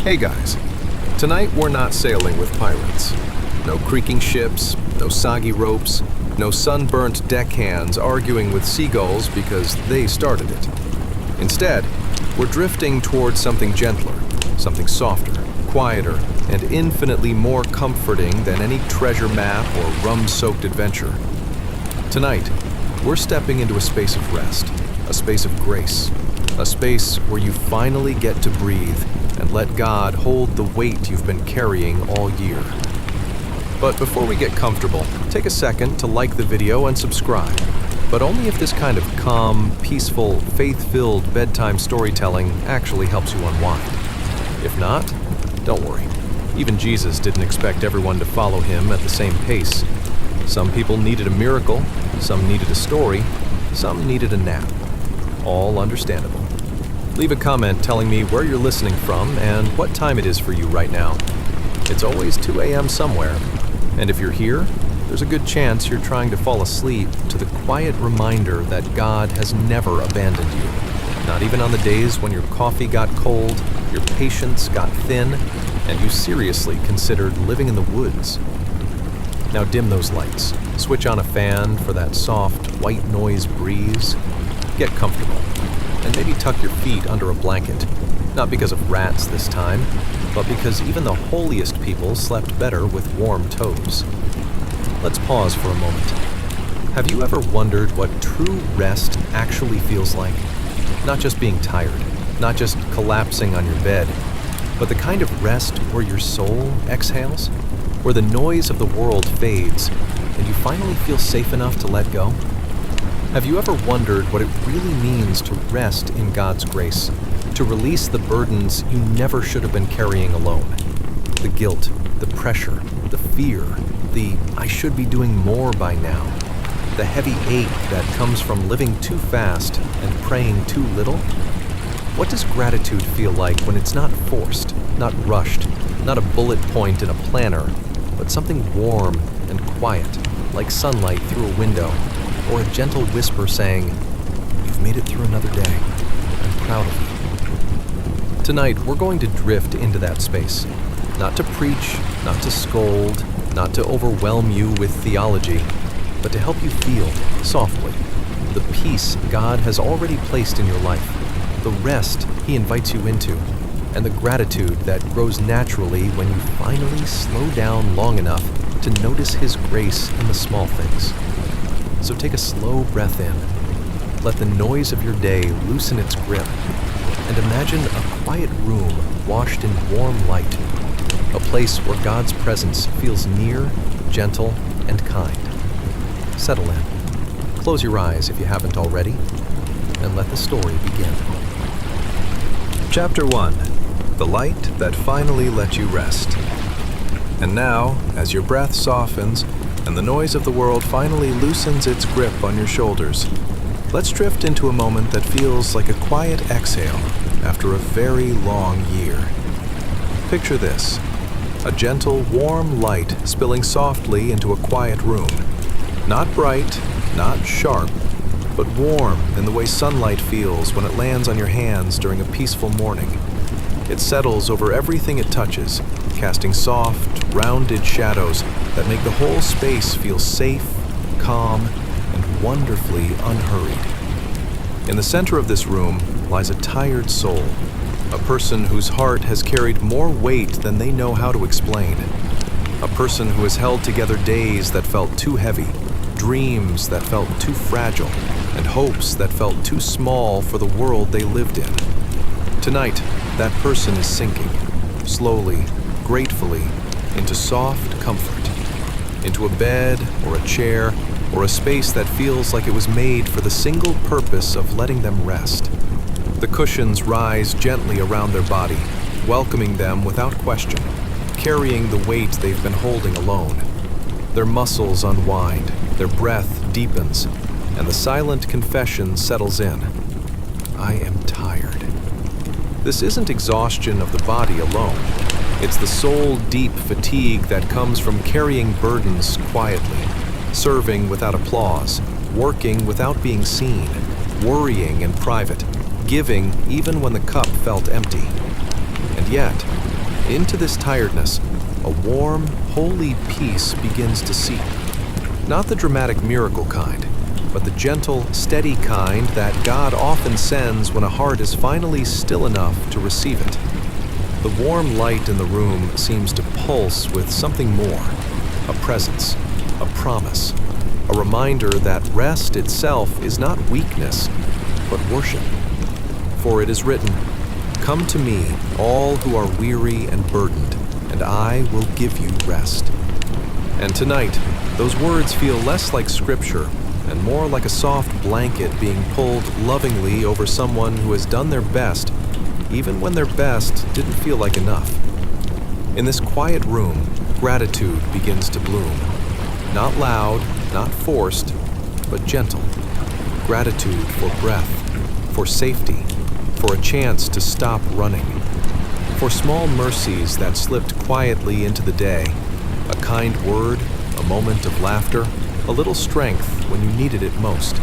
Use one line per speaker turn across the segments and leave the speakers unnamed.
Hey guys, tonight we're not sailing with pirates. No creaking ships, no soggy ropes, no sunburnt deckhands arguing with seagulls because they started it. Instead, we're drifting towards something gentler, something softer, quieter, and infinitely more comforting than any treasure map or rum-soaked adventure. Tonight, we're stepping into a space of rest, a space of grace, a space where you finally get to breathe and let God hold the weight you've been carrying all year. But before we get comfortable, take a second to like the video and subscribe, but only if this kind of calm, peaceful, faith-filled bedtime storytelling actually helps you unwind. If not, don't worry. Even Jesus didn't expect everyone to follow him at the same pace. Some people needed a miracle, some needed a story, some needed a nap. All understandable. Leave a comment telling me where you're listening from and what time it is for you right now. It's always 2 a.m. somewhere, and if you're here, there's a good chance you're trying to fall asleep to the quiet reminder that God has never abandoned you. Not even on the days when your coffee got cold, your patience got thin, and you seriously considered living in the woods. Now dim those lights, switch on a fan for that soft, white noise breeze, get comfortable, and maybe tuck your feet under a blanket. Not because of rats this time, but because even the holiest people slept better with warm toes. Let's pause for a moment. Have you ever wondered what true rest actually feels like? Not just being tired, not just collapsing on your bed, but the kind of rest where your soul exhales, where the noise of the world fades, and you finally feel safe enough to let go? Have you ever wondered what it really means to rest in God's grace, to release the burdens you never should have been carrying alone? The guilt, the pressure, the fear, the I should be doing more by now, the heavy ache that comes from living too fast and praying too little? What does gratitude feel like when it's not forced, not rushed, not a bullet point in a planner, but something warm and quiet, like sunlight through a window, or a gentle whisper saying, "You've made it through another day. I'm proud of you." Tonight, we're going to drift into that space. Not to preach, not to scold, not to overwhelm you with theology, but to help you feel, softly, the peace God has already placed in your life, the rest He invites you into, and the gratitude that grows naturally when you finally slow down long enough to notice His grace in the small things. So take a slow breath in. Let the noise of your day loosen its grip, and imagine a quiet room washed in warm light, a place where God's presence feels near, gentle, and kind. Settle in. Close your eyes if you haven't already, and let the story begin. Chapter 1. The light that finally let you rest. And now, as your breath softens and the noise of the world finally loosens its grip on your shoulders, let's drift into a moment that feels like a quiet exhale after a very long year. Picture this: a gentle, warm light spilling softly into a quiet room. Not bright, not sharp, but warm in the way sunlight feels when it lands on your hands during a peaceful morning. It settles over everything it touches, casting soft, rounded shadows that make the whole space feel safe, calm, and wonderfully unhurried. In the center of this room lies a tired soul, a person whose heart has carried more weight than they know how to explain, a person who has held together days that felt too heavy, dreams that felt too fragile, and hopes that felt too small for the world they lived in. Tonight, that person is sinking, slowly, gratefully, into soft comfort, into a bed or a chair or a space that feels like it was made for the single purpose of letting them rest. The cushions rise gently around their body, welcoming them without question, carrying the weight they've been holding alone. Their muscles unwind, their breath deepens, and the silent confession settles in. I am tired. This isn't exhaustion of the body alone. It's the soul-deep fatigue that comes from carrying burdens quietly, serving without applause, working without being seen, worrying in private, giving even when the cup felt empty. And yet, Into this tiredness, a warm, holy peace begins to seep. Not the dramatic miracle kind, but the gentle, steady kind that God often sends when a heart is finally still enough to receive it. The warm light in the room seems to pulse with something more, a presence, a promise, a reminder that rest itself is not weakness, but worship. For it is written, "Come to me, all who are weary and burdened, and I will give you rest." And tonight, those words feel less like scripture and more like a soft blanket being pulled lovingly over someone who has done their best, even when their best didn't feel like enough. In this quiet room, gratitude begins to bloom. Not loud, not forced, but gentle. Gratitude for breath, for safety, for a chance to stop running, for small mercies that slipped quietly into the day, a kind word, a moment of laughter, a little strength when you needed it most.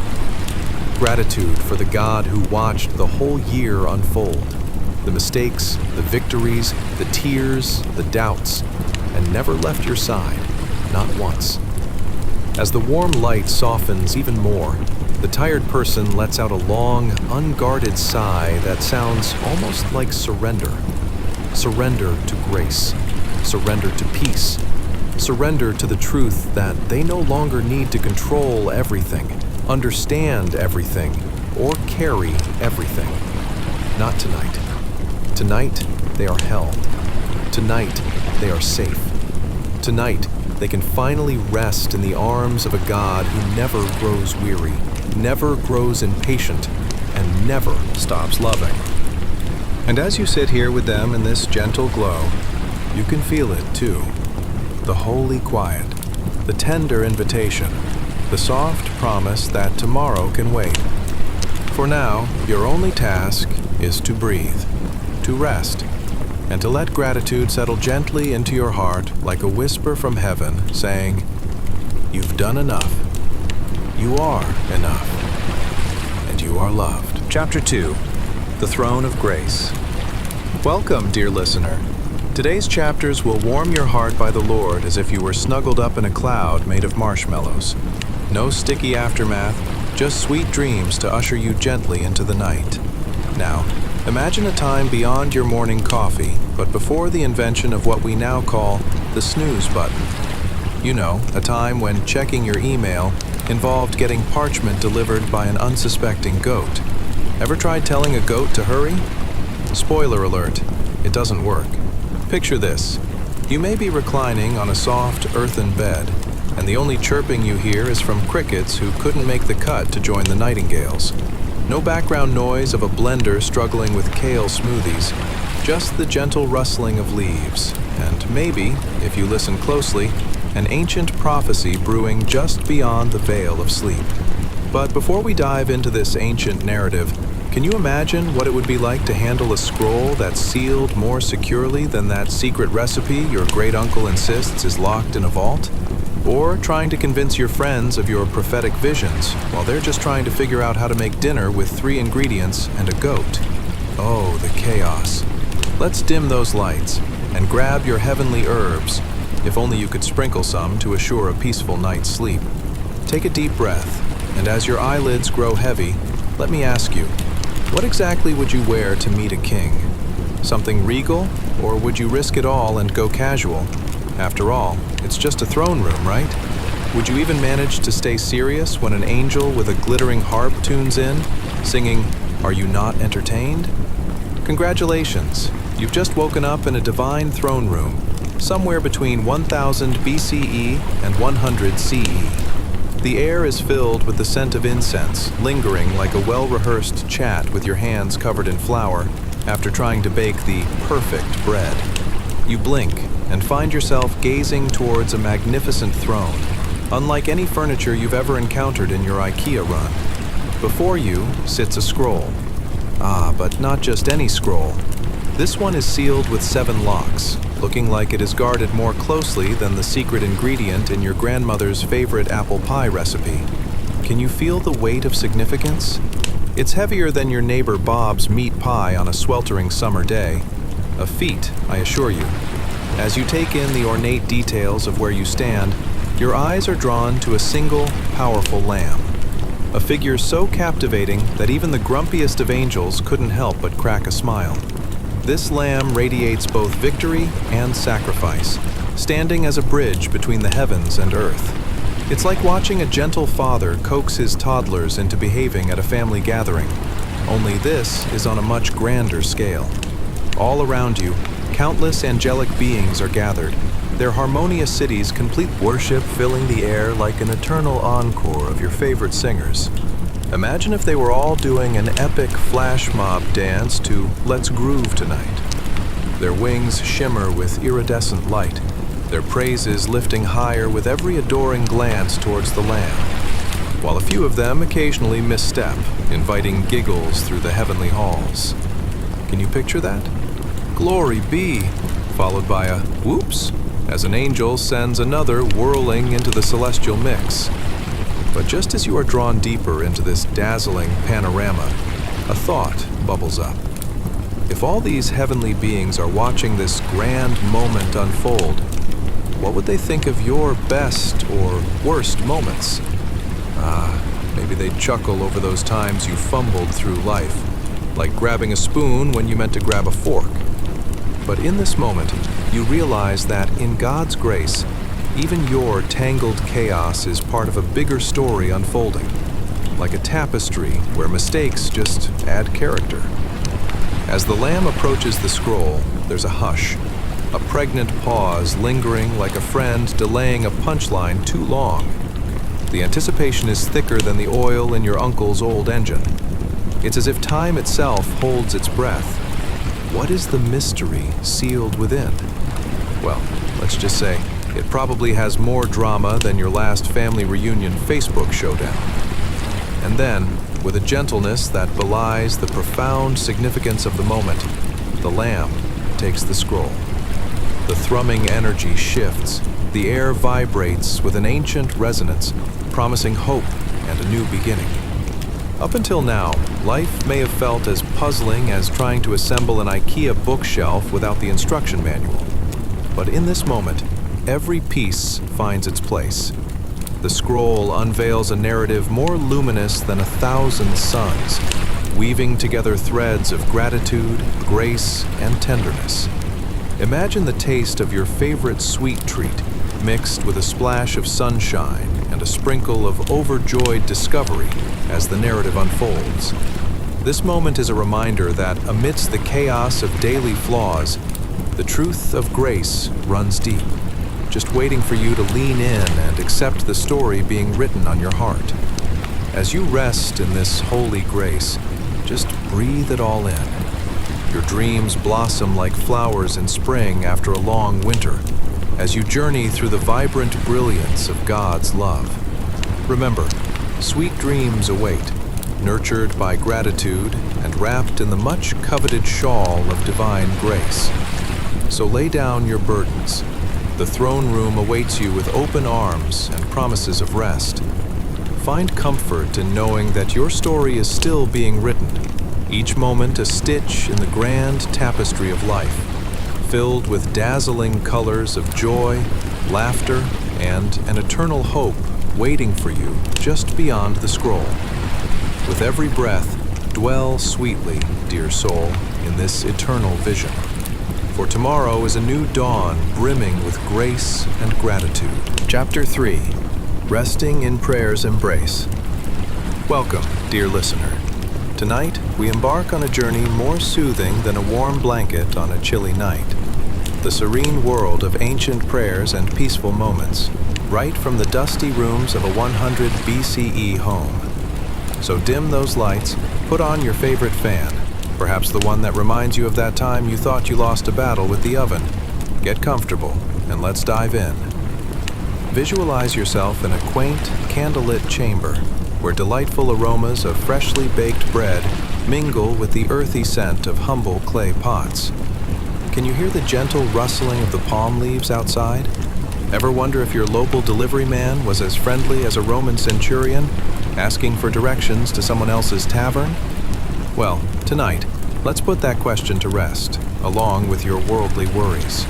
Gratitude for the God who watched the whole year unfold, the mistakes, the victories, the tears, the doubts, and never left your side, not once. As the warm light softens even more, the tired person lets out a long, unguarded sigh that sounds almost like surrender. Surrender to grace, surrender to peace, surrender to the truth that they no longer need to control everything, understand everything, or carry everything. Not tonight. Tonight, they are held. Tonight, they are safe. Tonight, they can finally rest in the arms of a God who never grows weary, never grows impatient, and never stops loving. And as you sit here with them in this gentle glow, you can feel it too. The holy quiet, the tender invitation, the soft promise that tomorrow can wait. For now, your only task is to breathe, to rest, and to let gratitude settle gently into your heart like a whisper from heaven saying, "You've done enough. You are enough. And you are loved." Chapter 2, The Throne of Grace. Welcome, dear listener. Today's chapters will warm your heart by the Lord as if you were snuggled up in a cloud made of marshmallows. No sticky aftermath, just sweet dreams to usher you gently into the night. Now, imagine a time beyond your morning coffee, but before the invention of what we now call the snooze button. You know, a time when checking your email involved getting parchment delivered by an unsuspecting goat. Ever tried telling a goat to hurry? Spoiler alert, it doesn't work. Picture this. You may be reclining on a soft, earthen bed, and the only chirping you hear is from crickets who couldn't make the cut to join the nightingales. No background noise of a blender struggling with kale smoothies, just the gentle rustling of leaves, and maybe, if you listen closely, an ancient prophecy brewing just beyond the veil of sleep. But before we dive into this ancient narrative, can you imagine what it would be like to handle a scroll that's sealed more securely than that secret recipe your great-uncle insists is locked in a vault? Or trying to convince your friends of your prophetic visions while they're just trying to figure out how to make dinner with 3 ingredients and a goat? Oh, the chaos. Let's dim those lights and grab your heavenly herbs, if only you could sprinkle some to assure a peaceful night's sleep. Take a deep breath, and as your eyelids grow heavy, let me ask you, what exactly would you wear to meet a king? Something regal, or would you risk it all and go casual? After all, it's just a throne room, right? Would you even manage to stay serious when an angel with a glittering harp tunes in, singing, "Are you not entertained?" Congratulations, you've just woken up in a divine throne room, somewhere between 1000 BCE and 100 CE. The air is filled with the scent of incense, lingering like a well-rehearsed chat with your hands covered in flour after trying to bake the perfect bread. You blink and find yourself gazing towards a magnificent throne, unlike any furniture you've ever encountered in your IKEA run. Before you sits a scroll. But not just any scroll. This one is sealed with 7 locks, looking like it is guarded more closely than the secret ingredient in your grandmother's favorite apple pie recipe. Can you feel the weight of significance? It's heavier than your neighbor Bob's meat pie on a sweltering summer day. A feat, I assure you. As you take in the ornate details of where you stand, your eyes are drawn to a single, powerful lamb. A figure so captivating that even the grumpiest of angels couldn't help but crack a smile. This lamb radiates both victory and sacrifice, standing as a bridge between the heavens and earth. It's like watching a gentle father coax his toddlers into behaving at a family gathering, only this is on a much grander scale. All around you, countless angelic beings are gathered, their harmonious cities complete, worship filling the air like an eternal encore of your favorite singers. Imagine if they were all doing an epic flash mob dance to Let's Groove Tonight. Their wings shimmer with iridescent light, their praises lifting higher with every adoring glance towards the Lamb, while a few of them occasionally misstep, inviting giggles through the heavenly halls. Can you picture that? Glory be, followed by a whoops, as an angel sends another whirling into the celestial mix. But just as you are drawn deeper into this dazzling panorama, a thought bubbles up. If all these heavenly beings are watching this grand moment unfold, what would they think of your best or worst moments? Maybe they'd chuckle over those times you fumbled through life, like grabbing a spoon when you meant to grab a fork. But in this moment, you realize that in God's grace, even your tangled chaos is part of a bigger story unfolding, like a tapestry where mistakes just add character. As the Lamb approaches the scroll, there's a hush, a pregnant pause lingering like a friend delaying a punchline too long. The anticipation is thicker than the oil in your uncle's old engine. It's as if time itself holds its breath. What is the mystery sealed within? Well, let's just say it probably has more drama than your last family reunion Facebook showdown. And then, with a gentleness that belies the profound significance of the moment, the Lamb takes the scroll. The thrumming energy shifts, the air vibrates with an ancient resonance, promising hope and a new beginning. Up until now, life may have felt as puzzling as trying to assemble an IKEA bookshelf without the instruction manual. But in this moment, every piece finds its place. The scroll unveils a narrative more luminous than 1,000 suns, weaving together threads of gratitude, grace, and tenderness. Imagine the taste of your favorite sweet treat, mixed with a splash of sunshine and a sprinkle of overjoyed discovery as the narrative unfolds. This moment is a reminder that amidst the chaos of daily flaws, the truth of grace runs deep, just waiting for you to lean in and accept the story being written on your heart. As you rest in this holy grace, just breathe it all in. Your dreams blossom like flowers in spring after a long winter, as you journey through the vibrant brilliance of God's love. Remember, sweet dreams await, nurtured by gratitude and wrapped in the much coveted shawl of divine grace. So lay down your burdens. The throne room awaits you with open arms and promises of rest. Find comfort in knowing that your story is still being written, each moment a stitch in the grand tapestry of life, filled with dazzling colors of joy, laughter, and an eternal hope waiting for you just beyond the scroll. With every breath, dwell sweetly, dear soul, in this eternal vision. For tomorrow is a new dawn brimming with grace and gratitude. Chapter 3. Resting in Prayer's Embrace. Welcome, dear listener. Tonight, we embark on a journey more soothing than a warm blanket on a chilly night. The serene world of ancient prayers and peaceful moments, right from the dusty rooms of a 100 BCE home. So dim those lights, put on your favorite fan, perhaps the one that reminds you of that time you thought you lost a battle with the oven. Get comfortable, and let's dive in. Visualize yourself in a quaint, candlelit chamber, where delightful aromas of freshly baked bread mingle with the earthy scent of humble clay pots. Can you hear the gentle rustling of the palm leaves outside? Ever wonder if your local delivery man was as friendly as a Roman centurion, asking for directions to someone else's tavern? Well, tonight, let's put that question to rest along with your worldly worries.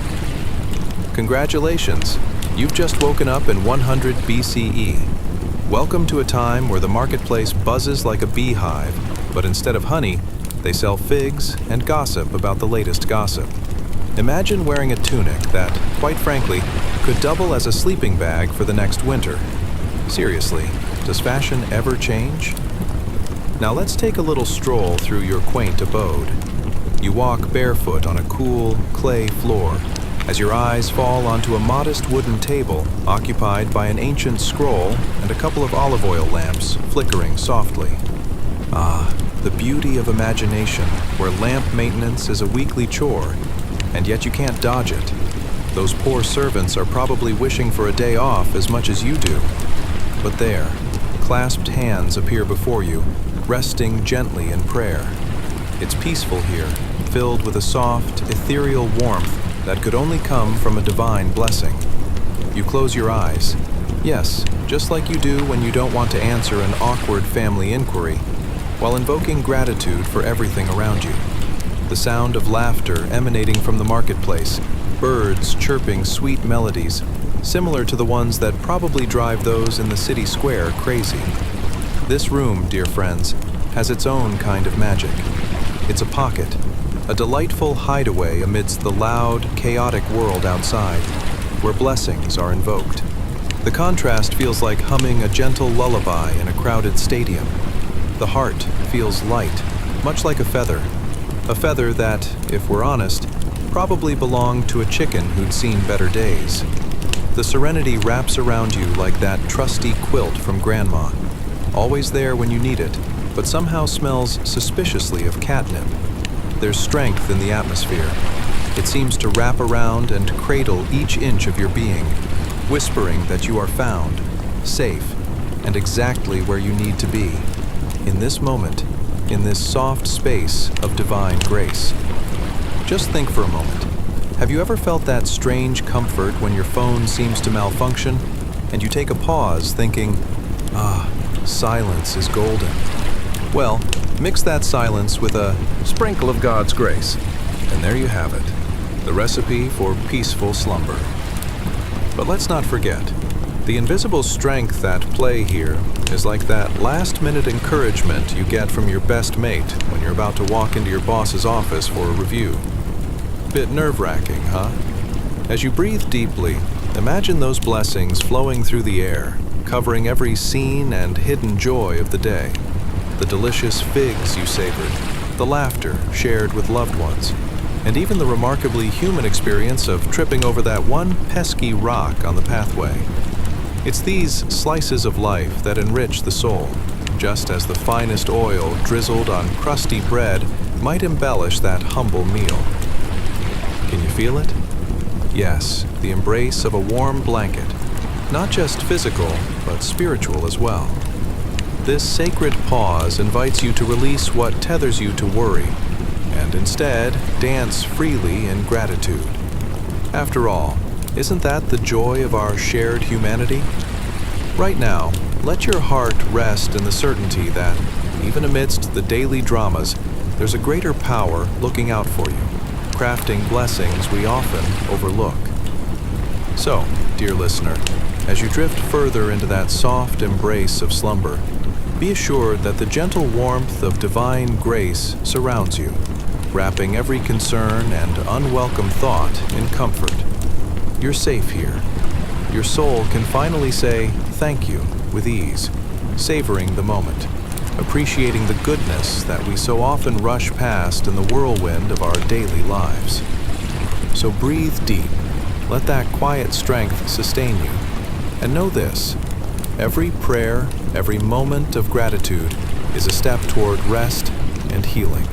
Congratulations, you've just woken up in 100 BCE. Welcome to a time where the marketplace buzzes like a beehive, but instead of honey, they sell figs and gossip about the latest gossip. Imagine wearing a tunic that, quite frankly, could double as a sleeping bag for the next winter. Seriously, does fashion ever change? Now let's take a little stroll through your quaint abode. You walk barefoot on a cool, clay floor as your eyes fall onto a modest wooden table occupied by an ancient scroll and a couple of olive oil lamps flickering softly. Ah, the beauty of imagination, where lamp maintenance is a weekly chore, and yet you can't dodge it. Those poor servants are probably wishing for a day off as much as you do. But there, clasped hands appear before you, resting gently in prayer. It's peaceful here, filled with a soft, ethereal warmth that could only come from a divine blessing. You close your eyes. Yes, just like you do when you don't want to answer an awkward family inquiry, while invoking gratitude for everything around you. The sound of laughter emanating from the marketplace, birds chirping sweet melodies, similar to the ones that probably drive those in the city square crazy. This room, dear friends, has its own kind of magic. It's a pocket, a delightful hideaway amidst the loud, chaotic world outside, where blessings are invoked. The contrast feels like humming a gentle lullaby in a crowded stadium. The heart feels light, much like a feather that, if we're honest, probably belonged to a chicken who'd seen better days. The serenity wraps around you like that trusty quilt from Grandma, always there when you need it, but somehow smells suspiciously of catnip. There's strength in the atmosphere. It seems to wrap around and cradle each inch of your being, whispering that you are found, safe, and exactly where you need to be, in this moment, in this soft space of divine grace. Just think for a moment. Have you ever felt that strange comfort when your phone seems to malfunction, and you take a pause thinking, silence is golden? Well, mix that silence with a sprinkle of God's grace, and there you have it, the recipe for peaceful slumber. But let's not forget, the invisible strength at play here is like that last-minute encouragement you get from your best mate when you're about to walk into your boss's office for a review. Bit nerve-wracking, huh? As you breathe deeply, imagine those blessings flowing through the air, covering every seen and hidden joy of the day. The delicious figs you savored, the laughter shared with loved ones, and even the remarkably human experience of tripping over that one pesky rock on the pathway. It's these slices of life that enrich the soul, just as the finest oil drizzled on crusty bread might embellish that humble meal. Can you feel it? Yes, the embrace of a warm blanket, not just physical, but spiritual as well. This sacred pause invites you to release what tethers you to worry, and instead dance freely in gratitude. After all, isn't that the joy of our shared humanity? Right now, let your heart rest in the certainty that, even amidst the daily dramas, there's a greater power looking out for you, crafting blessings we often overlook. So, dear listener, as you drift further into that soft embrace of slumber, be assured that the gentle warmth of divine grace surrounds you, wrapping every concern and unwelcome thought in comfort. You're safe here. Your soul can finally say thank you with ease, savoring the moment, appreciating the goodness that we so often rush past in the whirlwind of our daily lives. So breathe deep, let that quiet strength sustain you, and know this: every prayer, every moment of gratitude is a step toward rest and healing.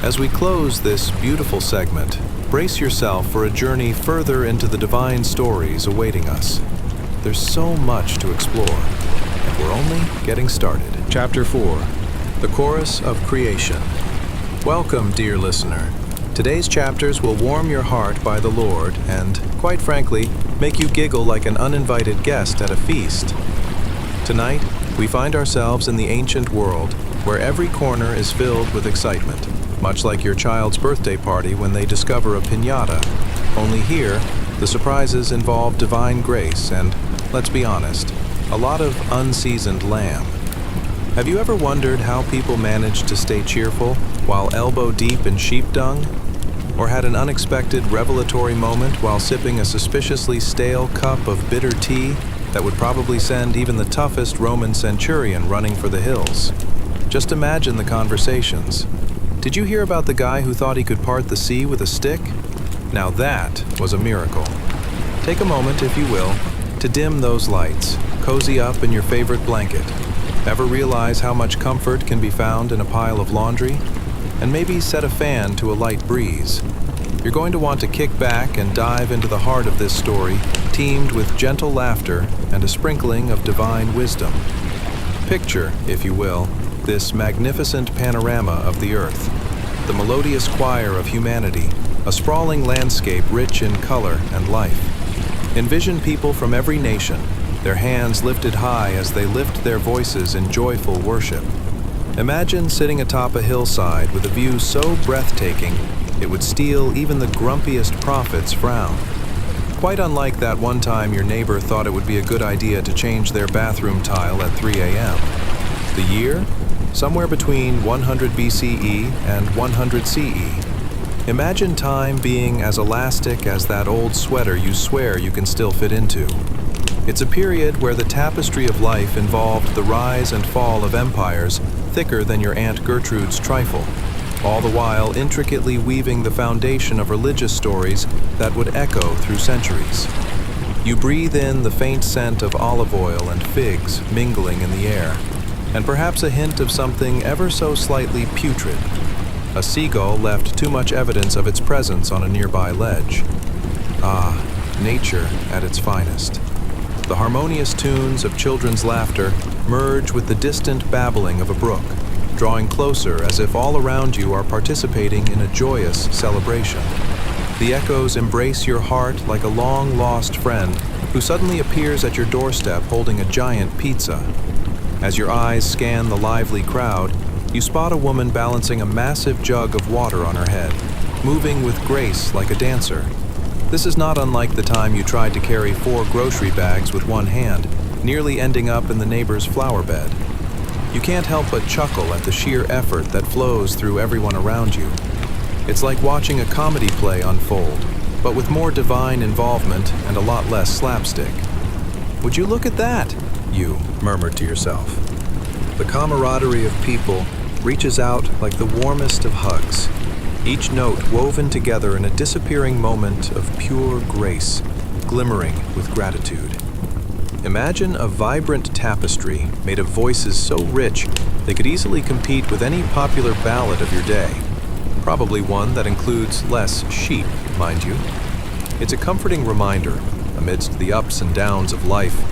As we close this beautiful segment, brace yourself for a journey further into the divine stories awaiting us. There's so much to explore, and we're only getting started. Chapter 4, The Chorus of Creation. Welcome, dear listener. Today's chapters will warm your heart by the Lord and, quite frankly, make you giggle like an uninvited guest at a feast. Tonight, we find ourselves in the ancient world, where every corner is filled with excitement. much like your child's birthday party when they discover a piñata. Only here, the surprises involve divine grace and, let's be honest, a lot of unseasoned lamb. Have you ever wondered how people manage to stay cheerful while elbow deep in sheep dung? Or had an unexpected revelatory moment while sipping a suspiciously stale cup of bitter tea that would probably send even the toughest Roman centurion running for the hills? Just imagine the conversations. Did you hear about the guy who thought he could part the sea with a stick? Now that was a miracle. Take a moment, if you will, to dim those lights, cozy up in your favorite blanket. Ever realize how much comfort can be found in a pile of laundry? And maybe set a fan to a light breeze. You're going to want to kick back and dive into the heart of this story, teamed with gentle laughter and a sprinkling of divine wisdom. Picture, if you will, this magnificent panorama of the earth, the melodious choir of humanity, a sprawling landscape rich in color and life. Envision people from every nation, their hands lifted high as they lift their voices in joyful worship. Imagine sitting atop a hillside with a view so breathtaking it would steal even the grumpiest prophet's frown. Quite unlike that one time your neighbor thought it would be a good idea to change their bathroom tile at 3 a.m. The year? Somewhere between 100 BCE and 100 CE. Imagine time being as elastic as that old sweater you swear you can still fit into. It's a period where the tapestry of life involved the rise and fall of empires thicker than your Aunt Gertrude's trifle, all the while intricately weaving the foundation of religious stories that would echo through centuries. You breathe in the faint scent of olive oil and figs mingling in the air, and perhaps a hint of something ever so slightly putrid. A seagull left too much evidence of its presence on a nearby ledge. Ah, nature at its finest. The harmonious tunes of children's laughter merge with the distant babbling of a brook, drawing closer as if all around you are participating in a joyous celebration. The echoes embrace your heart like a long-lost friend who suddenly appears at your doorstep holding a giant pizza. As your eyes scan the lively crowd, you spot a woman balancing a massive jug of water on her head, moving with grace like a dancer. This is not unlike the time you tried to carry 4 grocery bags with one hand, nearly ending up in the neighbor's flower bed. You can't help but chuckle at the sheer effort that flows through everyone around you. It's like watching a comedy play unfold, but with more divine involvement and a lot less slapstick. "Would you look at that?" you murmured to yourself. The camaraderie of people reaches out like the warmest of hugs, each note woven together in a disappearing moment of pure grace, glimmering with gratitude. Imagine a vibrant tapestry made of voices so rich they could easily compete with any popular ballad of your day, probably one that includes less sheep, mind you. It's a comforting reminder, amidst the ups and downs of life,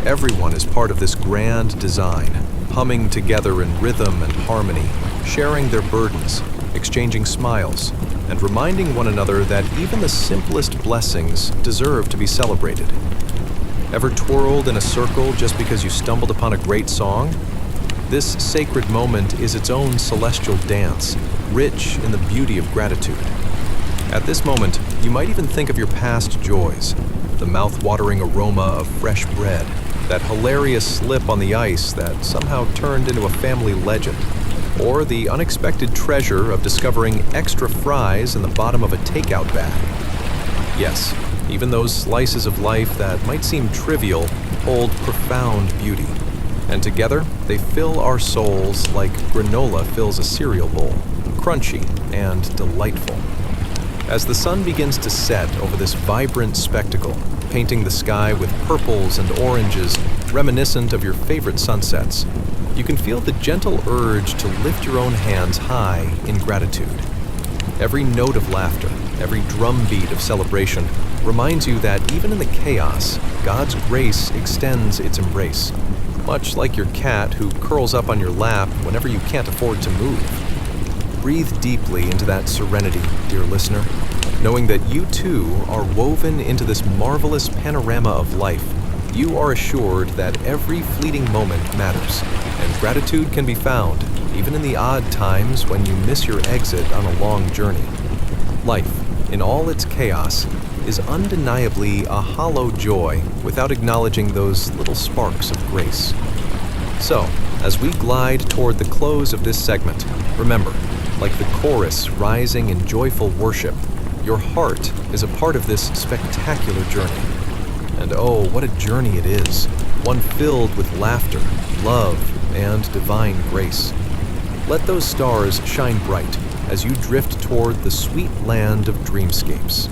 everyone is part of this grand design, humming together in rhythm and harmony, sharing their burdens, exchanging smiles, and reminding one another that even the simplest blessings deserve to be celebrated. Ever twirled in a circle just because you stumbled upon a great song? This sacred moment is its own celestial dance, rich in the beauty of gratitude. At this moment, you might even think of your past joys, the mouth-watering aroma of fresh bread, that hilarious slip on the ice that somehow turned into a family legend, or the unexpected treasure of discovering extra fries in the bottom of a takeout bag. Yes, even those slices of life that might seem trivial hold profound beauty, and together they fill our souls like granola fills a cereal bowl, crunchy and delightful. As the sun begins to set over this vibrant spectacle, painting the sky with purples and oranges reminiscent of your favorite sunsets, you can feel the gentle urge to lift your own hands high in gratitude. Every note of laughter, every drumbeat of celebration reminds you that even in the chaos, God's grace extends its embrace, much like your cat who curls up on your lap whenever you can't afford to move. Breathe deeply into that serenity, dear listener, knowing that you too are woven into this marvelous panorama of life. You are assured that every fleeting moment matters, and gratitude can be found even in the odd times when you miss your exit on a long journey. Life, in all its chaos, is undeniably a hollow joy without acknowledging those little sparks of grace. So, as we glide toward the close of this segment, remember, like the chorus rising in joyful worship, your heart is a part of this spectacular journey. And oh, what a journey it is, one filled with laughter, love, and divine grace. Let those stars shine bright as you drift toward the sweet land of dreamscapes.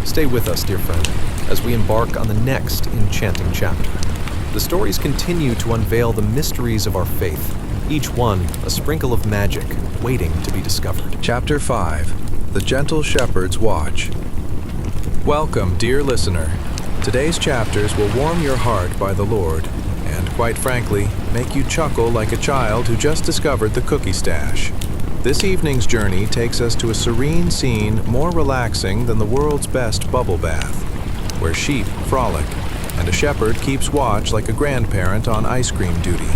Stay with us, dear friend, as we embark on the next enchanting chapter. The stories continue to unveil the mysteries of our faith, each one a sprinkle of magic waiting to be discovered.
Chapter 5: The Gentle Shepherd's Watch. Welcome, dear listener. Today's chapters will warm your heart by the Lord, and quite frankly, make you chuckle like a child who just discovered the cookie stash. This evening's journey takes us to a serene scene more relaxing than the world's best bubble bath, where sheep frolic and a shepherd keeps watch like a grandparent on ice cream duty.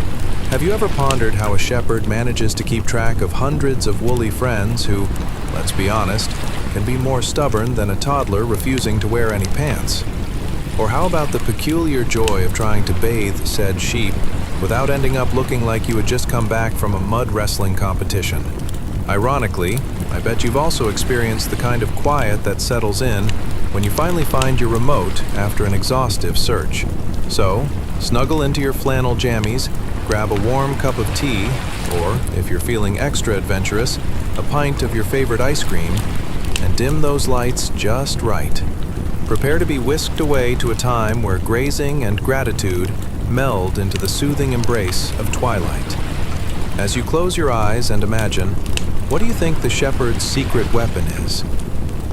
Have you ever pondered how a shepherd manages to keep track of hundreds of woolly friends who, let's be honest, can be more stubborn than a toddler refusing to wear any pants? Or how about the peculiar joy of trying to bathe said sheep without ending up looking like you had just come back from a mud wrestling competition? Ironically, I bet you've also experienced the kind of quiet that settles in when you finally find your remote after an exhaustive search. So, snuggle into your flannel jammies, grab a warm cup of tea, or, if you're feeling extra adventurous, a pint of your favorite ice cream, and dim those lights just right. Prepare to be whisked away to a time where grazing and gratitude meld into the soothing embrace of twilight. As you close your eyes and imagine, what do you think the shepherd's secret weapon is?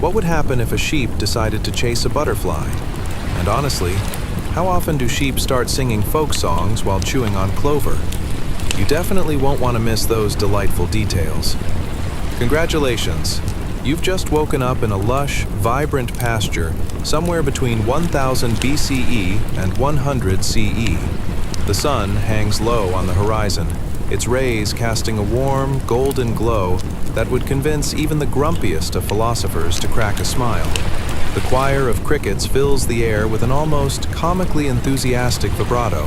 What would happen if a sheep decided to chase a butterfly? And honestly, how often do sheep start singing folk songs while chewing on clover? You definitely won't want to miss those delightful details. Congratulations! You've just woken up in a lush, vibrant pasture somewhere between 1000 BCE and 100 CE. The sun hangs low on the horizon, its rays casting a warm, golden glow that would convince even the grumpiest of philosophers to crack a smile. The choir of crickets fills the air with an almost comically enthusiastic vibrato,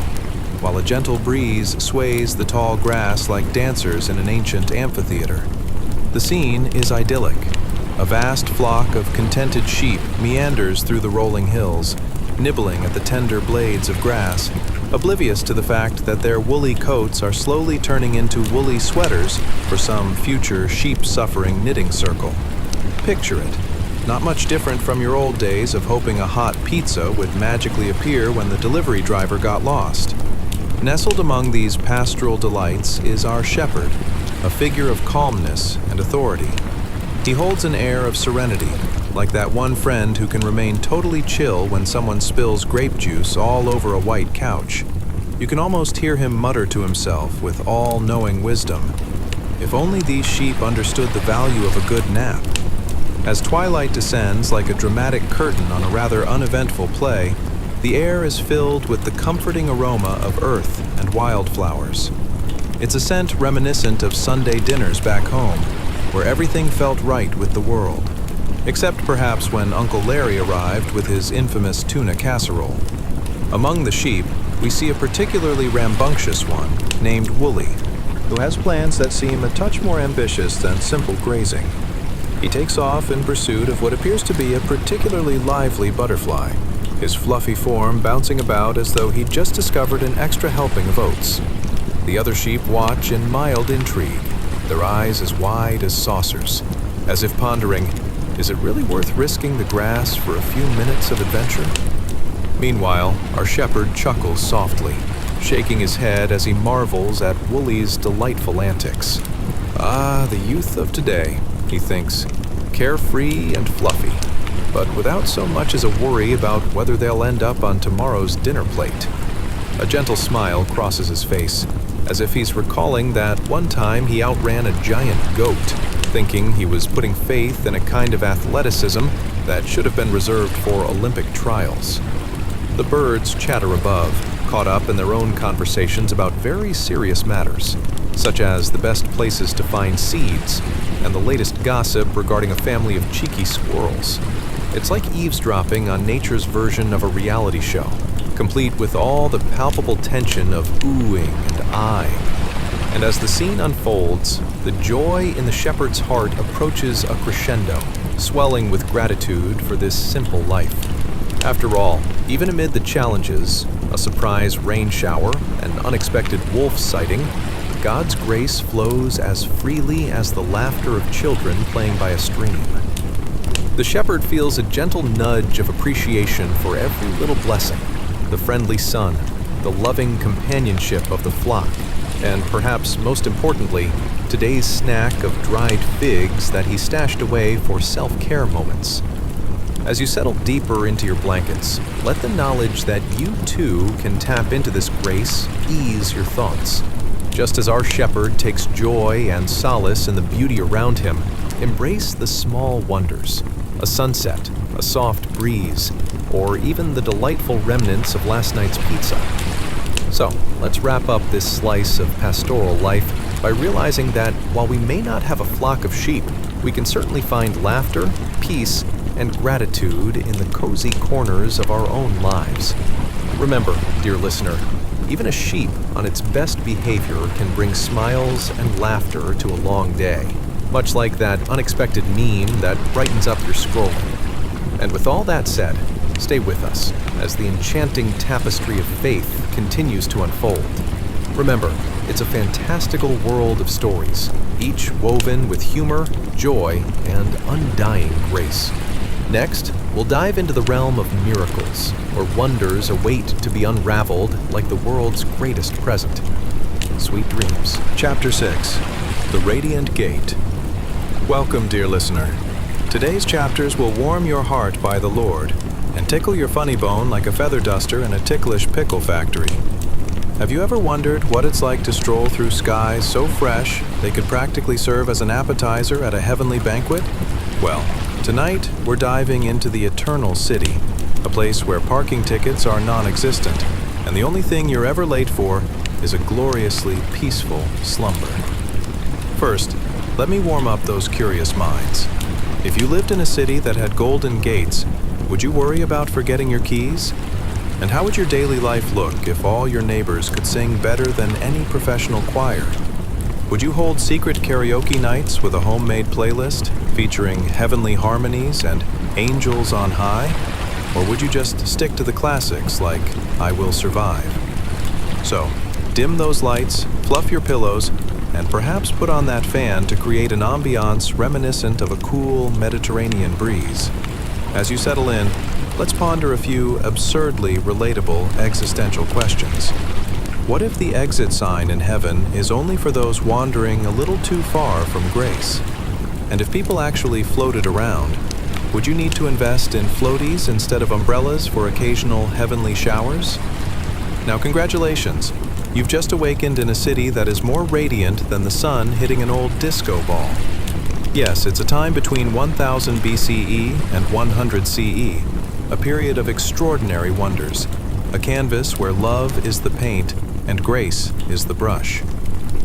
while a gentle breeze sways the tall grass like dancers in an ancient amphitheater. The scene is idyllic. A vast flock of contented sheep meanders through the rolling hills, nibbling at the tender blades of grass, oblivious to the fact that their woolly coats are slowly turning into woolly sweaters for some future sheep-suffering knitting circle. Picture it. Not much different from your old days of hoping a hot pizza would magically appear when the delivery driver got lost. Nestled among these pastoral delights is our shepherd, a figure of calmness and authority. He holds an air of serenity, like that one friend who can remain totally chill when someone spills grape juice all over a white couch. You can almost hear him mutter to himself with all-knowing wisdom. If only these sheep understood the value of a good nap. As twilight descends like a dramatic curtain on a rather uneventful play, the air is filled with the comforting aroma of earth and wildflowers. It's a scent reminiscent of Sunday dinners back home, where everything felt right with the world, except perhaps when Uncle Larry arrived with his infamous tuna casserole. Among the sheep, we see a particularly rambunctious one named Wooly, who has plans that seem a touch more ambitious than simple grazing. He takes off in pursuit of what appears to be a particularly lively butterfly, his fluffy form bouncing about as though he'd just discovered an extra helping of oats. The other sheep watch in mild intrigue, their eyes as wide as saucers, as if pondering, is it really worth risking the grass for a few minutes of adventure? Meanwhile, our shepherd chuckles softly, shaking his head as he marvels at Wooly's delightful antics. Ah, the youth of today, he thinks, carefree and fluffy, but without so much as a worry about whether they'll end up on tomorrow's dinner plate. A gentle smile crosses his face, as if he's recalling that one time he outran a giant goat, thinking he was putting faith in a kind of athleticism that should have been reserved for Olympic trials. The birds chatter above, caught up in their own conversations about very serious matters.
such as the best places to find seeds and the latest gossip regarding a family of cheeky squirrels. It's like eavesdropping on nature's version of a reality show, complete with all the palpable tension of oohing and eyeing. And as the scene unfolds, the joy in the shepherd's heart approaches a crescendo, swelling with gratitude for this simple life. After all, even amid the challenges, a surprise rain shower, an unexpected wolf sighting, God's grace flows as freely as the laughter of children playing by a stream. The shepherd feels a gentle nudge of appreciation for every little blessing, the friendly sun, the loving companionship of the flock, and perhaps most importantly, today's snack of dried figs that he stashed away for self-care moments. As you settle deeper into your blankets, let the knowledge that you too can tap into this grace ease your thoughts. Just as our shepherd takes joy and solace in the beauty around him, embrace the small wonders, a sunset, a soft breeze, or even the delightful remnants of last night's pizza. So, let's wrap up this slice of pastoral life by realizing that while we may not have a flock of sheep, we can certainly find laughter, peace, and gratitude in the cozy corners of our own lives. Remember, dear listener, even a sheep on its best behavior can bring smiles and laughter to a long day, much like that unexpected meme that brightens up your scrolling. And with all that said, stay with us as the enchanting tapestry of faith continues to unfold. Remember, it's a fantastical world of stories, each woven with humor, joy, and undying grace. Next, we'll dive into the realm of miracles, where wonders await to be unraveled like the world's greatest present. Sweet dreams.
Chapter 6. The Radiant Gate. Welcome, dear listener. Today's chapters will warm your heart by the Lord and tickle your funny bone like a feather duster in a ticklish pickle factory. Have you ever wondered what it's like to stroll through skies so fresh they could practically serve as an appetizer at a heavenly banquet? Well, tonight we're diving into the Eternal City, a place where parking tickets are non-existent, and the only thing you're ever late for is a gloriously peaceful slumber. First, let me warm up those curious minds. If you lived in a city that had golden gates, would you worry about forgetting your keys? And how would your daily life look if all your neighbors could sing better than any professional choir? Would you hold secret karaoke nights with a homemade playlist featuring heavenly harmonies and angels on high? Or would you just stick to the classics like I Will Survive? So, dim those lights, fluff your pillows, and perhaps put on that fan to create an ambiance reminiscent of a cool Mediterranean breeze. As you settle in, let's ponder a few absurdly relatable existential questions. What if the exit sign in heaven is only for those wandering a little too far from grace? And if people actually floated around, would you need to invest in floaties instead of umbrellas for occasional heavenly showers? Now, congratulations. You've just awakened in a city that is more radiant than the sun hitting an old disco ball. Yes, it's a time between 1000 BCE and 100 CE, a period of extraordinary wonders, a canvas where love is the paint and grace is the brush.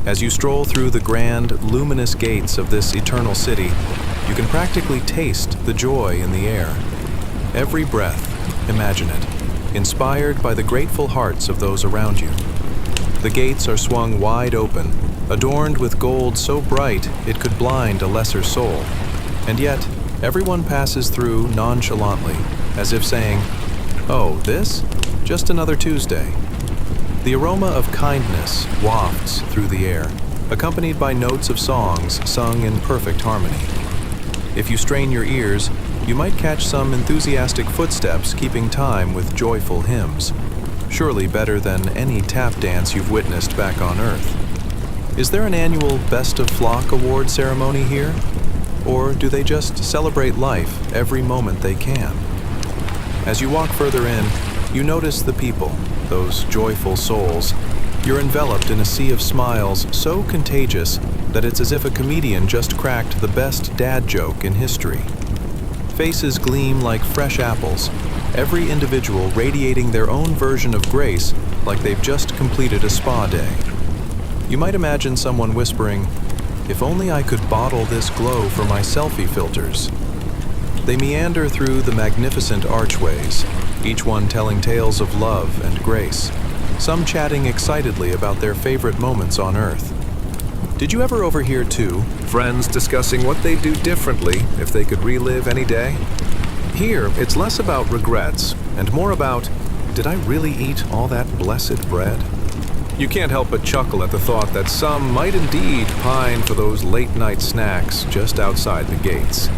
As you stroll through the grand, luminous gates of this eternal city, you can practically taste the joy in the air. Every breath, imagine it, inspired by the grateful hearts of those around you. The gates are swung wide open, adorned with gold so bright it could blind a lesser soul. And yet, everyone passes through nonchalantly, as if saying, "Oh, this? Just another Tuesday." The aroma of kindness wafts through the air, accompanied by notes of songs sung in perfect harmony. If you strain your ears, you might catch some enthusiastic footsteps keeping time with joyful hymns. Surely better than any tap dance you've witnessed back on Earth. Is there an annual Best of Flock award ceremony here? Or do they just celebrate life every moment they can? As you walk further in, you notice the people, those joyful souls. You're enveloped in a sea of smiles so contagious that it's as if a comedian just cracked the best dad joke in history. Faces gleam like fresh apples, every individual radiating their own version of grace like they've just completed a spa day. You might imagine someone whispering, "If only I could bottle this glow for my selfie filters." They meander through the magnificent archways, each one telling tales of love and grace, some chatting excitedly about their favorite moments on Earth. Did you ever overhear, too, friends discussing what they'd do differently if they could relive any day? Here, it's less about regrets and more about, did I really eat all that blessed bread? You can't help but chuckle at the thought that some might indeed pine for those late-night snacks just outside the gates.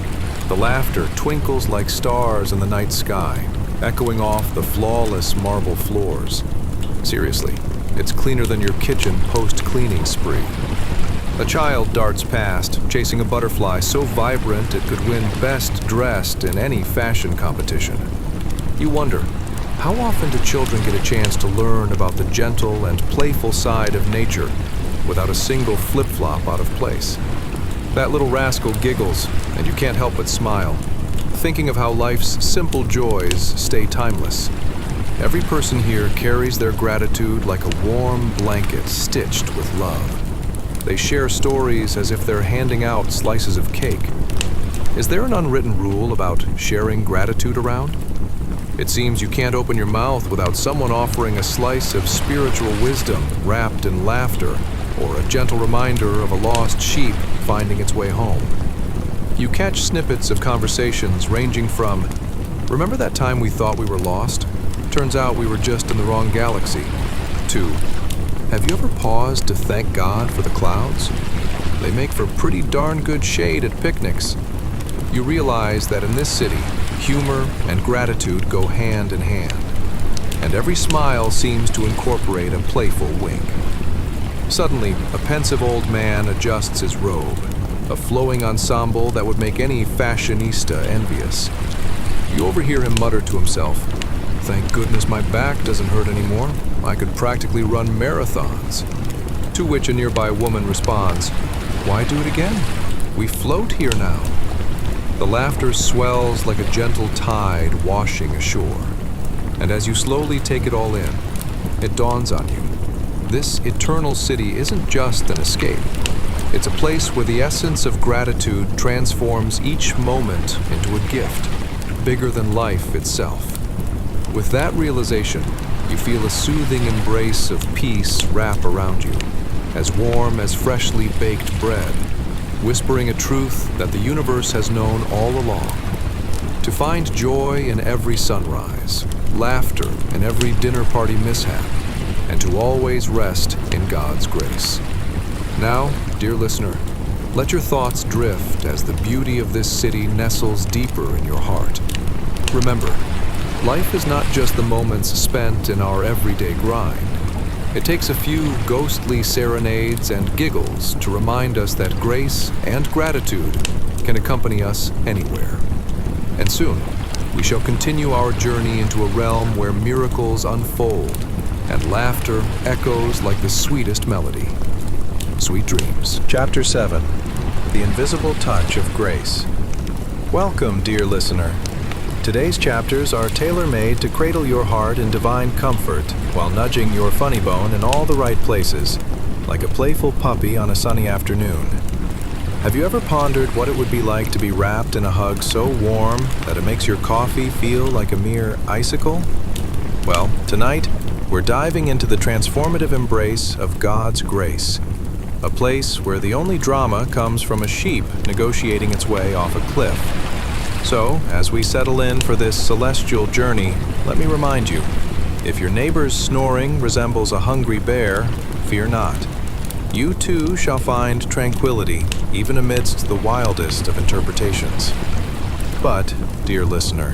The laughter twinkles like stars in the night sky, echoing off the flawless marble floors. Seriously, it's cleaner than your kitchen post-cleaning spree. A child darts past, chasing a butterfly so vibrant it could win best dressed in any fashion competition. You wonder, how often do children get a chance to learn about the gentle and playful side of nature without a single flip-flop out of place? That little rascal giggles, and you can't help but smile, thinking of how life's simple joys stay timeless. Every person here carries their gratitude like a warm blanket stitched with love. They share stories as if they're handing out slices of cake. Is there an unwritten rule about sharing gratitude around? It seems you can't open your mouth without someone offering a slice of spiritual wisdom wrapped in laughter, or a gentle reminder of a lost sheep finding its way home. You catch snippets of conversations ranging from, "Remember that time we thought we were lost? Turns out we were just in the wrong galaxy," to, "Have you ever paused to thank God for the clouds? They make for pretty darn good shade at picnics." You realize that in this city, humor and gratitude go hand in hand, and every smile seems to incorporate a playful wink. Suddenly, a pensive old man adjusts his robe, a flowing ensemble that would make any fashionista envious. You overhear him mutter to himself, "Thank goodness my back doesn't hurt anymore. I could practically run marathons." To which a nearby woman responds, "Why do it again? We float here now." The laughter swells like a gentle tide washing ashore. And as you slowly take it all in, it dawns on you. This eternal city isn't just an escape. It's a place where the essence of gratitude transforms each moment into a gift, bigger than life itself. With that realization, you feel a soothing embrace of peace wrap around you, as warm as freshly baked bread, whispering a truth that the universe has known all along. To find joy in every sunrise, laughter in every dinner party mishap, and to always rest in God's grace. Now, dear listener, let your thoughts drift as the beauty of this city nestles deeper in your heart. Remember, life is not just the moments spent in our everyday grind. It takes a few ghostly serenades and giggles to remind us that grace and gratitude can accompany us anywhere. And soon, we shall continue our journey into a realm where miracles unfold and laughter echoes like the sweetest melody. Sweet dreams. Chapter 7. The Invisible Touch of Grace. Welcome, dear listener. Today's chapters are tailor-made to cradle your heart in divine comfort while nudging your funny bone in all the right places, like a playful puppy on a sunny afternoon. Have you ever pondered what it would be like to be wrapped in a hug so warm that it makes your coffee feel like a mere icicle? Well, tonight, we're diving into the transformative embrace of God's grace, a place where the only drama comes from a sheep negotiating its way off a cliff. So, as we settle in for this celestial journey, let me remind you, if your neighbor's snoring resembles a hungry bear, fear not. You too shall find tranquility, even amidst the wildest of interpretations. But, dear listener,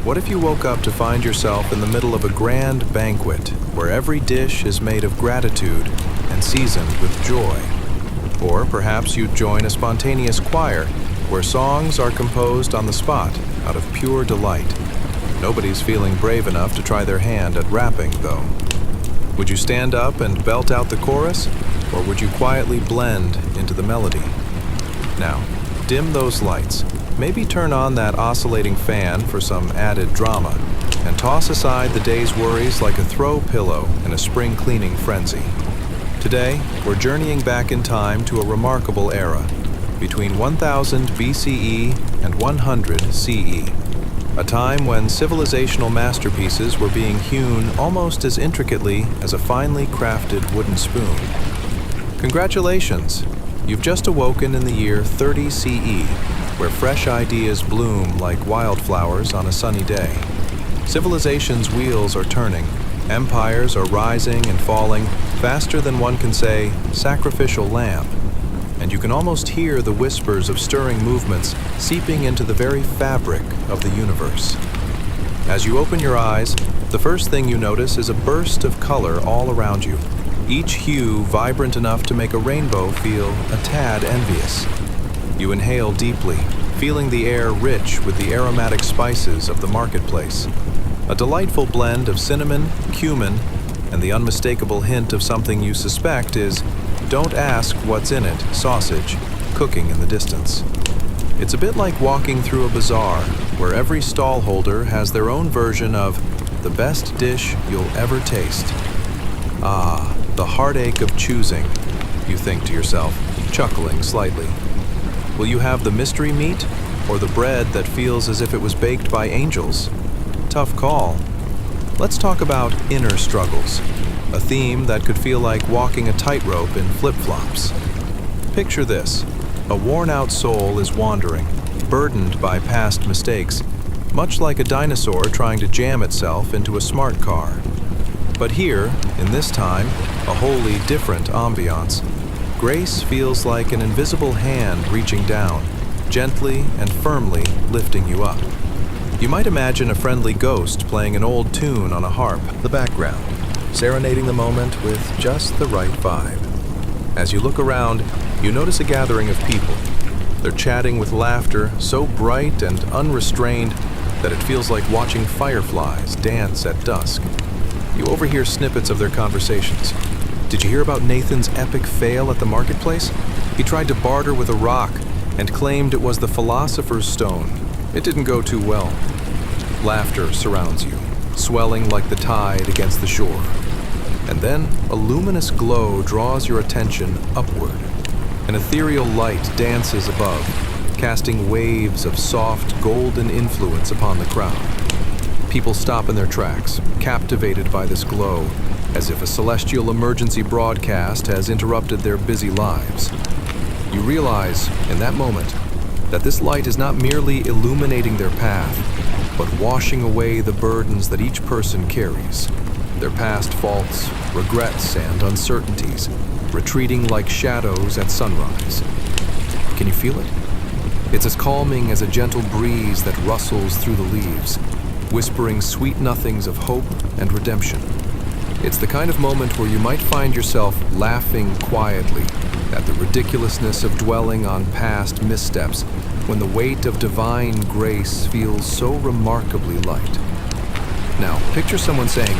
what if you woke up to find yourself in the middle of a grand banquet where every dish is made of gratitude and seasoned with joy? Or perhaps you'd join a spontaneous choir where songs are composed on the spot out of pure delight. Nobody's feeling brave enough to try their hand at rapping, though. Would you stand up and belt out the chorus, or would you quietly blend into the melody? Now, dim those lights. Maybe turn on that oscillating fan for some added drama, and toss aside the day's worries like a throw pillow in a spring cleaning frenzy. Today, we're journeying back in time to a remarkable era, between 1000 BCE and 100 CE, a time when civilizational masterpieces were being hewn almost as intricately as a finely crafted wooden spoon. Congratulations! You've just awoken in the year 30 CE, where fresh ideas bloom like wildflowers on a sunny day. Civilization's wheels are turning, empires are rising and falling faster than one can say, sacrificial lamb. And you can almost hear the whispers of stirring movements seeping into the very fabric of the universe. As you open your eyes, the first thing you notice is a burst of color all around you, each hue vibrant enough to make a rainbow feel a tad envious. You inhale deeply, feeling the air rich with the aromatic spices of the marketplace. A delightful blend of cinnamon, cumin, and the unmistakable hint of something you suspect is, don't ask what's in it, sausage, cooking in the distance. It's a bit like walking through a bazaar where every stallholder has their own version of the best dish you'll ever taste. Ah, the heartache of choosing, you think to yourself, chuckling slightly. Will you have the mystery meat or the bread that feels as if it was baked by angels? Tough call. Let's talk about inner struggles, a theme that could feel like walking a tightrope in flip-flops. Picture this. A worn-out soul is wandering, burdened by past mistakes, much like a dinosaur trying to jam itself into a smart car. But here, in this time, a wholly different ambiance. Grace feels like an invisible hand reaching down, gently and firmly lifting you up. You might imagine a friendly ghost playing an old tune on a harp, the background, serenading the moment with just the right vibe. As you look around, you notice a gathering of people. They're chatting with laughter so bright and unrestrained that it feels like watching fireflies dance at dusk. You overhear snippets of their conversations. Did you hear about Nathan's epic fail at the marketplace? He tried to barter with a rock and claimed it was the philosopher's stone. It didn't go too well. Laughter surrounds you, swelling like the tide against the shore. And then a luminous glow draws your attention upward. An ethereal light dances above, casting waves of soft, golden influence upon the crowd. People stop in their tracks, captivated by this glow, as if a celestial emergency broadcast has interrupted their busy lives. You realize, in that moment, that this light is not merely illuminating their path, but washing away the burdens that each person carries, their past faults, regrets, and uncertainties, retreating like shadows at sunrise. Can you feel it? It's as calming as a gentle breeze that rustles through the leaves, whispering sweet nothings of hope and redemption. It's the kind of moment where you might find yourself laughing quietly at the ridiculousness of dwelling on past missteps when the weight of divine grace feels so remarkably light. Now, picture someone saying,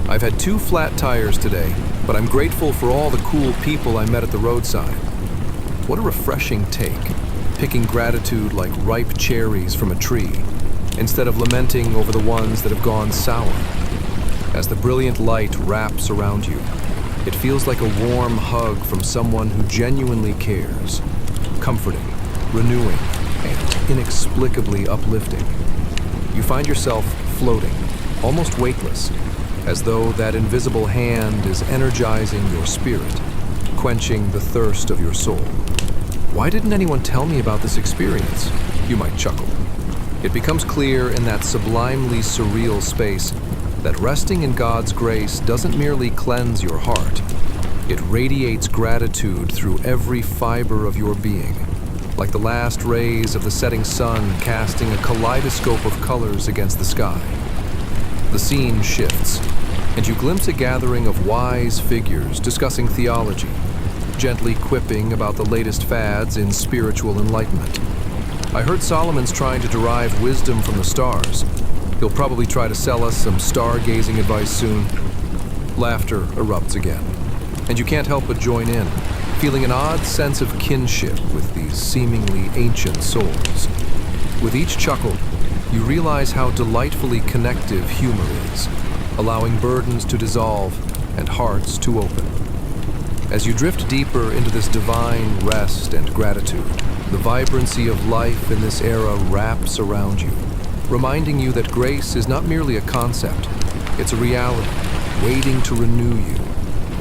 "I've had 2 flat tires today, but I'm grateful for all the cool people I met at the roadside." What a refreshing take, picking gratitude like ripe cherries from a tree, instead of lamenting over the ones that have gone sour. As the brilliant light wraps around you, it feels like a warm hug from someone who genuinely cares, comforting, renewing, and inexplicably uplifting. You find yourself floating, almost weightless, as though that invisible hand is energizing your spirit, quenching the thirst of your soul. Why didn't anyone tell me about this experience? You might chuckle. It becomes clear in that sublimely surreal space that resting in God's grace doesn't merely cleanse your heart. It radiates gratitude through every fiber of your being, like the last rays of the setting sun casting a kaleidoscope of colors against the sky. The scene shifts, and you glimpse a gathering of wise figures discussing theology, gently quipping about the latest fads in spiritual enlightenment. I heard Solomon's trying to derive wisdom from the stars. He'll probably try to sell us some stargazing advice soon. Laughter erupts again, and you can't help but join in, feeling an odd sense of kinship with these seemingly ancient souls. With each chuckle, you realize how delightfully connective humor is, allowing burdens to dissolve and hearts to open.
As you drift deeper into this divine rest and gratitude, the vibrancy of life in this era wraps around you, reminding you that grace is not merely a concept, it's a reality, waiting to renew you,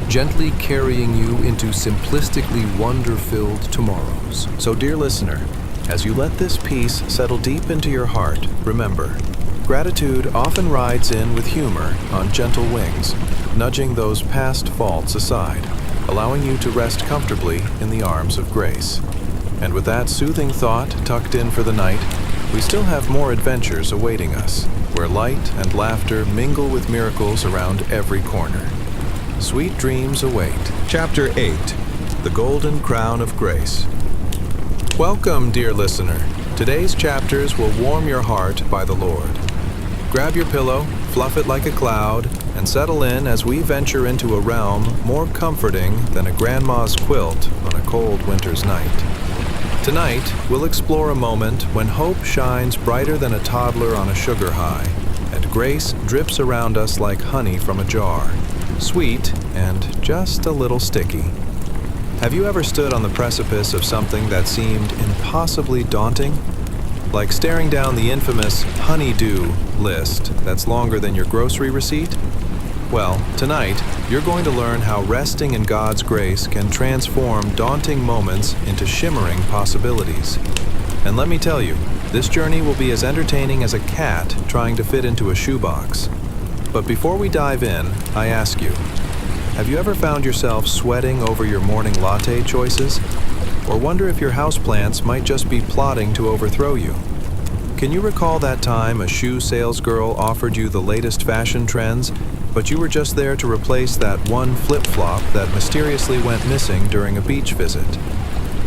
gently carrying you into simplistically wonder-filled tomorrows. So, dear listener, as you let this peace settle deep into your heart, remember, gratitude often rides in with humor on gentle wings, nudging those past faults aside, allowing you to rest comfortably in the arms of grace. And with that soothing thought tucked in for the night, we still have more adventures awaiting us, where light and laughter mingle with miracles around every corner. Sweet dreams await. Chapter 8, The Golden Crown of Grace. Welcome, dear listener. Today's chapters will warm your heart by the Lord. Grab your pillow, fluff it like a cloud, and settle in as we venture into a realm more comforting than a grandma's quilt on a cold winter's night. Tonight, we'll explore a moment when hope shines brighter than a toddler on a sugar high, and grace drips around us like honey from a jar, sweet and just a little sticky. Have you ever stood on the precipice of something that seemed impossibly daunting? Like staring down the infamous honey-do list that's longer than your grocery receipt? Well, tonight, you're going to learn how resting in God's grace can transform daunting moments into shimmering possibilities. And let me tell you, this journey will be as entertaining as a cat trying to fit into a shoebox. But before we dive in, I ask you, have you ever found yourself sweating over your morning latte choices? Or wonder if your houseplants might just be plotting to overthrow you? Can you recall that time a shoe salesgirl offered you the latest fashion trends, but you were just there to replace that one flip-flop that mysteriously went missing during a beach visit?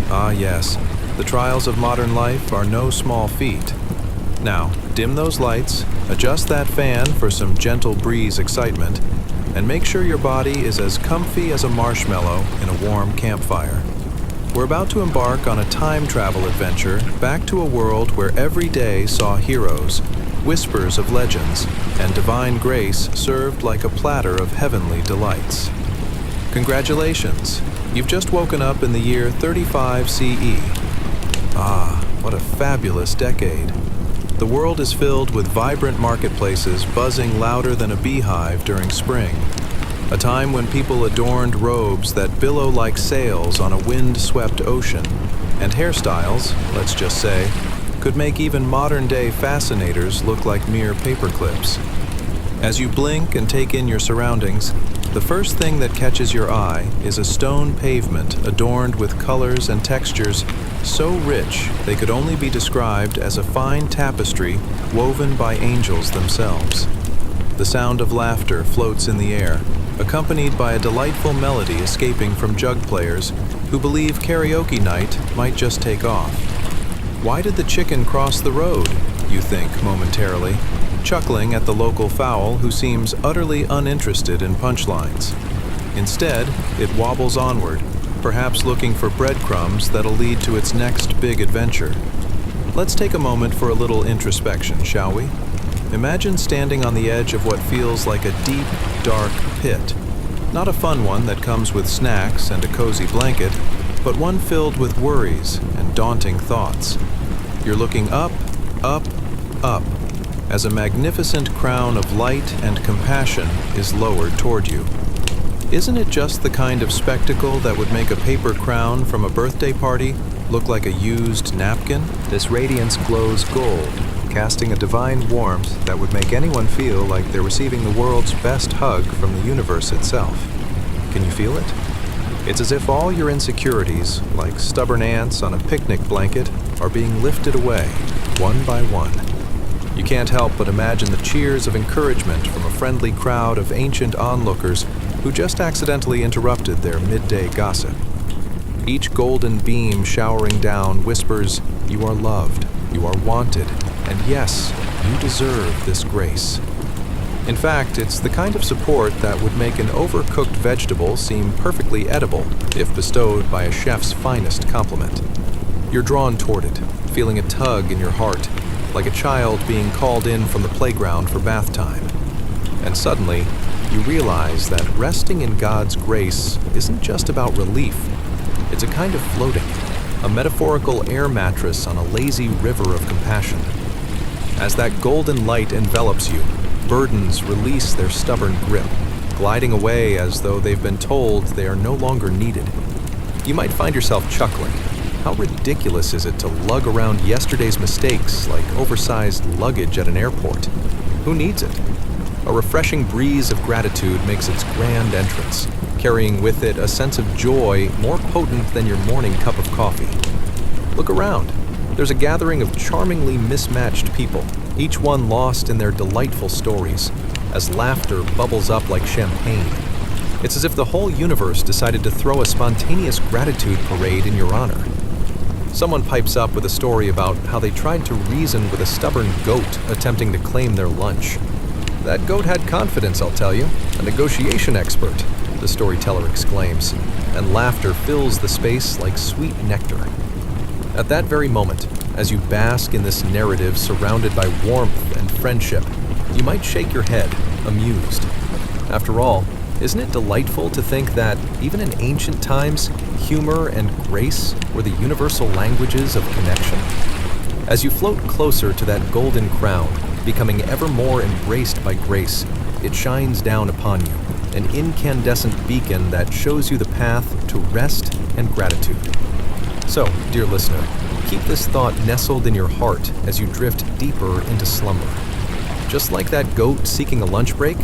Ah yes, the trials of modern life are no small feat. Now, dim those lights, adjust that fan for some gentle breeze excitement, and make sure your body is as comfy as a marshmallow in a warm campfire. We're about to embark on a time travel adventure back to a world where every day saw heroes, whispers of legends, and divine grace served like a platter of heavenly delights. Congratulations! You've just woken up in the year 35 CE. Ah, what a fabulous decade. The world is filled with vibrant marketplaces buzzing louder than a beehive during spring. A time when people adorned robes that billow like sails on a wind-swept ocean, and hairstyles, let's just say, could make even modern-day fascinators look like mere paperclips. As you blink and take in your surroundings, the first thing that catches your eye is a stone pavement adorned with colors and textures so rich they could only be described as a fine tapestry woven by angels themselves. The sound of laughter floats in the air, accompanied by a delightful melody escaping from jug players who believe karaoke night might just take off. Why did the chicken cross the road, you think momentarily, chuckling at the local fowl who seems utterly uninterested in punchlines. Instead, it wobbles onward, perhaps looking for breadcrumbs that'll lead to its next big adventure. Let's take a moment for a little introspection, shall we? Imagine standing on the edge of what feels like a deep, dark pit. Not a fun one that comes with snacks and a cozy blanket, but one filled with worries and daunting thoughts. You're looking up, up, up, as a magnificent crown of light and compassion is lowered toward you. Isn't it just the kind of spectacle that would make a paper crown from a birthday party look like a used napkin? This radiance glows gold, casting a divine warmth that would make anyone feel like they're receiving the world's best hug from the universe itself. Can you feel it? It's as if all your insecurities, like stubborn ants on a picnic blanket, are being lifted away, one by one. You can't help but imagine the cheers of encouragement from a friendly crowd of ancient onlookers who just accidentally interrupted their midday gossip. Each golden beam showering down whispers, "You are loved, you are wanted, and yes, you deserve this grace." In fact, it's the kind of support that would make an overcooked vegetable seem perfectly edible if bestowed by a chef's finest compliment. You're drawn toward it, feeling a tug in your heart, like a child being called in from the playground for bath time. And suddenly, you realize that resting in God's grace isn't just about relief. It's a kind of floating, a metaphorical air mattress on a lazy river of compassion. As that golden light envelops you, burdens release their stubborn grip, gliding away as though they've been told they are no longer needed. You might find yourself chuckling. How ridiculous is it to lug around yesterday's mistakes like oversized luggage at an airport? Who needs it? A refreshing breeze of gratitude makes its grand entrance, carrying with it a sense of joy more potent than your morning cup of coffee. Look around. There's a gathering of charmingly mismatched people, each one lost in their delightful stories, as laughter bubbles up like champagne. It's as if the whole universe decided to throw a spontaneous gratitude parade in your honor. Someone pipes up with a story about how they tried to reason with a stubborn goat attempting to claim their lunch. That goat had confidence, I'll tell you, a negotiation expert, the storyteller exclaims, and laughter fills the space like sweet nectar. At that very moment, as you bask in this narrative surrounded by warmth and friendship, you might shake your head, amused. After all, isn't it delightful to think that, even in ancient times, humor and grace were the universal languages of connection? As you float closer to that golden crown, becoming ever more embraced by grace, it shines down upon you, an incandescent beacon that shows you the path to rest and gratitude. So, dear listener, keep this thought nestled in your heart as you drift deeper into slumber. Just like that goat seeking a lunch break,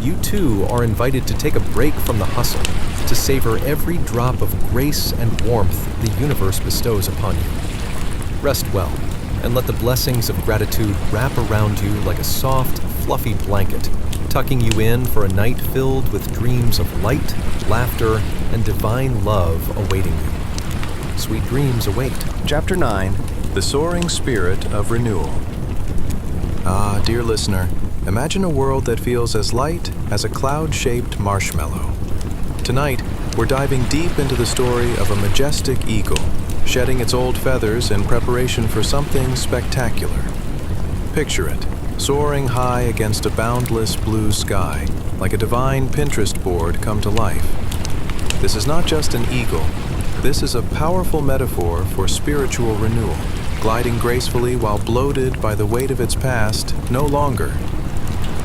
you too are invited to take a break from the hustle, to savor every drop of grace and warmth the universe bestows upon you. Rest well, and let the blessings of gratitude wrap around you like a soft, fluffy blanket, tucking you in for a night filled with dreams of light, laughter, and divine love awaiting you. Sweet dreams await.
Chapter 9, The Soaring Spirit of Renewal. Ah, dear listener, imagine a world that feels as light as a cloud-shaped marshmallow. Tonight, we're diving deep into the story of a majestic eagle, shedding its old feathers in preparation for something spectacular. Picture it, soaring high against a boundless blue sky, like a divine Pinterest board come to life. This is not just an eagle. This is a powerful metaphor for spiritual renewal, gliding gracefully while bloated by the weight of its past no longer.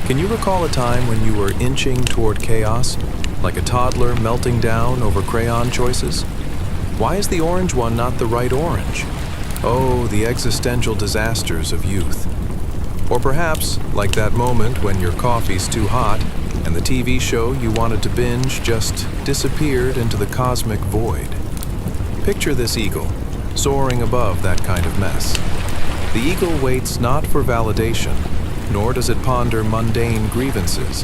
Can you recall a time when you were inching toward chaos, like a toddler melting down over crayon choices? Why is the orange one not the right orange? Oh, the existential disasters of youth. Or perhaps, like that moment when your coffee's too hot and the TV show you wanted to binge just disappeared into the cosmic void. Picture this eagle, soaring above that kind of mess. The eagle waits not for validation, nor does it ponder mundane grievances.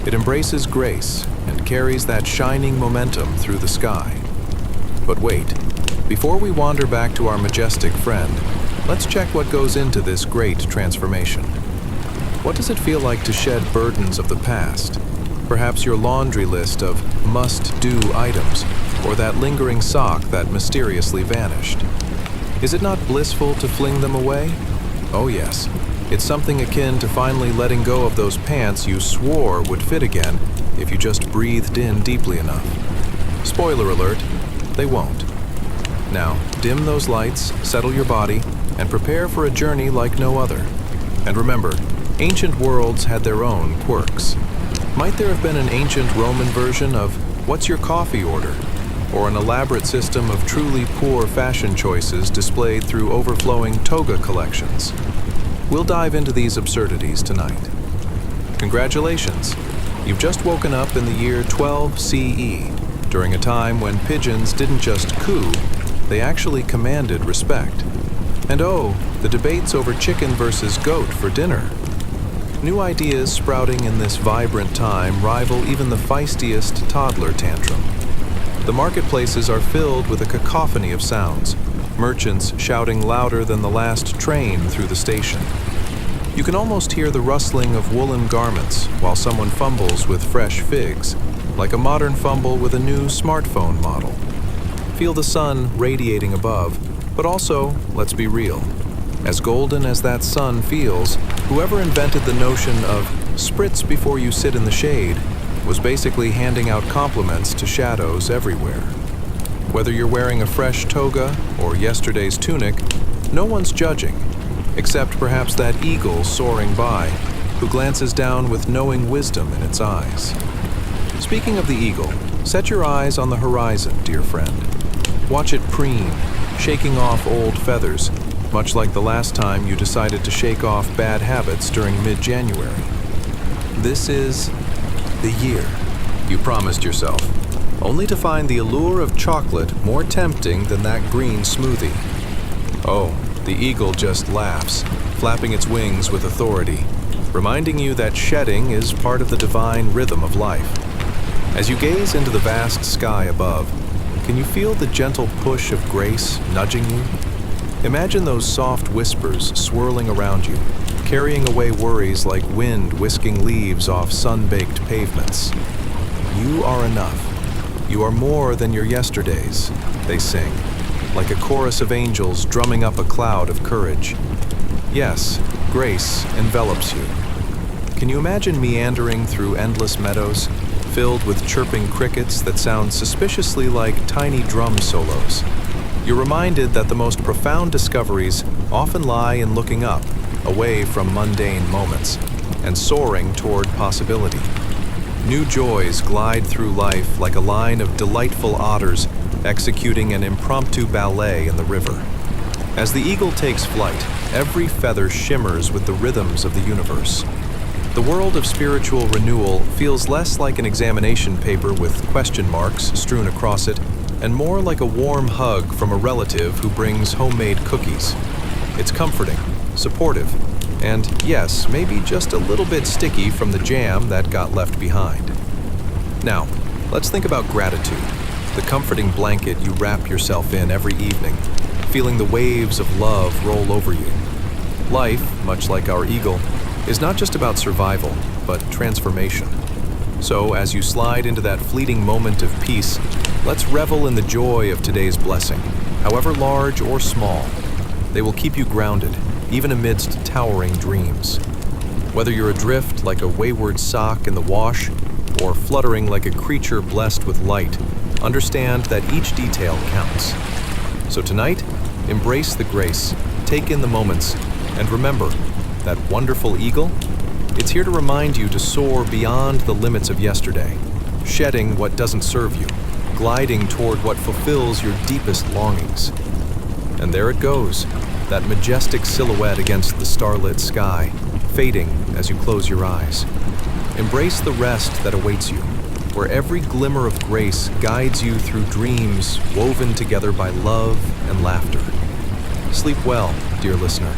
It embraces grace and carries that shining momentum through the sky. But wait, before we wander back to our majestic friend, let's check what goes into this great transformation. What does it feel like to shed burdens of the past? Perhaps your laundry list of must-do items, or that lingering sock that mysteriously vanished. Is it not blissful to fling them away? Oh yes, it's something akin to finally letting go of those pants you swore would fit again if you just breathed in deeply enough. Spoiler alert, they won't. Now, dim those lights, settle your body, and prepare for a journey like no other. And remember, ancient worlds had their own quirks. Might there have been an ancient Roman version of "What's your coffee order?" or an elaborate system of truly poor fashion choices displayed through overflowing toga collections? We'll dive into these absurdities tonight. Congratulations! You've just woken up in the year 12 CE, during a time when pigeons didn't just coo, they actually commanded respect. And oh, the debates over chicken versus goat for dinner. New ideas sprouting in this vibrant time rival even the feistiest toddler tantrum. The marketplaces are filled with a cacophony of sounds, merchants shouting louder than the last train through the station. You can almost hear the rustling of woolen garments while someone fumbles with fresh figs, like a modern fumble with a new smartphone model. Feel the sun radiating above, but also, let's be real, as golden as that sun feels, whoever invented the notion of spritz before you sit in the shade was basically handing out compliments to shadows everywhere. Whether you're wearing a fresh toga or yesterday's tunic, no one's judging, except perhaps that eagle soaring by, who glances down with knowing wisdom in its eyes. Speaking of the eagle, set your eyes on the horizon, dear friend. Watch it preen, shaking off old feathers, much like the last time you decided to shake off bad habits during mid-January. This is the year you promised yourself, only to find the allure of chocolate more tempting than that green smoothie. Oh, the eagle just laughs, flapping its wings with authority, reminding you that shedding is part of the divine rhythm of life. As you gaze into the vast sky above, can you feel the gentle push of grace nudging you? Imagine those soft whispers swirling around you, carrying away worries like wind whisking leaves off sun-baked pavements. You are enough. You are more than your yesterdays, they sing, like a chorus of angels drumming up a cloud of courage. Yes, grace envelops you. Can you imagine meandering through endless meadows, filled with chirping crickets that sound suspiciously like tiny drum solos? You're reminded that the most profound discoveries often lie in looking up, away from mundane moments, and soaring toward possibility. New joys glide through life like a line of delightful otters executing an impromptu ballet in the river. As the eagle takes flight, every feather shimmers with the rhythms of the universe. The world of spiritual renewal feels less like an examination paper with question marks strewn across it, and more like a warm hug from a relative who brings homemade cookies. It's comforting, supportive, and yes, maybe just a little bit sticky from the jam that got left behind. Now, let's think about gratitude, the comforting blanket you wrap yourself in every evening, feeling the waves of love roll over you. Life, much like our eagle, is not just about survival, but transformation. So, as you slide into that fleeting moment of peace, let's revel in the joy of today's blessing, however large or small. They will keep you grounded, even amidst towering dreams. Whether you're adrift like a wayward sock in the wash, or fluttering like a creature blessed with light, understand that each detail counts. So tonight, embrace the grace, take in the moments, and remember, that wonderful eagle, it's here to remind you to soar beyond the limits of yesterday, shedding what doesn't serve you, gliding toward what fulfills your deepest longings. And there it goes, that majestic silhouette against the starlit sky, fading as you close your eyes. Embrace the rest that awaits you, where every glimmer of grace guides you through dreams woven together by love and laughter. Sleep well, dear listener,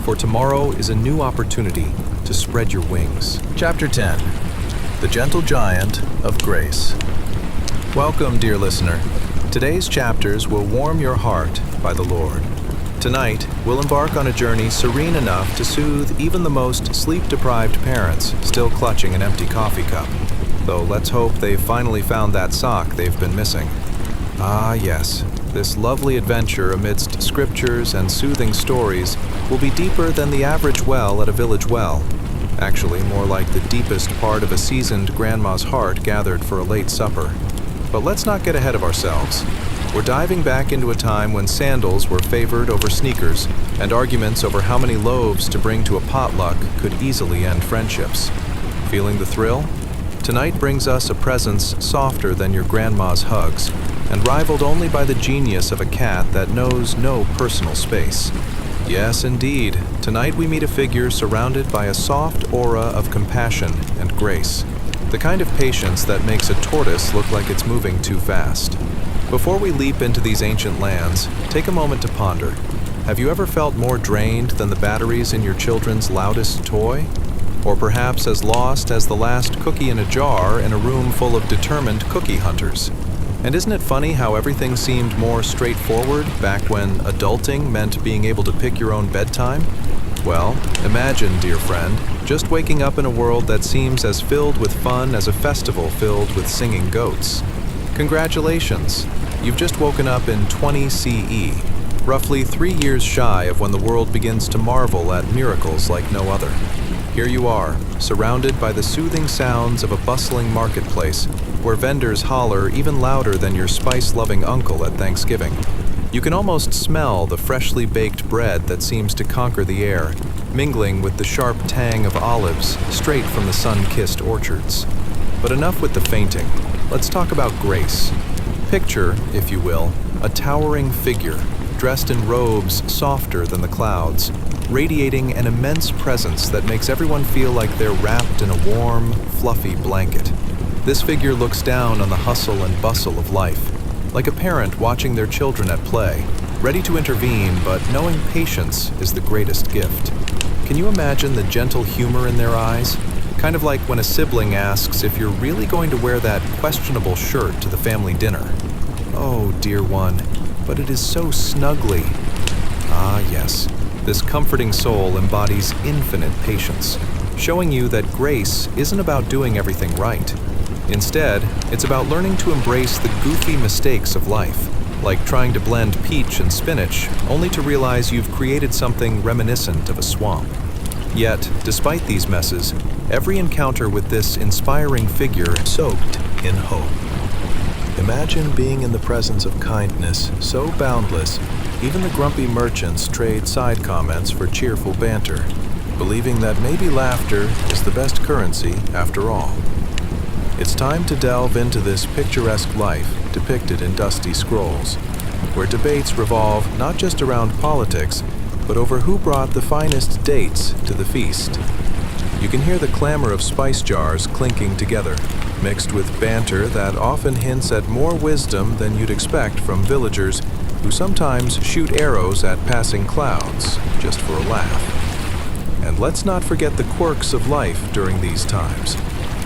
for tomorrow is a new opportunity to spread your wings. Chapter 10, The Gentle Giant of Grace. Welcome, dear listener. Today's chapters will warm your heart by the Lord. Tonight, we'll embark on a journey serene enough to soothe even the most sleep-deprived parents still clutching an empty coffee cup. Though let's hope they've finally found that sock they've been missing. Ah, yes. This lovely adventure amidst scriptures and soothing stories will be deeper than the average well at a village well. Actually, more like the deepest part of a seasoned grandma's heart gathered for a late supper. But let's not get ahead of ourselves. We're diving back into a time when sandals were favored over sneakers, and arguments over how many loaves to bring to a potluck could easily end friendships. Feeling the thrill? Tonight brings us a presence softer than your grandma's hugs, and rivaled only by the genius of a cat that knows no personal space. Yes, indeed, tonight we meet a figure surrounded by a soft aura of compassion and grace, the kind of patience that makes a tortoise look like it's moving too fast. Before we leap into these ancient lands, take a moment to ponder. Have you ever felt more drained than the batteries in your children's loudest toy? Or perhaps as lost as the last cookie in a jar in a room full of determined cookie hunters? And isn't it funny how everything seemed more straightforward back when adulting meant being able to pick your own bedtime? Well, imagine, dear friend, just waking up in a world that seems as filled with fun as a festival filled with singing goats. Congratulations! You've just woken up in 20 CE, roughly 3 years shy of when the world begins to marvel at miracles like no other. Here you are, surrounded by the soothing sounds of a bustling marketplace, where vendors holler even louder than your spice-loving uncle at Thanksgiving. You can almost smell the freshly baked bread that seems to conquer the air, mingling with the sharp tang of olives straight from the sun-kissed orchards. But enough with the fainting. Let's talk about grace. Picture, if you will, a towering figure, dressed in robes softer than the clouds, radiating an immense presence that makes everyone feel like they're wrapped in a warm, fluffy blanket. This figure looks down on the hustle and bustle of life, like a parent watching their children at play, ready to intervene, but knowing patience is the greatest gift. Can you imagine the gentle humor in their eyes? Kind of like when a sibling asks if you're really going to wear that questionable shirt to the family dinner. Oh, dear one, but it is so snugly. Ah, yes, this comforting soul embodies infinite patience, showing you that grace isn't about doing everything right. Instead, it's about learning to embrace the goofy mistakes of life, like trying to blend peach and spinach, only to realize you've created something reminiscent of a swamp. Yet, despite these messes, every encounter with this inspiring figure is soaked in hope. Imagine being in the presence of kindness so boundless, even the grumpy merchants trade side comments for cheerful banter, believing that maybe laughter is the best currency after all. It's time to delve into this picturesque life depicted in dusty scrolls, where debates revolve not just around politics, but over who brought the finest dates to the feast. You can hear the clamor of spice jars clinking together, mixed with banter that often hints at more wisdom than you'd expect from villagers who sometimes shoot arrows at passing clouds just for a laugh. And let's not forget the quirks of life during these times.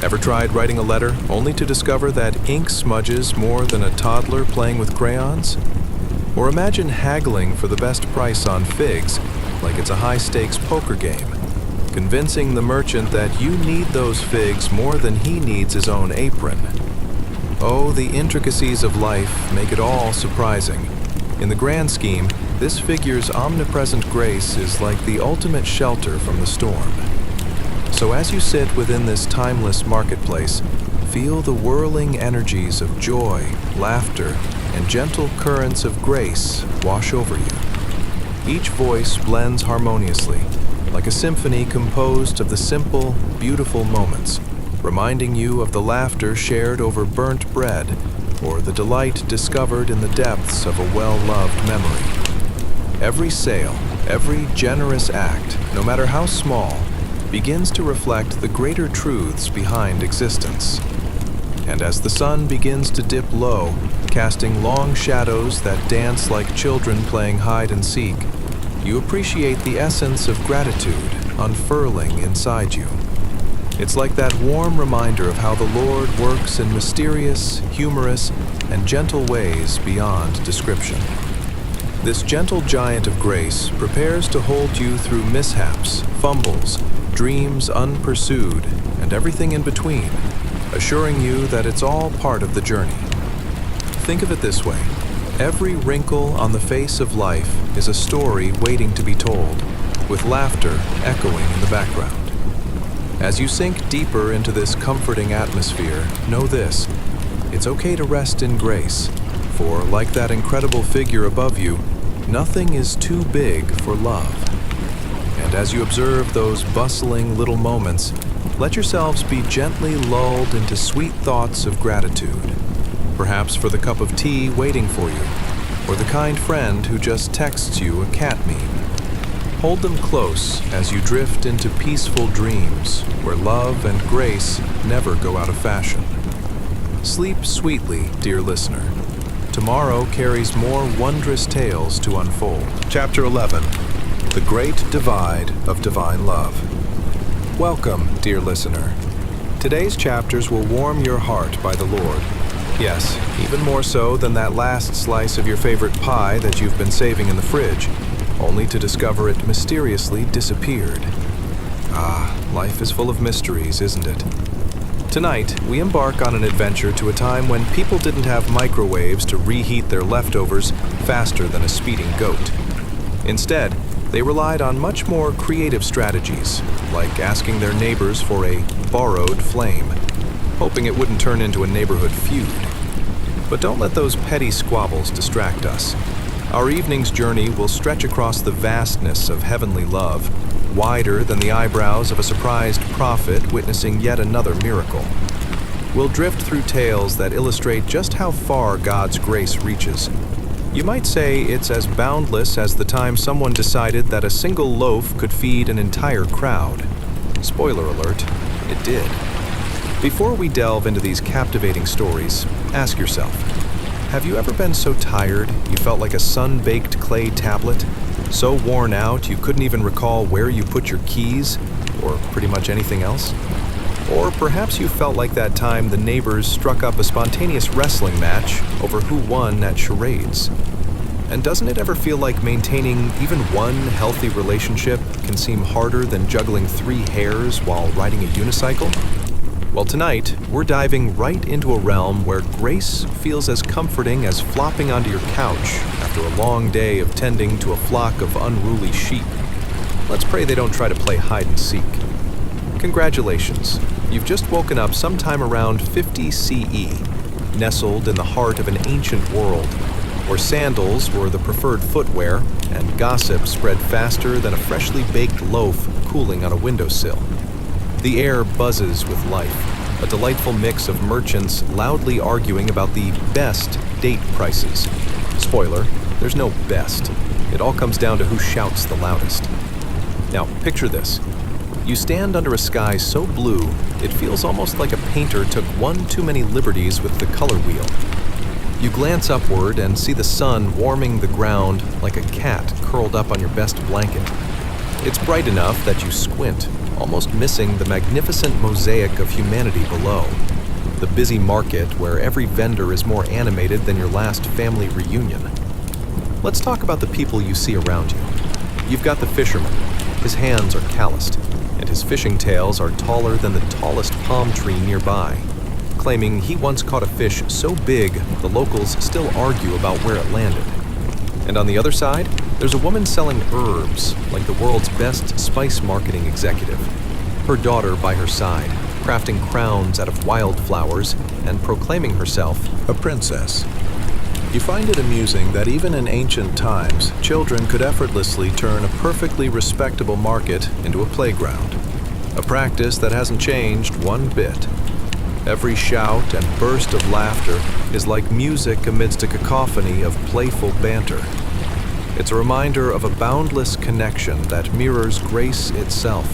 Ever tried writing a letter only to discover that ink smudges more than a toddler playing with crayons? Or imagine haggling for the best price on figs like it's a high-stakes poker game, convincing the merchant that you need those figs more than he needs his own apron. Oh, the intricacies of life make it all surprising. In the grand scheme, this figure's omnipresent grace is like the ultimate shelter from the storm. So as you sit within this timeless marketplace, feel the whirling energies of joy, laughter, and gentle currents of grace wash over you. Each voice blends harmoniously, like a symphony composed of the simple, beautiful moments, reminding you of the laughter shared over burnt bread, or the delight discovered in the depths of a well-loved memory. Every sale, every generous act, no matter how small, begins to reflect the greater truths behind existence. And as the sun begins to dip low, casting long shadows that dance like children playing hide and seek, you appreciate the essence of gratitude unfurling inside you. It's like that warm reminder of how the Lord works in mysterious, humorous, and gentle ways beyond description. This gentle giant of grace prepares to hold you through mishaps, fumbles, dreams unpursued, and everything in between, assuring you that it's all part of the journey. Think of it this way. Every wrinkle on the face of life is a story waiting to be told, with laughter echoing in the background. As you sink deeper into this comforting atmosphere, know this: it's okay to rest in grace, for like that incredible figure above you, nothing is too big for love. And as you observe those bustling little moments, let yourselves be gently lulled into sweet thoughts of gratitude, perhaps for the cup of tea waiting for you, or the kind friend who just texts you a cat meme. Hold them close as you drift into peaceful dreams where love and grace never go out of fashion. Sleep sweetly, dear listener. Tomorrow carries more wondrous tales to unfold. Chapter 11. The Great Divide of Divine Love. Welcome, dear listener. Today's chapters will warm your heart by the Lord. Yes, even more so than that last slice of your favorite pie that you've been saving in the fridge, only to discover it mysteriously disappeared. Ah, life is full of mysteries, isn't it? Tonight, we embark on an adventure to a time when people didn't have microwaves to reheat their leftovers faster than a speeding goat. Instead, They relied on much more creative strategies, like asking their neighbors for a borrowed flame, hoping it wouldn't turn into a neighborhood feud. But don't let those petty squabbles distract us. Our evening's journey will stretch across the vastness of heavenly love, wider than the eyebrows of a surprised prophet witnessing yet another miracle. We'll drift through tales that illustrate just how far God's grace reaches. You might say it's as boundless as the time someone decided that a single loaf could feed an entire crowd. Spoiler alert, it did. Before we delve into these captivating stories, ask yourself, have you ever been so tired you felt like a sun-baked clay tablet? So worn out you couldn't even recall where you put your keys, or pretty much anything else? Or perhaps you felt like that time the neighbors struck up a spontaneous wrestling match over who won at charades. And doesn't it ever feel like maintaining even one healthy relationship can seem harder than juggling 3 hairs while riding a unicycle? Well, tonight, we're diving right into a realm where grace feels as comforting as flopping onto your couch after a long day of tending to a flock of unruly sheep. Let's pray they don't try to play hide and seek. Congratulations, you've just woken up sometime around 50 CE, nestled in the heart of an ancient world, where sandals were the preferred footwear and gossip spread faster than a freshly baked loaf cooling on a windowsill. The air buzzes with life, a delightful mix of merchants loudly arguing about the best date prices. Spoiler, there's no best. It all comes down to who shouts the loudest. Now, picture this. You stand under a sky so blue, it feels almost like a painter took one too many liberties with the color wheel. You glance upward and see the sun warming the ground like a cat curled up on your best blanket. It's bright enough that you squint, almost missing the magnificent mosaic of humanity below. The busy market where every vendor is more animated than your last family reunion. Let's talk about the people you see around you. You've got the fisherman. His hands are calloused, and his fishing tails are taller than the tallest palm tree nearby, claiming he once caught a fish so big the locals still argue about where it landed. And on the other side, there's a woman selling herbs like the world's best spice marketing executive. Her daughter by her side, crafting crowns out of wildflowers and proclaiming herself a princess. You find it amusing that even in ancient times, children could effortlessly turn a perfectly respectable market into a playground, a practice that hasn't changed one bit. Every shout and burst of laughter is like music amidst a cacophony of playful banter. It's a reminder of a boundless connection that mirrors grace itself.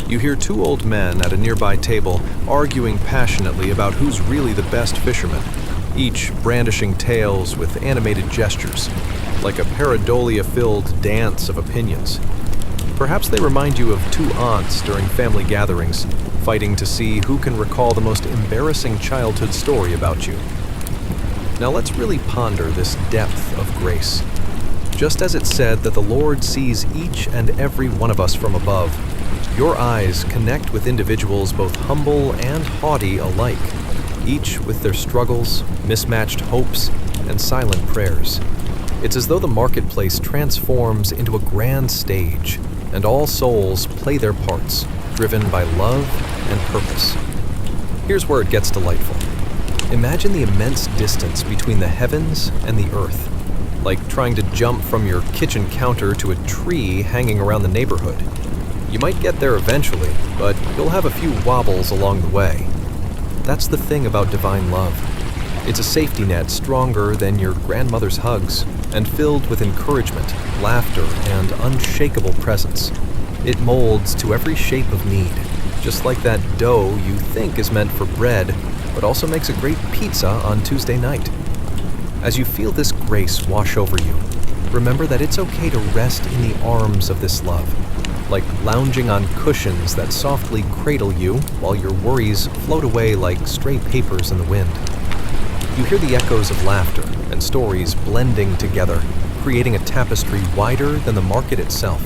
You hear 2 old men at a nearby table arguing passionately about who's really the best fisherman, each brandishing tails with animated gestures, like a pareidolia-filled dance of opinions. Perhaps they remind you of 2 aunts during family gatherings, fighting to see who can recall the most embarrassing childhood story about you. Now let's really ponder this depth of grace. Just as it said that the Lord sees each and every one of us from above, your eyes connect with individuals both humble and haughty alike, each with their struggles, mismatched hopes, and silent prayers. It's as though the marketplace transforms into a grand stage, and all souls play their parts, driven by love and purpose. Here's where it gets delightful. Imagine the immense distance between the heavens and the earth, like trying to jump from your kitchen counter to a tree hanging around the neighborhood. You might get there eventually, but you'll have a few wobbles along the way. That's the thing about divine love. It's a safety net stronger than your grandmother's hugs, and filled with encouragement, laughter, and unshakable presence. It molds to every shape of need, just like that dough you think is meant for bread, but also makes a great pizza on Tuesday night. As you feel this grace wash over you, remember that it's okay to rest in the arms of this love, like lounging on cushions that softly cradle you while your worries float away like stray papers in the wind. You hear the echoes of laughter and stories blending together, creating a tapestry wider than the market itself.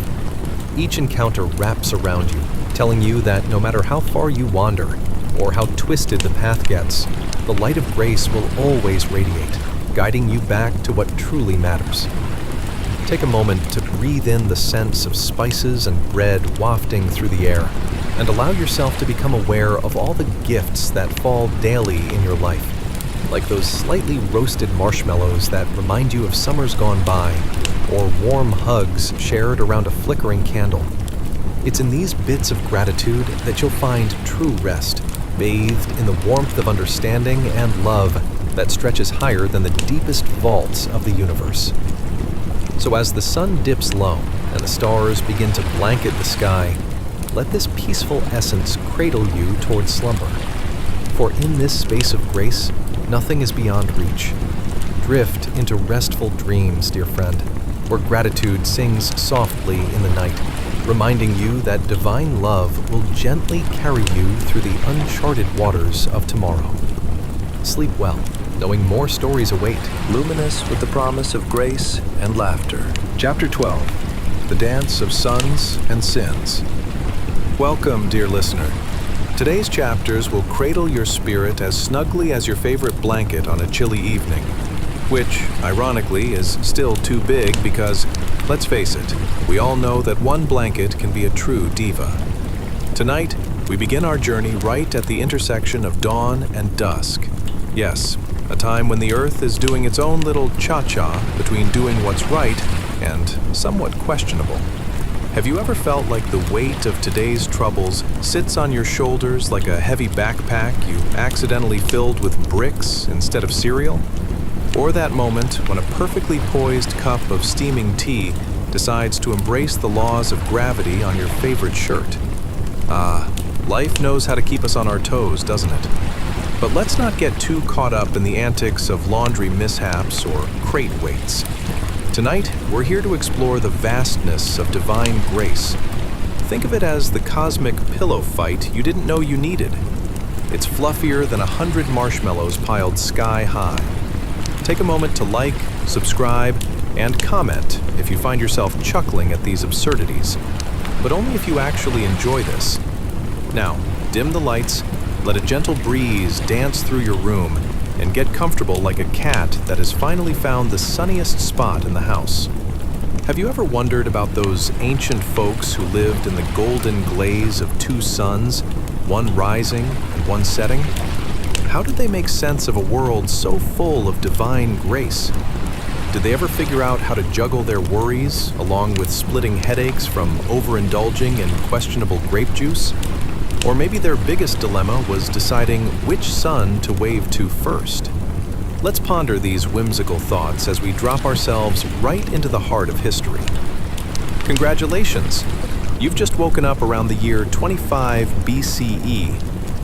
Each encounter wraps around you, telling you that no matter how far you wander or how twisted the path gets, the light of grace will always radiate, guiding you back to what truly matters. Take a moment to
breathe in the scents of spices and bread wafting through the air, and allow yourself to become aware of all the gifts that fall daily in your life, like those slightly roasted marshmallows that remind you of summers gone by, or warm hugs shared around a flickering candle. It's in these bits of gratitude that you'll find true rest, bathed in the warmth of understanding and love that stretches higher than the deepest vaults of the universe. So as the sun dips low and the stars begin to blanket the sky, let this peaceful essence cradle you towards slumber. For in this space of grace, nothing is beyond reach. Drift into restful dreams, dear friend, where gratitude sings softly in the night, reminding you that divine love will gently carry you through the uncharted waters of tomorrow. Sleep well, knowing more stories await.
Luminous with the promise of grace and laughter.
Chapter 12, The Dance of Suns and Sins.
Welcome, dear listener. Today's chapters will cradle your spirit as snugly as your favorite blanket on a chilly evening, which, ironically, is still too big because, let's face it, we all know that one blanket can be a true diva. Tonight, we begin our journey right at the intersection of dawn and dusk. Yes, a time when the earth is doing its own little cha-cha between doing what's right and somewhat questionable. Have you ever felt like the weight of today's troubles sits on your shoulders like a heavy backpack you accidentally filled with bricks instead of cereal? Or that moment when a perfectly poised cup of steaming tea decides to embrace the laws of gravity on your favorite shirt? Life knows how to keep us on our toes, doesn't it? But let's not get too caught up in the antics of laundry mishaps or crate weights. Tonight, we're here to explore the vastness of divine grace. Think of it as the cosmic pillow fight you didn't know you needed. It's fluffier than 100 marshmallows piled sky high. Take a moment to like, subscribe, and comment if you find yourself chuckling at these absurdities, but only if you actually enjoy this. Now, dim the lights, let a gentle breeze dance through your room, and get comfortable like a cat that has finally found the sunniest spot in the house. Have you ever wondered about those ancient folks who lived in the golden glaze of two suns, one rising and one setting? How did they make sense of a world so full of divine grace? Did they ever figure out how to juggle their worries along with splitting headaches from overindulging in questionable grape juice? Or maybe their biggest dilemma was deciding which sun to wave to first. Let's ponder these whimsical thoughts as we drop ourselves right into the heart of history. Congratulations! You've just woken up around the year 25 BCE,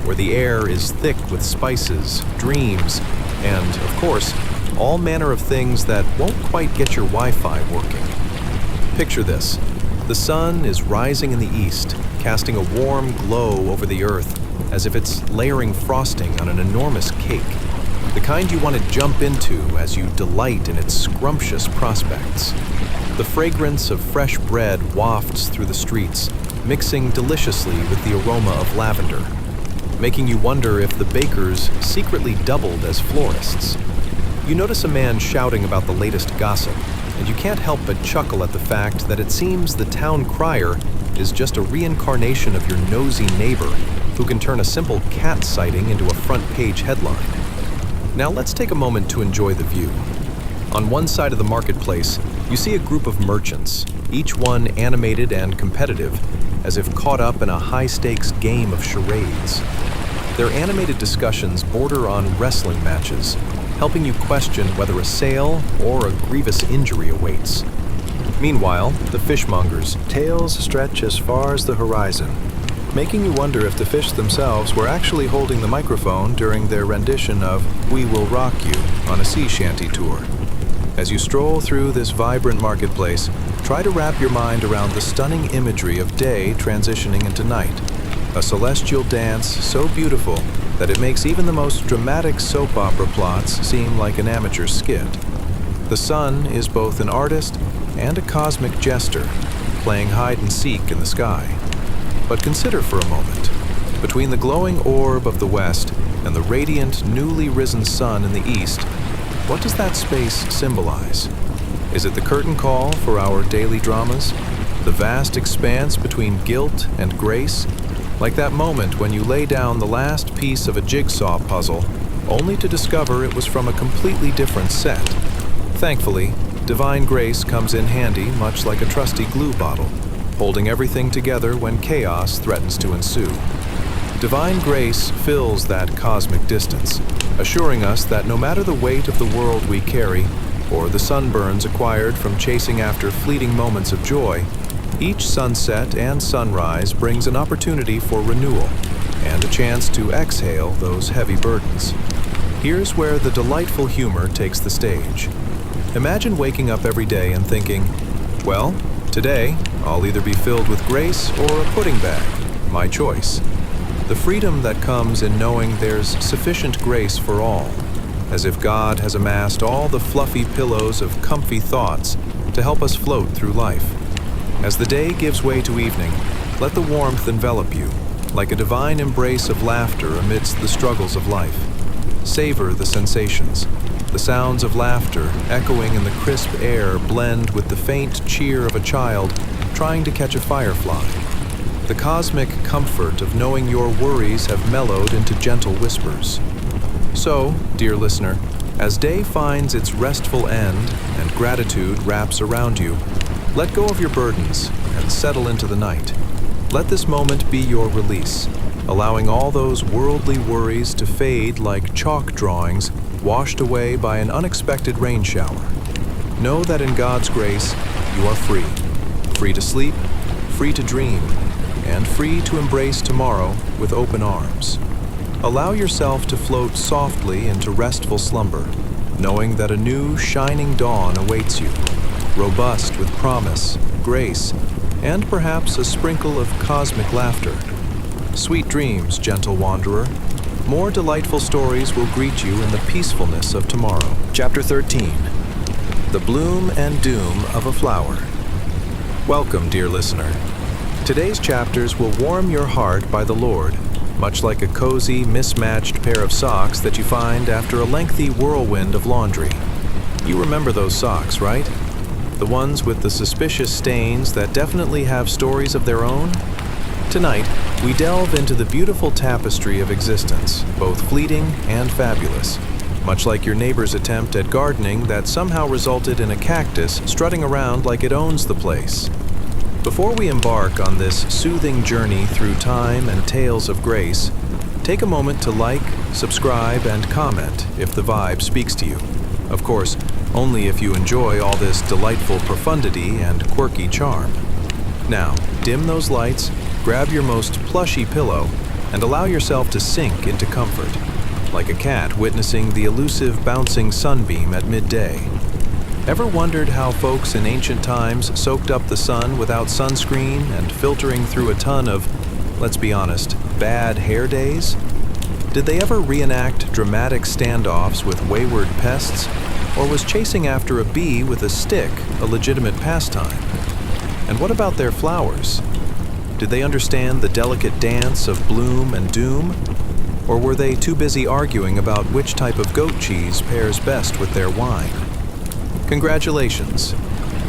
where the air is thick with spices, dreams, and, of course, all manner of things that won't quite get your Wi-Fi working. Picture this. The sun is rising in the east, casting a warm glow over the earth as if it's layering frosting on an enormous cake, the kind you want to jump into as you delight in its scrumptious prospects. The fragrance of fresh bread wafts through the streets, mixing deliciously with the aroma of lavender, making you wonder if the bakers secretly doubled as florists. You notice a man shouting about the latest gossip, and you can't help but chuckle at the fact that it seems the town crier is just a reincarnation of your nosy neighbor who can turn a simple cat sighting into a front-page headline. Now let's take a moment to enjoy the view. On one side of the marketplace, you see a group of merchants, each one animated and competitive, as if caught up in a high-stakes game of charades. Their animated discussions border on wrestling matches, helping you question whether a sale or a grievous injury awaits. Meanwhile, the fishmongers' tails stretch as far as the horizon, making you wonder if the fish themselves were actually holding the microphone during their rendition of We Will Rock You on a sea shanty tour. As you stroll through this vibrant marketplace, try to wrap your mind around the stunning imagery of day transitioning into night, a celestial dance so beautiful that it makes even the most dramatic soap opera plots seem like an amateur skit. The sun is both an artist and a cosmic jester, playing hide-and-seek in the sky. But consider for a moment, between the glowing orb of the west and the radiant, newly risen sun in the east, what does that space symbolize?
Is it the curtain call for our daily dramas? The vast expanse between guilt and grace? Like that moment when you lay down the last piece of a jigsaw puzzle, only to discover it was from a completely different set. Thankfully, divine grace comes in handy much like a trusty glue bottle, holding everything together when chaos threatens to ensue. Divine grace fills that cosmic distance, assuring us that no matter the weight of the world we carry, or the sunburns acquired from chasing after fleeting moments of joy, each sunset and sunrise brings an opportunity for renewal and a chance to exhale those heavy burdens. Here's where the delightful humor takes the stage. Imagine waking up every day and thinking, well, today I'll either be filled with grace or a pudding bag, my choice. The freedom that comes in knowing there's sufficient grace for all, as if God has amassed all the fluffy pillows of comfy thoughts to help us float through life. As the day gives way to evening, let the warmth envelop you, like a divine embrace of laughter amidst the struggles of life. Savor the sensations. The sounds of laughter echoing in the crisp air blend with the faint cheer of a child trying to catch a firefly. The cosmic comfort of knowing your worries have mellowed into gentle whispers. So, dear listener, as day finds its restful end and gratitude wraps around you, let go of your burdens and settle into the night. Let this moment be your release, allowing all those worldly worries to fade like chalk drawings washed away by an unexpected rain shower. Know that in God's grace, you are free. Free to sleep, free to dream, and free to embrace tomorrow with open arms. Allow yourself to float softly into restful slumber, knowing that a new, shining dawn awaits you, robust with promise, grace, and perhaps a sprinkle of cosmic laughter. Sweet dreams, gentle wanderer. More delightful stories will greet you in the peacefulness of tomorrow. Chapter 13. The Bloom and Doom of a Flower. Welcome, dear listener. Today's chapters will warm your heart by the Lord, much like a cozy, mismatched pair of socks that you find after a lengthy whirlwind of laundry. You remember those socks, right? The ones with the suspicious stains that definitely have stories of their own? Tonight, we delve into the beautiful tapestry of existence, both fleeting and fabulous, much like your neighbor's attempt at gardening that somehow resulted in a cactus strutting around like it owns the place. Before we embark on this soothing journey through time and tales of grace, take a moment to like, subscribe, and comment if the vibe speaks to you. Of course, only if you enjoy all this delightful profundity and quirky charm. Now, dim those lights, grab your most plushy pillow, and allow yourself to sink into comfort, like a cat witnessing the elusive bouncing sunbeam at midday. Ever wondered how folks in ancient times soaked up the sun without sunscreen and filtering through a ton of, let's be honest, bad hair days? Did they ever reenact dramatic standoffs with wayward pests? Or was chasing after a bee with a stick a legitimate pastime? And what about their flowers? Did they understand the delicate dance of bloom and doom? Or were they too busy arguing about which type of goat cheese pairs best with their wine? Congratulations!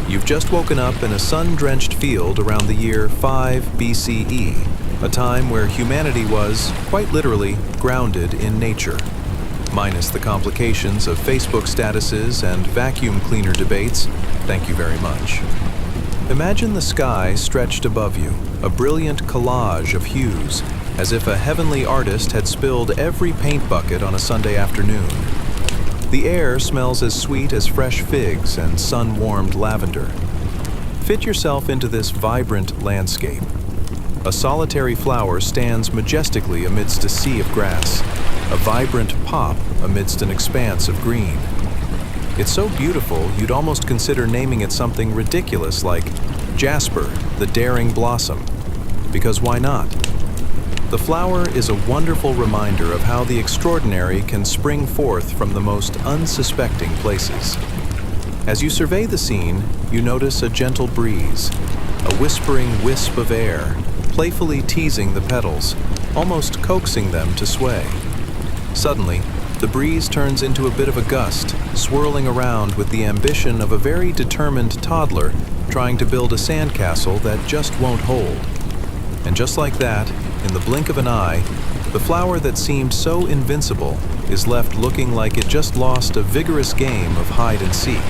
You've just woken up in a sun-drenched field around the year 5 BCE, a time where humanity was, quite literally, grounded in nature. Minus the complications of Facebook statuses and vacuum cleaner debates, thank you very much. Imagine the sky stretched above you, a brilliant collage of hues, as if a heavenly artist had spilled every paint bucket on a Sunday afternoon. The air smells as sweet as fresh figs and sun-warmed lavender. Fit yourself into this vibrant landscape. A solitary flower stands majestically amidst a sea of grass, a vibrant pop amidst an expanse of green. It's so beautiful you'd almost consider naming it something ridiculous like Jasper, the daring blossom. Because why not? The flower is a wonderful reminder of how the extraordinary can spring forth from the most unsuspecting places. As you survey the scene, you notice a gentle breeze, a whispering wisp of air, playfully teasing the petals, almost coaxing them to sway. Suddenly,
The breeze turns into a bit of a gust, swirling around with the ambition of a very determined toddler trying to build a sandcastle that just won't hold. And just like that, in the blink of an eye, the flower that seemed so invincible is left looking like it just lost a vigorous game of hide and seek.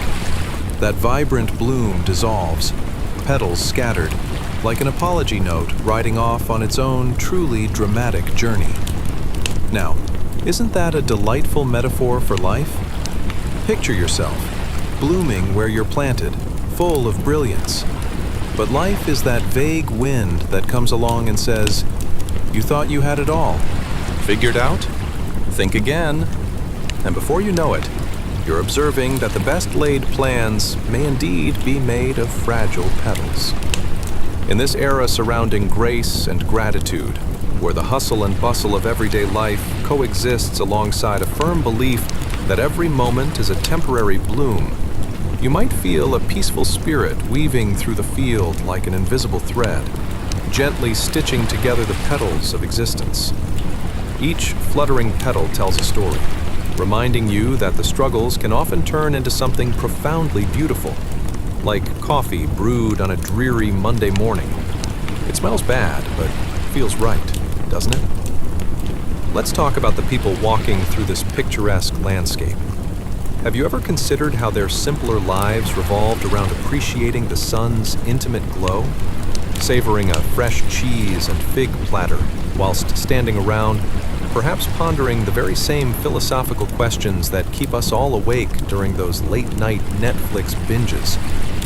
That vibrant bloom dissolves, petals scattered, like an apology note riding off on its own truly dramatic journey. Now, isn't that a delightful metaphor for life? Picture yourself, blooming where you're planted, full of brilliance. But life is that vague wind that comes along and says, "You thought you had it all. Figured out? Think again." And before you know it, you're observing that the best laid plans may indeed be made of fragile petals. In this era surrounding grace and gratitude, where the hustle and bustle of everyday life coexists alongside a firm belief that every moment is a temporary bloom, you might feel a peaceful spirit weaving through the field like an invisible thread, gently stitching together the petals of existence. Each fluttering petal tells a story, reminding you that the struggles can often turn into something profoundly beautiful, like coffee brewed on a dreary Monday morning. It smells bad, but feels right, doesn't it? Let's talk about the people walking through this picturesque landscape. Have you ever considered how their simpler lives revolved around appreciating the sun's intimate glow? Savoring a fresh cheese and fig platter whilst standing around, perhaps pondering the very same philosophical questions that keep us all awake during those late-night Netflix binges,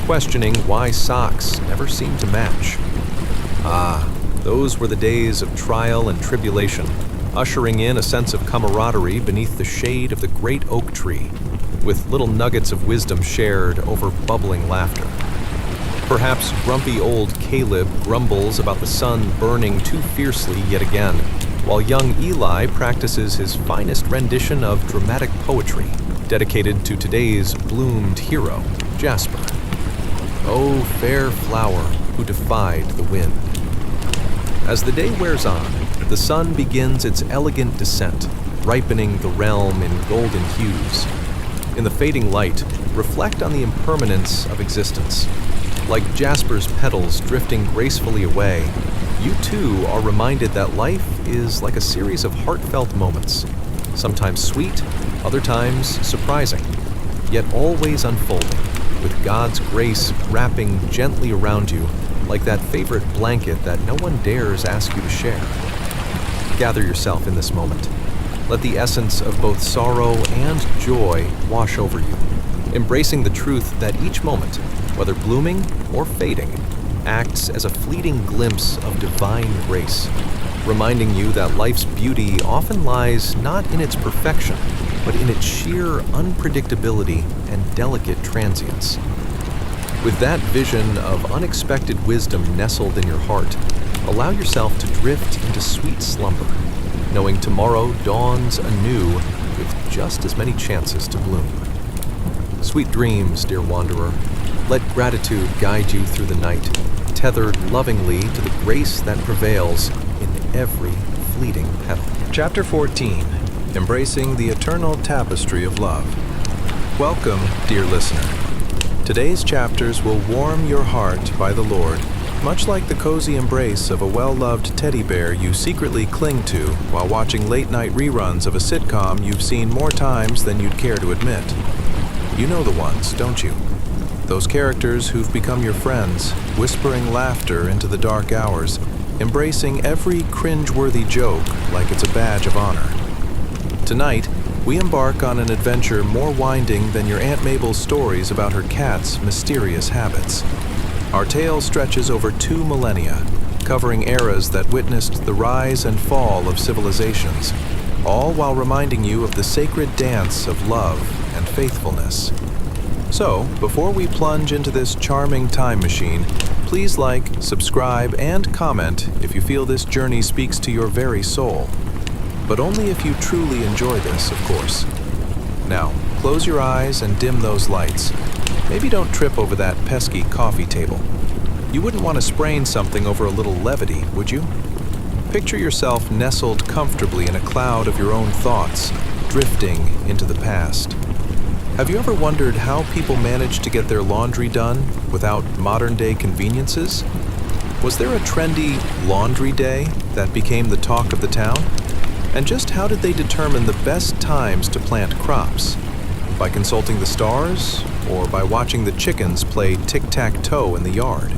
questioning why socks never seem to match. Ah, those were the days of trial and tribulation, ushering in a sense of camaraderie beneath the shade of the great oak tree, with little nuggets of wisdom shared over bubbling laughter. Perhaps grumpy old Caleb grumbles about the sun burning too fiercely yet again, while young Eli practices his finest rendition of dramatic poetry, dedicated to today's bloomed hero, Jasper. Oh, fair flower who defied the wind. As the day wears on, the sun begins its elegant descent, ripening the realm in golden hues. In the fading light, reflect on the impermanence of existence. Like Jasper's petals drifting gracefully away, you too are reminded that life is like a series of heartfelt moments, sometimes sweet, other times surprising, yet always unfolding, with God's grace wrapping gently around you like that favorite blanket that no one dares ask you to share. Gather yourself in this moment. Let the essence of both sorrow and joy wash over you, embracing the truth that each moment, whether blooming or fading, acts as a fleeting glimpse of divine grace, reminding you that life's beauty often lies not in its perfection, but in its sheer unpredictability and delicate transience. With that vision of unexpected wisdom nestled in your heart, allow yourself to drift into sweet slumber, knowing tomorrow dawns anew with just as many chances to bloom. Sweet dreams, dear wanderer. Let gratitude guide you through the night, tethered lovingly to the grace that prevails in every fleeting petal. Chapter 14. Embracing the Eternal Tapestry of Love. Welcome, dear listener. Today's chapters will warm your heart by the Lord, much like the cozy embrace of a well-loved teddy bear you secretly cling to while watching late-night reruns of a sitcom you've seen more times than you'd care to admit. You know the ones, don't you? Those characters who've become your friends, whispering laughter into the dark hours, embracing every cringe-worthy joke like it's a badge of honor. Tonight, we embark on an adventure more winding than your Aunt Mabel's stories about her cat's mysterious habits. Our tale stretches over 2 millennia, covering eras that witnessed the rise and fall of civilizations, all while reminding you of the sacred dance of love and faithfulness. So, before we plunge into this charming time machine, please like, subscribe, and comment if you feel this journey speaks to your very soul. But only if you truly enjoy this, of course. Now, close your eyes and dim those lights. Maybe don't trip over that pesky coffee table. You wouldn't want to sprain something over a little levity, would you? Picture yourself nestled comfortably in a cloud of your own thoughts, drifting into the past. Have you ever wondered how people manage to get their laundry done without modern-day conveniences? Was there a trendy laundry day that became the talk of the town? And just how did they determine the best times to plant crops? By consulting the stars, or by watching the chickens play tic-tac-toe in the yard?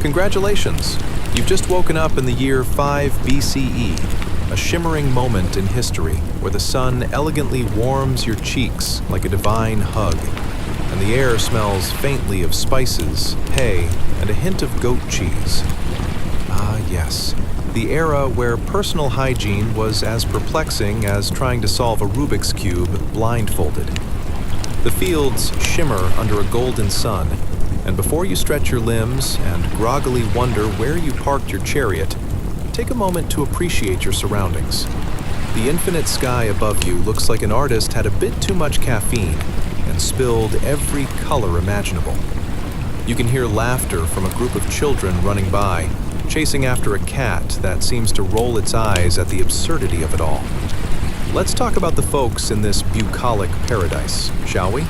Congratulations! You've just woken up in the year 5 BCE, a shimmering moment in history where the sun elegantly warms your cheeks like a divine hug, and the air smells faintly of spices, hay, and a hint of goat cheese. Ah, yes, the era where personal hygiene was as perplexing as trying to solve a Rubik's Cube blindfolded. The fields shimmer under a golden sun, and before you stretch your limbs and groggily wonder where you parked your chariot, take a moment to appreciate your surroundings. The infinite sky above you looks like an artist had a bit too much caffeine and spilled every color imaginable. You can hear laughter from a group of children running by, chasing after a cat that seems to roll its eyes at the absurdity of it all. Let's talk about the folks in this bucolic paradise, shall we?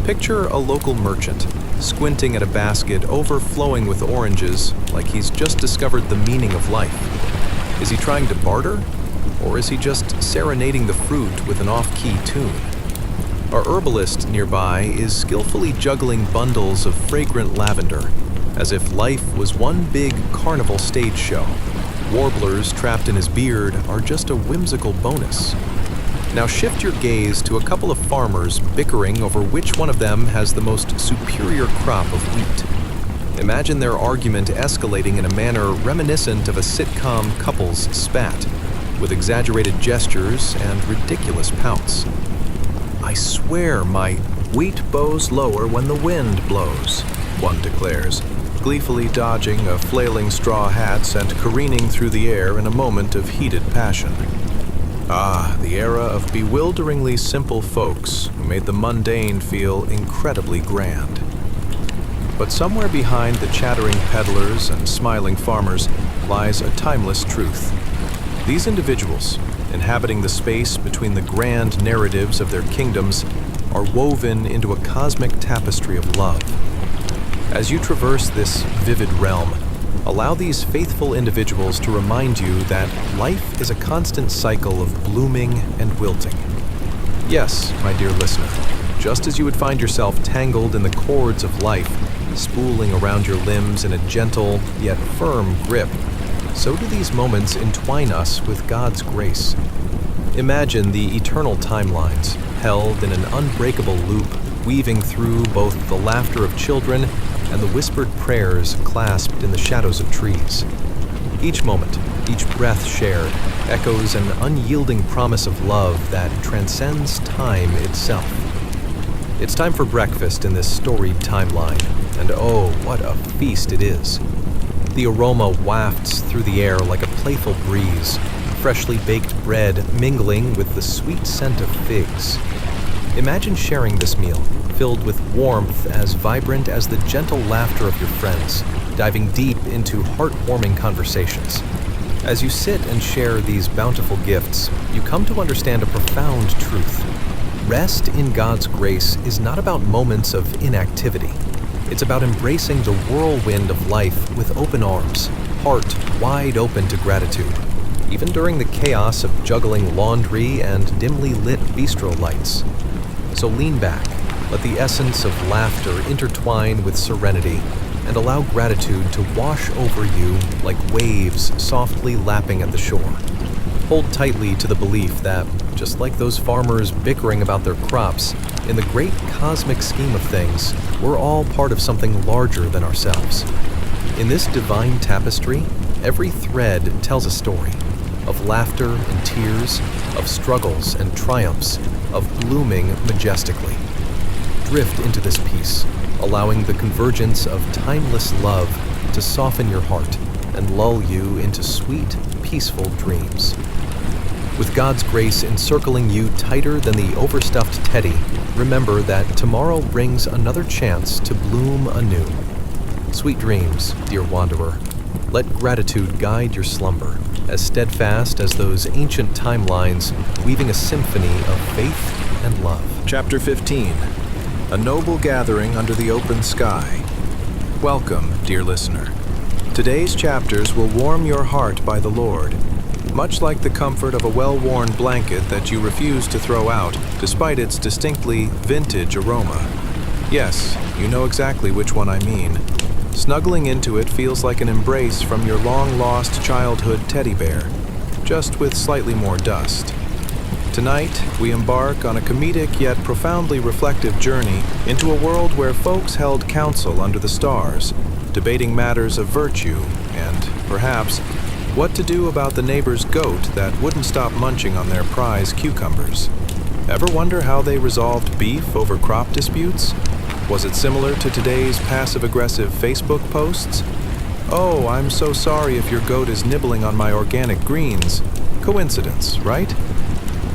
Picture a local merchant, squinting at a basket overflowing with oranges like he's just discovered the meaning of life. Is he trying to barter? Or is he just serenading the fruit with an off-key tune? Our herbalist nearby is skillfully juggling bundles of fragrant lavender, as if life was one big carnival stage show. Warblers trapped in his beard are just a whimsical bonus. Now shift your gaze to a couple of farmers bickering over which one of them has the most superior crop of wheat. Imagine their argument escalating in a manner reminiscent of a sitcom couple's spat, with exaggerated gestures and ridiculous pouts. I swear my wheat bows lower when the wind blows, one declares, gleefully dodging a flailing straw hat and careening through the air in a moment of heated passion. Ah, the era of bewilderingly simple folks who made the mundane feel incredibly grand. But somewhere behind the chattering peddlers and smiling farmers lies a timeless truth. These individuals, inhabiting the space between the grand narratives of their kingdoms, are woven into a cosmic tapestry of love. As you traverse this vivid realm, allow these faithful individuals to remind you that life is a constant cycle of blooming and wilting. Yes, my dear listener, just as you would find yourself tangled in the cords of life, spooling around your limbs in a gentle yet firm grip, so do these moments entwine us with God's grace. Imagine the eternal timelines, held in an unbreakable loop, weaving through both the laughter of children and the whispered prayers clasped in the shadows of trees. Each moment, each breath shared, echoes an unyielding promise of love that transcends time itself. It's time for breakfast in this storied timeline, and oh, what a feast it is. The aroma wafts through the air like a playful breeze, freshly baked bread mingling with the sweet scent of figs. Imagine sharing this meal, filled with warmth as vibrant as the gentle laughter of your friends, diving deep into heartwarming conversations. As you sit and share these bountiful gifts, you come to understand a profound truth. Rest in God's grace is not about moments of inactivity. It's about embracing the whirlwind of life with open arms, heart wide open to gratitude, even during the chaos of juggling laundry and dimly lit bistro lights. So lean back, let the essence of laughter intertwine with serenity, and allow gratitude to wash over you like waves softly lapping at the shore. Hold tightly to the belief that, just like those farmers bickering about their crops, in the great cosmic scheme of things, we're all part of something larger than ourselves. In this divine tapestry, every thread tells a story of laughter and tears, of struggles and triumphs, of blooming majestically. Drift into this piece, allowing the convergence of timeless love to soften your heart and lull you into sweet, peaceful dreams. With God's grace encircling you tighter than the overstuffed teddy, remember that tomorrow brings another chance to bloom anew. Sweet dreams, dear wanderer. Let gratitude guide your slumber.
as steadfast as those ancient timelines, weaving a symphony of faith and love.
Chapter 15. A Noble Gathering Under the Open Sky. Welcome, dear listener. Today's chapters will warm your heart by the Lord, much like the comfort of a well-worn blanket that you refuse to throw out despite its distinctly vintage aroma. Yes, you know exactly which one I mean. Snuggling into it feels like an embrace from your long-lost childhood teddy bear, just with slightly more dust. Tonight, we embark on a comedic yet profoundly reflective journey into a world where folks held council under the stars, debating matters of virtue and, perhaps, what to do about the neighbor's goat that wouldn't stop munching on their prize cucumbers. Ever wonder how they resolved beef over crop disputes? Was it similar to today's passive-aggressive Facebook posts? "Oh, I'm so sorry if your goat is nibbling on my organic greens." Coincidence, right?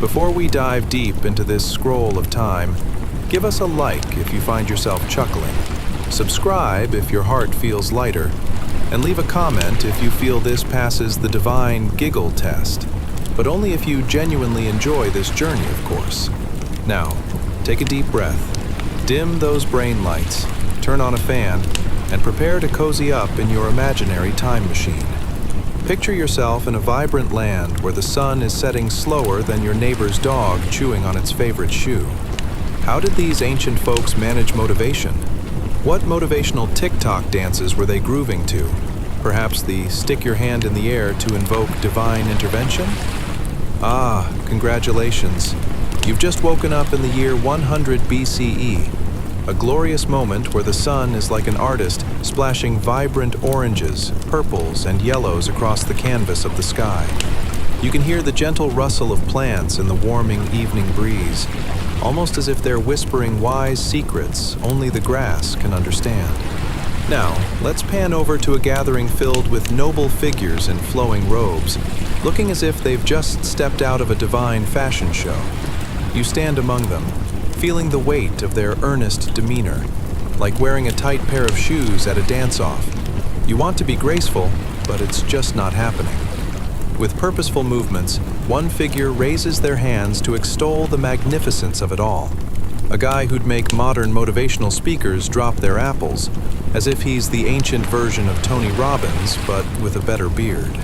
Before we dive deep into this scroll of time, give us a like if you find yourself chuckling, subscribe if your heart feels lighter, and leave a comment if you feel this passes the divine giggle test, but only if you genuinely enjoy this journey, of course. Now, take a deep breath. Dim those brain lights, turn on a fan, and prepare to cozy up in your imaginary time machine. Picture yourself in a vibrant land where the sun is setting slower than your neighbor's dog chewing on its favorite shoe. How did these ancient folks manage motivation? What motivational TikTok dances were they grooving to? Perhaps the stick your hand in the air to invoke divine intervention? Ah, congratulations. You've just woken up in the year 100 BCE, a glorious moment where the sun is like an artist splashing vibrant oranges, purples, and yellows across the canvas of the sky. You can hear the gentle rustle of plants in the warming evening breeze, almost as if they're whispering wise secrets only the grass can understand. Now, let's pan over to a gathering filled with noble figures in flowing robes, looking as if they've just stepped out of a divine fashion show. You stand among them, feeling the weight of their earnest demeanor, like wearing a tight pair of shoes at a dance-off. You want to be graceful, but it's just not happening. With purposeful movements, one figure raises their hands to extol the magnificence of it all. A guy who'd make modern motivational speakers drop their apples, as if he's the ancient version of Tony Robbins, but with a better beard.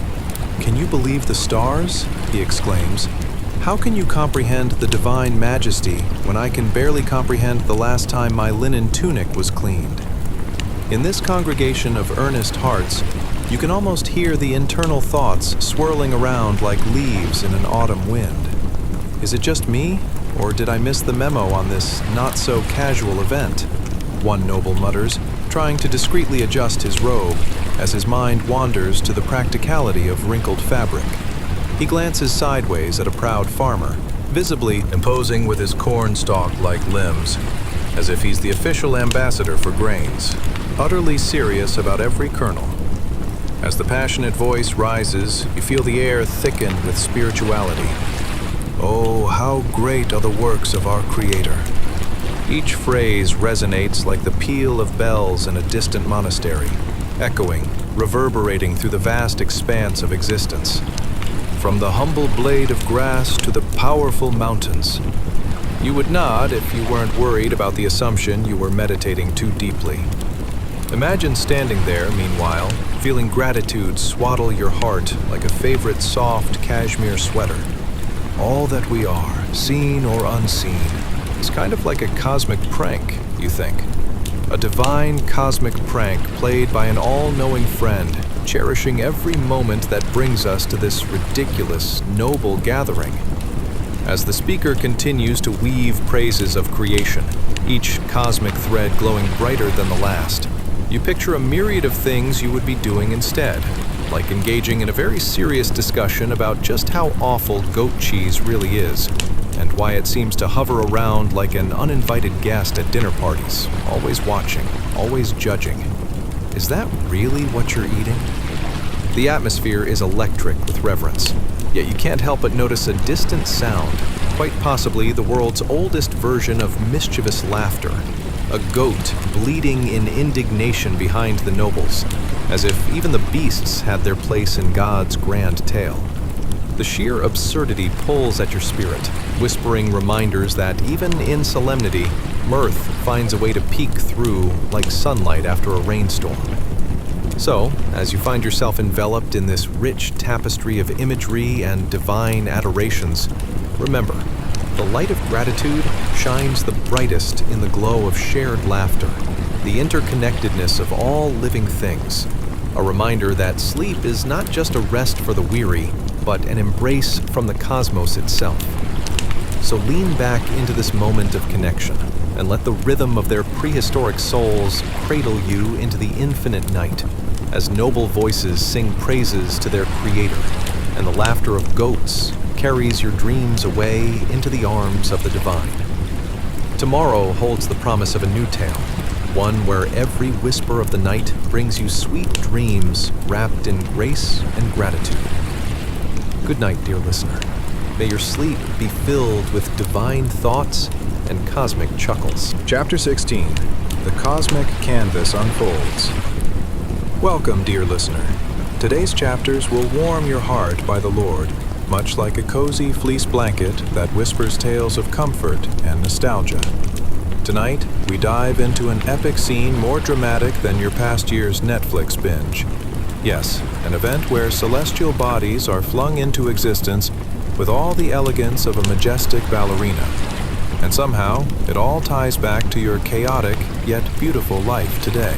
"Can you believe the stars?" he exclaims. "How can you comprehend the divine majesty when I can barely comprehend the last time my linen tunic was cleaned?" In this congregation of earnest hearts, you can almost hear the internal thoughts swirling around like leaves in an autumn wind. Is it just me, or did I miss the memo on this not-so-casual event? One noble mutters, trying to discreetly adjust his robe as his mind wanders to the practicality of wrinkled fabric. He glances sideways at a proud farmer, visibly imposing with his cornstalk-like limbs, as if he's the official ambassador for grains, utterly serious about every kernel. As the passionate voice rises, you feel the air thicken with spirituality. "Oh, how great are the works of our Creator." Each phrase resonates like the peal of bells in a distant monastery, echoing, reverberating through the vast expanse of existence. From the humble blade of grass to the powerful mountains. You would nod if you weren't worried about the assumption you were meditating too deeply. Imagine standing there, meanwhile, feeling gratitude swaddle your heart like a favorite soft cashmere sweater. All that we are, seen or unseen, is kind of like a cosmic prank, you think. A divine cosmic prank played by an all-knowing friend, cherishing every moment that brings us to this ridiculous, noble gathering. As the speaker continues to weave praises of creation, each cosmic thread glowing brighter than the last, you picture a myriad of things you would be doing instead, like engaging in a very serious discussion about just how awful goat cheese really is, and why it seems to hover around like an uninvited guest at dinner parties, always watching, always judging. Is that really what you're eating? The atmosphere is electric with reverence, yet you can't help but notice a distant sound,
quite possibly the world's oldest version of mischievous laughter, a goat bleating in indignation behind the nobles, as if even the beasts had their place in God's grand tale. The sheer absurdity pulls at your spirit, whispering reminders that even in solemnity, mirth finds a way to peek through like sunlight after a rainstorm. So, as you find yourself enveloped in this rich tapestry of imagery and divine adorations, remember, the light of gratitude shines the brightest in the glow of shared laughter, the interconnectedness of all living things, a reminder that sleep is not just a rest for the weary, but an embrace from the cosmos itself. So lean back into this moment of connection and let the rhythm of their prehistoric souls cradle you into the infinite night, as noble voices sing praises to their creator, and the laughter of goats carries your dreams away into the arms of the divine. Tomorrow holds the promise of a new tale, one where every whisper of the night brings you sweet dreams wrapped in grace and gratitude. Good night, dear listener. May your sleep be filled with divine thoughts and cosmic chuckles.
Chapter 16. The Cosmic Canvas Unfolds. Welcome, dear listener. Today's chapters will warm your heart by the Lord, much like a cozy fleece blanket that whispers tales of comfort and nostalgia. Tonight, we dive into an epic scene more dramatic than your past year's Netflix binge. Yes, an event where celestial bodies are flung into existence with all the elegance of a majestic ballerina. And somehow, it all ties back to your chaotic yet beautiful life today.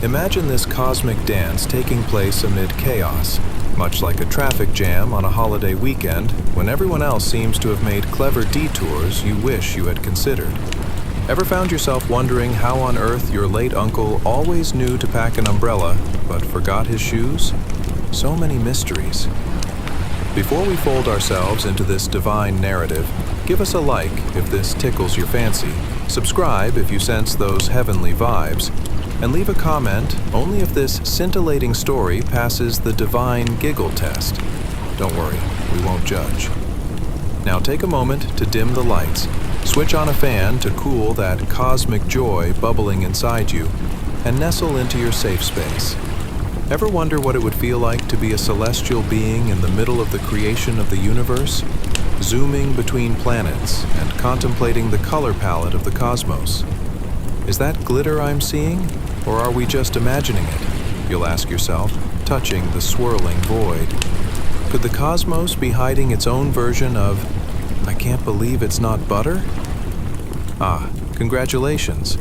Imagine this cosmic dance taking place amid chaos, much like a traffic jam on a holiday weekend when everyone else seems to have made clever detours you wish you had considered. Ever found yourself wondering how on earth your late uncle always knew to pack an umbrella but forgot his shoes? So many mysteries. Before we fold ourselves into this divine narrative, give us a like if this tickles your fancy, subscribe if you sense those heavenly vibes, and leave a comment only if this scintillating story passes the divine giggle test. Don't worry, we won't judge. Now take a moment to dim the lights, switch on a fan to cool that cosmic joy bubbling inside you, and nestle into your safe space. Ever wonder what it would feel like to be a celestial being in the middle of the creation of the universe, zooming between planets and contemplating the color palette of the cosmos? Is that glitter I'm seeing, or are we just imagining it? You'll ask yourself, touching the swirling void. Could the cosmos be hiding its own version of, I can't believe it's not butter? Ah, congratulations.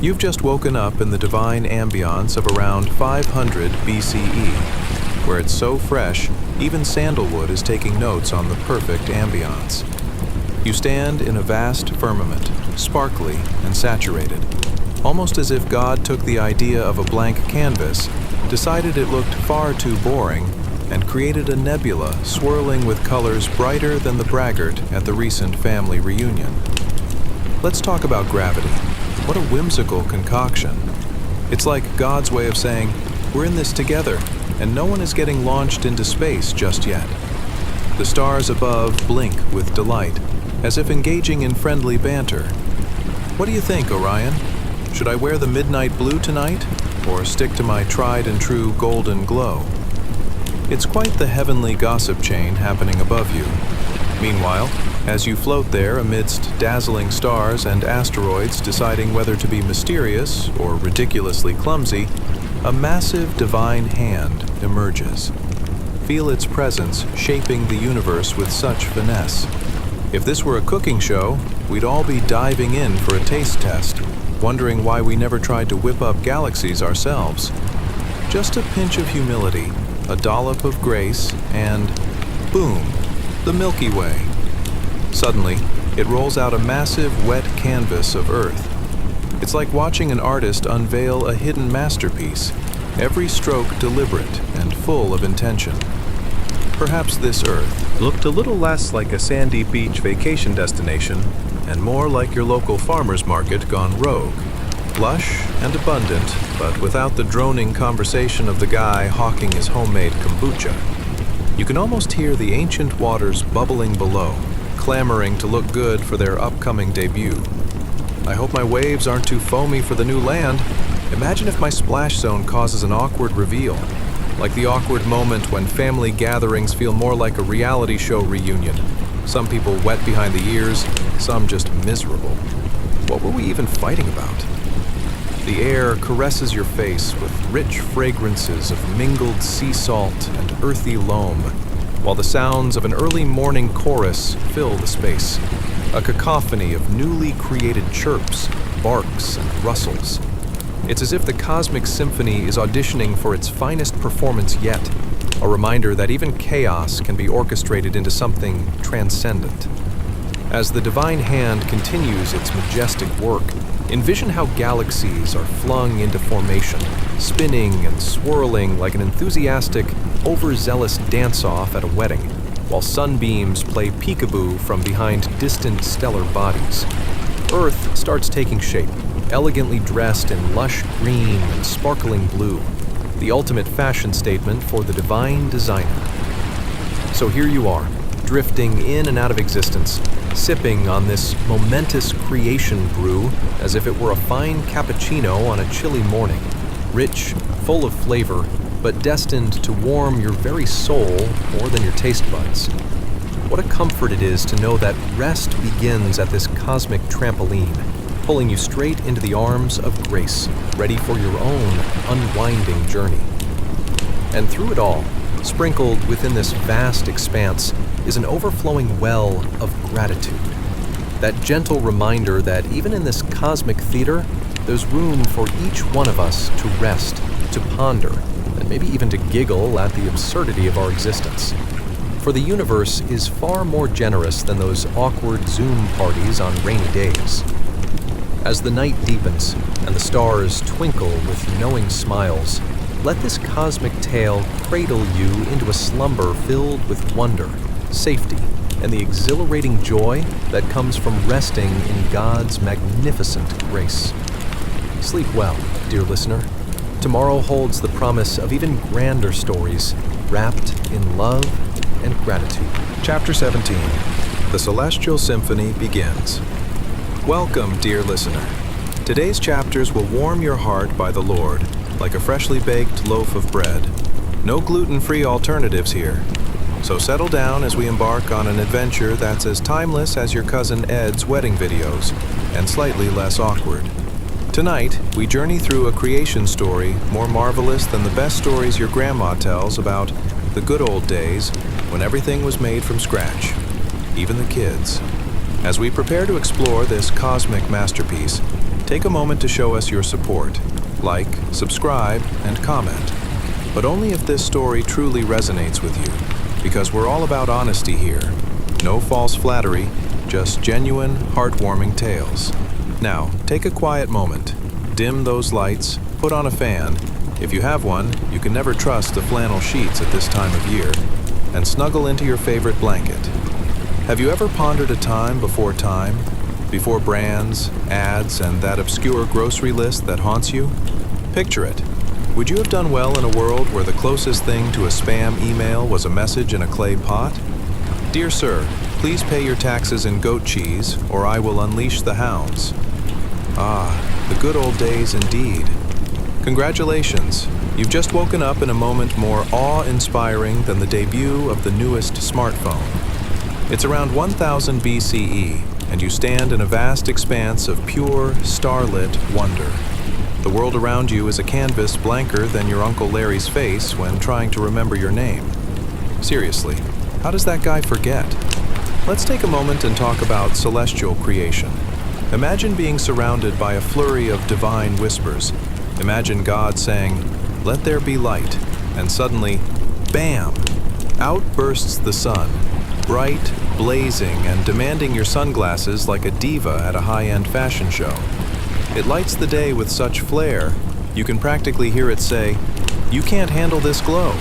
You've just woken up in the divine ambiance of around 500 BCE, where it's so fresh, even sandalwood is taking notes on the perfect ambiance. You stand in a vast firmament, sparkly and saturated, almost as if God took the idea of a blank canvas, decided it looked far too boring, and created a nebula swirling with colors brighter than the braggart at the recent family reunion. Let's talk about gravity. What a whimsical concoction. It's like God's way of saying, we're in this together, and no one is getting launched into space just yet. The stars above blink with delight, as if engaging in friendly banter. What do you think, Orion? Should I wear the midnight blue tonight, or stick to my tried and true golden glow? It's quite the heavenly gossip chain happening above you. Meanwhile, as you float there amidst dazzling stars and asteroids deciding whether to be mysterious or ridiculously clumsy, a massive divine hand emerges. Feel its presence shaping the universe with such finesse. If this were a cooking show, we'd all be diving in for a taste test, wondering why we never tried to whip up galaxies ourselves. Just a pinch of humility, a dollop of grace, and boom, the Milky Way. Suddenly, it rolls out a massive wet canvas of Earth. It's like watching an artist unveil a hidden masterpiece, every stroke deliberate and full of intention. Perhaps this Earth looked a little less like a sandy beach vacation destination and more like your local farmer's market gone rogue. Lush and abundant, but without the droning conversation of the guy hawking his homemade kombucha. You can almost hear the ancient waters bubbling below,
clamoring to look good for their upcoming debut. I hope my waves aren't too foamy for the new land. Imagine if my splash zone causes an awkward reveal, like the awkward moment when family gatherings feel more like a reality show reunion. Some people wet behind the ears, some just miserable. What were we even fighting about? The air caresses your face with rich fragrances of mingled sea salt and earthy loam, while the sounds of an early morning chorus fill the space, a cacophony of newly created chirps, barks, and rustles. It's as if the cosmic symphony is auditioning for its finest performance yet, a reminder that even chaos can be orchestrated into something transcendent. As the divine hand continues its majestic work, envision how galaxies are flung into formation, spinning and swirling like an enthusiastic, overzealous dance-off at a wedding, while sunbeams play peekaboo from behind distant stellar bodies. Earth starts taking shape, elegantly dressed in lush green and sparkling blue, the ultimate fashion statement for the divine designer. So here you are, drifting in and out of existence, sipping on this momentous creation brew as if it were a fine cappuccino on a chilly morning, rich, full of flavor, but destined to warm your very soul more than your taste buds. What a comfort it is to know that rest begins at this cosmic trampoline, pulling you straight into the arms of grace, ready for your own unwinding journey. And through it all, sprinkled within this vast expanse, is an overflowing well of gratitude. That gentle reminder that even in this cosmic theater, there's room for each one of us to rest, to ponder, and maybe even to giggle at the absurdity of our existence. For the universe is far more generous than those awkward Zoom parties on rainy days. As the night deepens and the stars twinkle with knowing smiles, let this cosmic tale cradle you into a slumber filled with wonder, safety, and the exhilarating joy that comes from resting in God's magnificent grace. Sleep well, dear listener. Tomorrow holds the promise of even grander stories wrapped in love and gratitude.
Chapter 17. The Celestial Symphony begins. Welcome, dear listener. Today's chapters will warm your heart by the Lord, like a freshly baked loaf of bread. No gluten-free alternatives here. So settle down as we embark on an adventure that's as timeless as your cousin Ed's wedding videos, and slightly less awkward. Tonight, we journey through a creation story more marvelous than the best stories your grandma tells about the good old days when everything was made from scratch, even the kids. As we prepare to explore this cosmic masterpiece, take a moment to show us your support. Like, subscribe, and comment. But only if this story truly resonates with you, because we're all about honesty here. No false flattery, just genuine, heartwarming tales. Now, take a quiet moment. Dim those lights, put on a fan. If you have one, you can never trust the flannel sheets at this time of year, and snuggle into your favorite blanket. Have you ever pondered a time, before brands, ads, and that obscure grocery list that haunts you? Picture it. Would you have done well in a world where the closest thing to a spam email was a message in a clay pot? Dear sir, please pay your taxes in goat cheese, or I will unleash the hounds. Ah, the good old days indeed. Congratulations, you've just woken up in a moment more awe-inspiring than the debut of the newest smartphone. It's around 1000 BCE, and you stand in a vast expanse of pure, starlit wonder. The world around you is a canvas blanker than your Uncle Larry's face when trying to remember your name. Seriously, how does that guy forget? Let's take a moment and talk about celestial creation. Imagine being surrounded by a flurry of divine whispers. Imagine God saying, "Let there be light," and suddenly, bam! Out bursts the sun, bright, blazing, and demanding your sunglasses like a diva at a high-end fashion show. It lights the day with such flair, you can practically hear it say, "You can't handle this glow."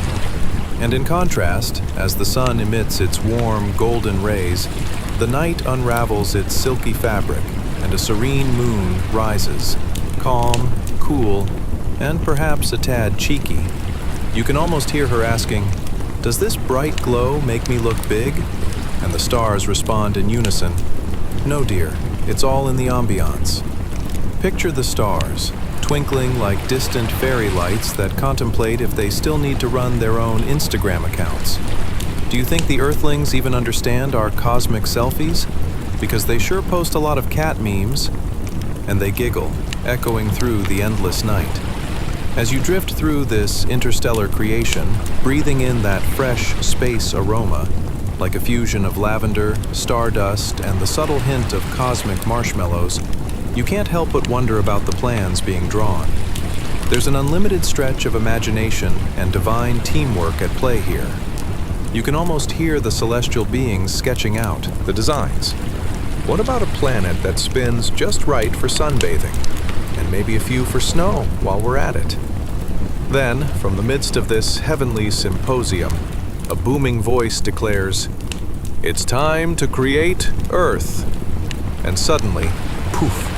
And in contrast, as the sun emits its warm, golden rays, the night unravels its silky fabric, and a serene moon rises, calm, cool, and perhaps a tad cheeky. You can almost hear her asking, "Does this bright glow make me look big?" and the stars respond in unison. No, dear, it's all in the ambiance. Picture the stars, twinkling like distant fairy lights that contemplate if they still need to run their own Instagram accounts. Do you think the Earthlings even understand our cosmic selfies? Because they sure post a lot of cat memes, and they giggle, echoing through the endless night. As you drift through this interstellar creation, breathing in that fresh space aroma, like a fusion of lavender, stardust, and the subtle hint of cosmic marshmallows, you can't help but wonder about the plans being drawn. There's an unlimited stretch of imagination and divine teamwork at play here. You can almost hear the celestial beings sketching out the designs. What about a planet that spins just right for sunbathing? And maybe a few for snow while we're at it. Then, from the midst of this heavenly symposium, a booming voice declares, "It's time to create Earth." And suddenly, poof,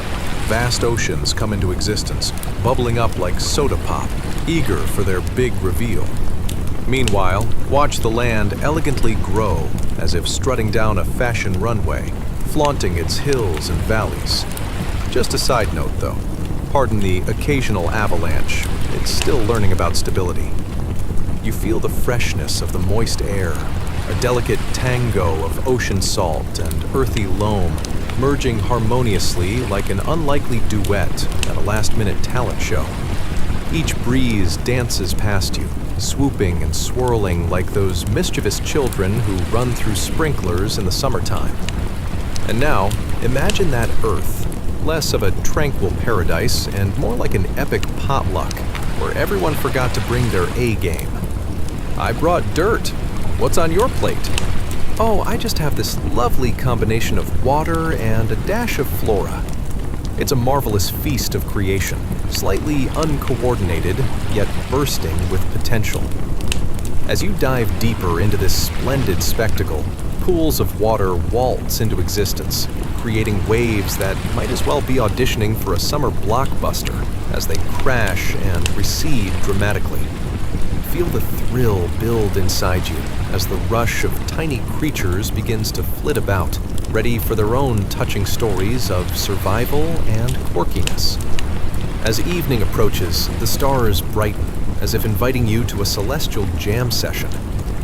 vast oceans come into existence, bubbling up like soda pop, eager for their big reveal. Meanwhile, watch the land elegantly grow, as if strutting down a fashion runway, flaunting its hills and valleys. Just a side note, though. Pardon the occasional avalanche, it's still learning about stability. You feel the freshness of the moist air, a delicate tango of ocean salt and earthy loam, merging harmoniously like an unlikely duet at a last-minute talent show. Each breeze dances past you, swooping and swirling like those mischievous children who run through sprinklers in the summertime. And now, imagine that Earth, less of a tranquil paradise and more like an epic potluck, where everyone forgot to bring their A game. I brought dirt. What's on your plate? Oh, I just have this lovely combination of water and a dash of flora. It's a marvelous feast of creation, slightly uncoordinated, yet bursting with potential. As you dive deeper into this splendid spectacle, pools of water waltz into existence, creating waves that might as well be auditioning for a summer blockbuster as they crash and recede dramatically. Feel the thrill build inside you as the rush of tiny creatures begins to flit about, ready for their own touching stories of survival and quirkiness. As evening approaches, the stars brighten, as if inviting you to a celestial jam session.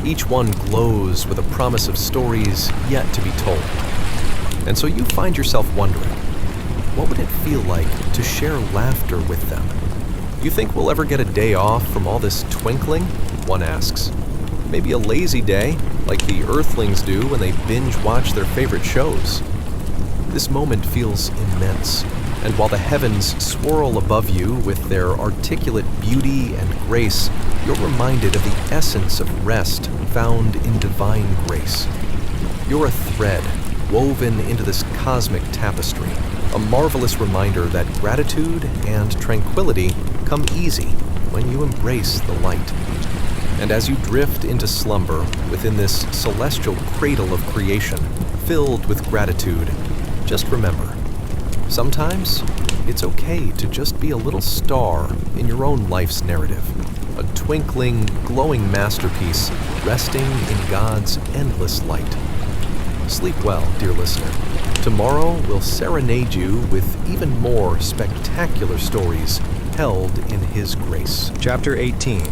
Each one glows with a promise of stories yet to be told. And so you find yourself wondering, what would it feel like to share laughter with them? You think we'll ever get a day off from all this twinkling? One asks. Maybe a lazy day, like the Earthlings do when they binge watch their favorite shows. This moment feels immense, and while the heavens swirl above you with their articulate beauty and grace, you're reminded of the essence of rest found in divine grace. You're a thread woven into this cosmic tapestry, a marvelous reminder that gratitude and tranquility come easy when you embrace the light. And as you drift into slumber within this celestial cradle of creation, filled with gratitude, just remember, sometimes it's okay to just be a little star in your own life's narrative, a twinkling, glowing masterpiece resting in God's endless light. Sleep well, dear listener. Tomorrow we'll serenade you with even more spectacular stories held in His grace. Chapter 18,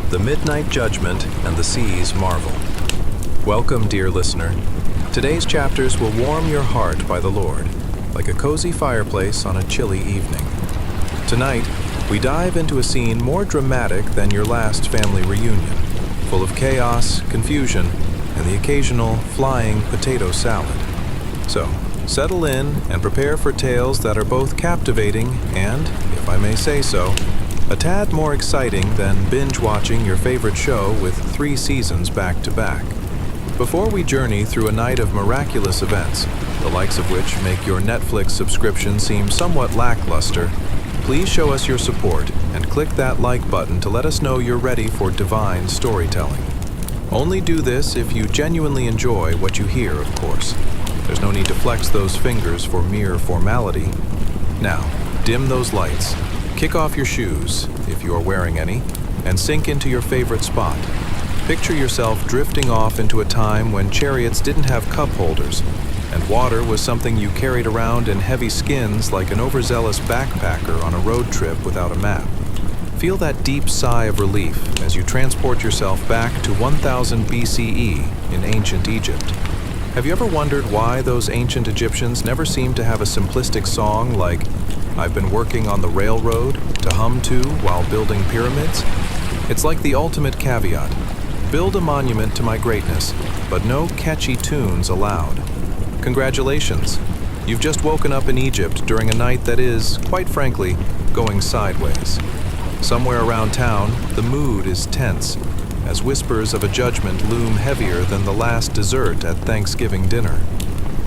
The Midnight Judgment and the Sea's Marvel. Welcome, dear listener. Today's chapters will warm your heart by the Lord, like a cozy fireplace on a chilly evening. Tonight, we dive into a scene more dramatic than your last family reunion, full of chaos, confusion, and the occasional flying potato salad. So, settle in and prepare for tales that are both captivating and, if I may say so, a tad more exciting than binge-watching your favorite show with 3 seasons back-to-back. Before we journey through a night of miraculous events, the likes of which make your Netflix subscription seem somewhat lackluster, please show us your support and click that like button to let us know you're ready for divine storytelling. Only do this if you genuinely enjoy what you hear, of course. There's no need to flex those fingers for mere formality. Now, dim those lights, kick off your shoes, if you are wearing any, and sink into your favorite spot. Picture yourself drifting off into a time when chariots didn't have cup holders, and water was something you carried around in heavy skins like an overzealous backpacker on a road trip without a map. Feel that deep sigh of relief as you transport yourself back to 1000 BCE in ancient Egypt. Have you ever wondered why those ancient Egyptians never seemed to have a simplistic song like, "I've been working on the railroad" to hum to while building pyramids? It's like the ultimate caveat. Build a monument to my greatness, but no catchy tunes allowed. Congratulations. You've just woken up in Egypt during a night that is, quite frankly, going sideways. Somewhere around town, the mood is tense, as whispers of a judgment loom heavier than the last dessert at Thanksgiving dinner.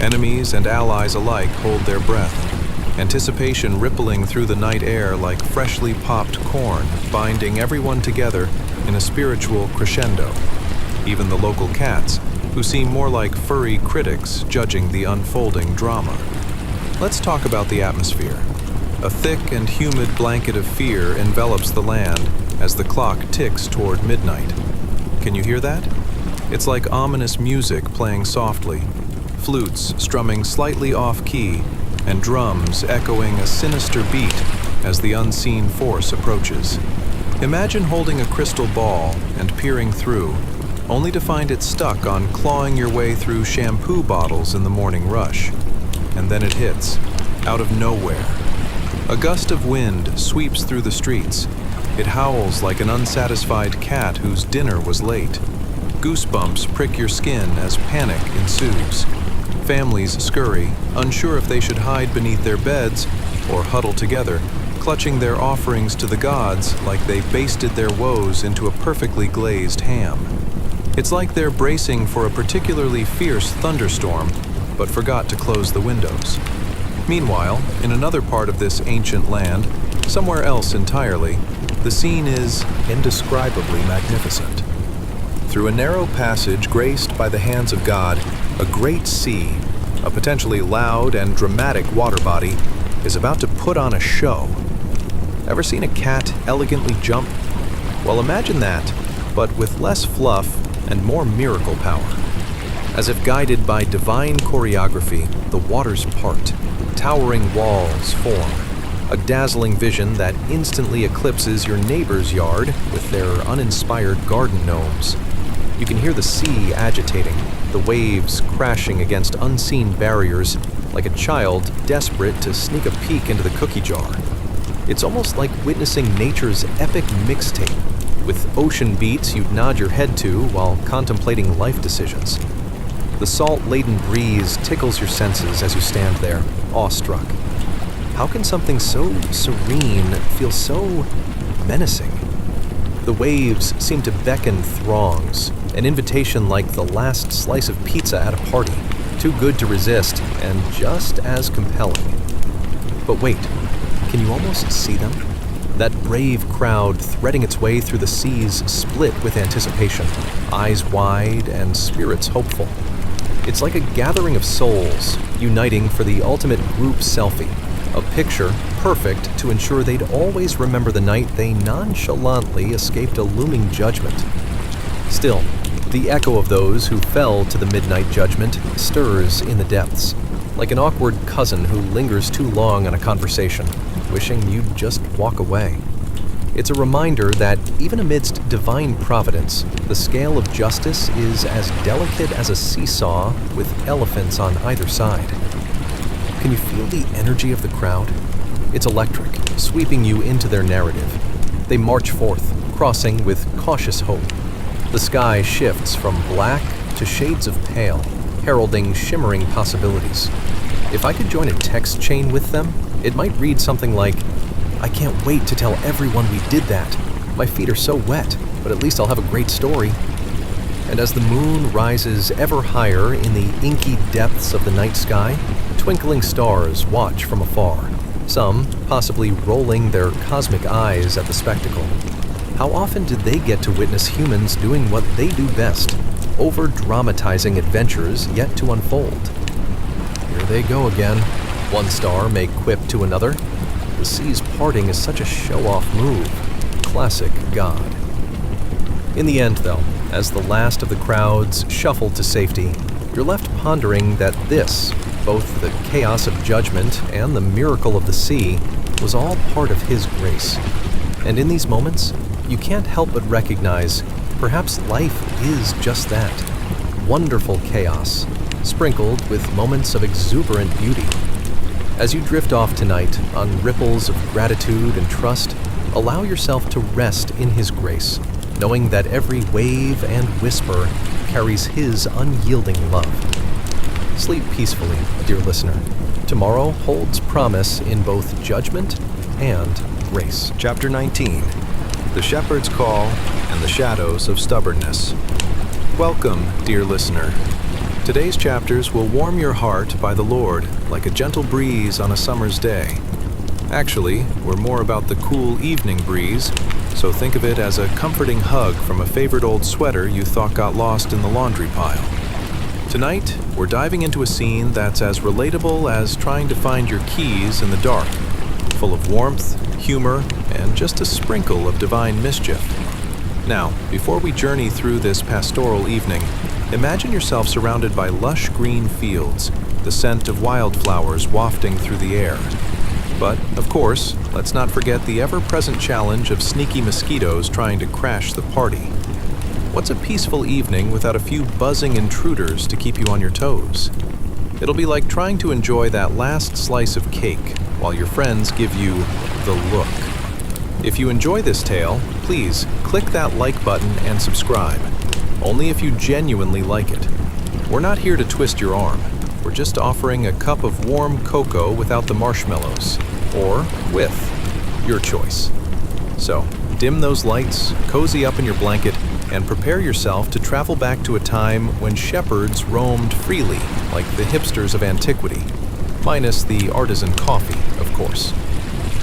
Enemies and allies alike hold their breath, anticipation rippling through the night air like freshly popped corn, binding everyone together in a spiritual crescendo. Even the local cats, who seem more like furry critics judging the unfolding drama. Let's talk about the atmosphere. A thick and humid blanket of fear envelops the land as the clock ticks toward midnight. Can you hear that? It's like ominous music playing softly, flutes strumming slightly off-key, and drums echoing a sinister beat as the unseen force approaches. Imagine holding a crystal ball and peering through, only to find it stuck on clawing your way through shampoo bottles in the morning rush. And then it hits, out of nowhere. A gust of wind sweeps through the streets. It howls like an unsatisfied cat whose dinner was late. Goosebumps prick your skin as panic ensues. Families scurry, unsure if they should hide beneath their beds or huddle together, clutching their offerings to the gods like they basted their woes into a perfectly glazed ham. It's like they're bracing for a particularly fierce thunderstorm, but forgot to close the windows. Meanwhile, in another part of this ancient land, somewhere else entirely, the scene is indescribably magnificent. Through a narrow passage graced by the hands of God, a great sea, a potentially loud and dramatic water body, is about to put on a show. Ever seen a cat elegantly jump? Well, imagine that, but with less fluff and more miracle power. As if guided by divine choreography, the waters part. Towering walls form, a dazzling vision that instantly eclipses your neighbor's yard with their uninspired garden gnomes. You can hear the sea agitating, the waves crashing against unseen barriers, like a child desperate to sneak a peek into the cookie jar. It's almost like witnessing nature's epic mixtape, with ocean beats you'd nod your head to while contemplating life decisions. The salt-laden breeze tickles your senses as you stand there, awestruck. How can something so serene feel so menacing? The waves seem to beckon throngs, an invitation like the last slice of pizza at a party, too good to resist and just as compelling. But wait, can you almost see them? That brave crowd threading its way through the seas split with anticipation, eyes wide and spirits hopeful. It's like a gathering of souls, uniting for the ultimate group selfie, a picture perfect to ensure they'd always remember the night they nonchalantly escaped a looming judgment. Still, the echo of those who fell to the midnight judgment stirs in the depths, like an awkward cousin who lingers too long on a conversation, wishing you'd just walk away. It's a reminder that even amidst divine providence, the scale of justice is as delicate as a seesaw with elephants on either side. Can you feel the energy of the crowd? It's electric, sweeping you into their narrative. They march forth, crossing with cautious hope. The sky shifts from black to shades of pale, heralding shimmering possibilities. If I could join a text chain with them, it might read something like, "I can't wait to tell everyone we did that. My feet are so wet, but at least I'll have a great story." And as the moon rises ever higher in the inky depths of the night sky, twinkling stars watch from afar, some possibly rolling their cosmic eyes at the spectacle. How often did they get to witness humans doing what they do best, over-dramatizing adventures yet to unfold? Here they go again, one star may quip to another. The sea's parting is such a show-off move. Classic God. In the end, though,
As the last of the crowds shuffle to safety, you're left pondering that this, both the chaos of judgment and the miracle of the sea, was all part of His grace. And in these moments, you can't help but recognize perhaps life is just that. Wonderful chaos, sprinkled with moments of exuberant beauty. As you drift off tonight on ripples of gratitude and trust, allow yourself to rest in His grace, knowing that every wave and whisper carries His unyielding love. Sleep peacefully, dear listener. Tomorrow holds promise in both judgment and grace.
Chapter 19. The Shepherd's Call and the Shadows of Stubbornness. Welcome, dear listener. Today's chapters will warm your heart by the Lord like a gentle breeze on a summer's day. Actually, we're more about the cool evening breeze, so think of it as a comforting hug from a favorite old sweater you thought got lost in the laundry pile. Tonight, we're diving into a scene that's as relatable as trying to find your keys in the dark, full of warmth, humor, and just a sprinkle of divine mischief. Now, before we journey through this pastoral evening, imagine yourself surrounded by lush green fields, the scent of wildflowers wafting through the air. But, of course, let's not forget the ever-present challenge of sneaky mosquitoes trying to crash the party. What's a peaceful evening without a few buzzing intruders to keep you on your toes? It'll be like trying to enjoy that last slice of cake while your friends give you the look. If you enjoy this tale, please click that like button and subscribe. Only if you genuinely like it. We're not here to twist your arm. We're just offering a cup of warm cocoa without the marshmallows, or with, your choice. So, dim those lights, cozy up in your blanket, and prepare yourself to travel back to a time when shepherds roamed freely, like the hipsters of antiquity, minus the artisan coffee, of course.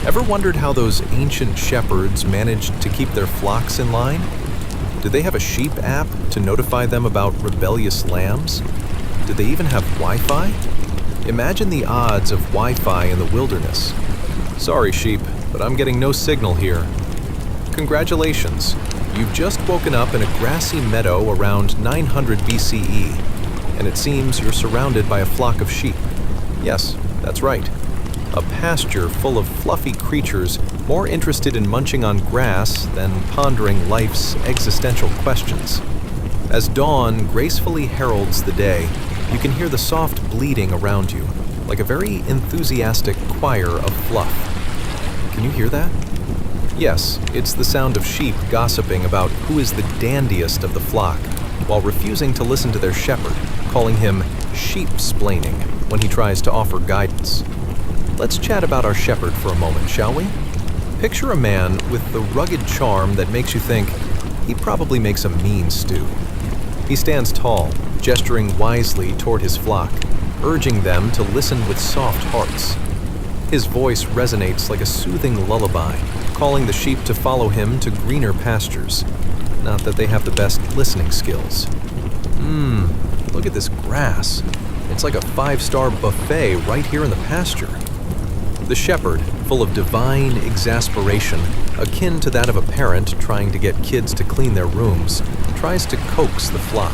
Ever wondered how those ancient shepherds managed to keep their flocks in line? Did they have a sheep app to notify them about rebellious lambs? Did they even have Wi-Fi? Imagine the odds of Wi-Fi in the wilderness. Sorry, sheep, but I'm getting no signal here. Congratulations, you've just woken up in a grassy meadow around 900 BCE, and it seems you're surrounded by a flock of sheep. Yes, that's right. A pasture full of fluffy creatures more interested in munching on grass than pondering life's existential questions. As dawn gracefully heralds the day, you can hear the soft bleating around you, like a very enthusiastic choir of fluff. Can you hear that? Yes, it's the sound of sheep gossiping about who is the dandiest of the flock, while refusing to listen to their shepherd, calling him sheep-splaining when he tries to offer guidance. Let's chat about our shepherd for a moment, shall we? Picture a man with the rugged charm that makes you think he probably makes a mean stew. He stands tall, gesturing wisely toward his flock, urging them to listen with soft hearts. His voice resonates like a soothing lullaby, calling the sheep to follow him to greener pastures. Not that they have the best listening skills. Look at this grass. It's like a 5-star buffet right here in the pasture. The shepherd, full of divine exasperation, akin to that of a parent trying to get kids to clean their rooms, tries to coax the flock.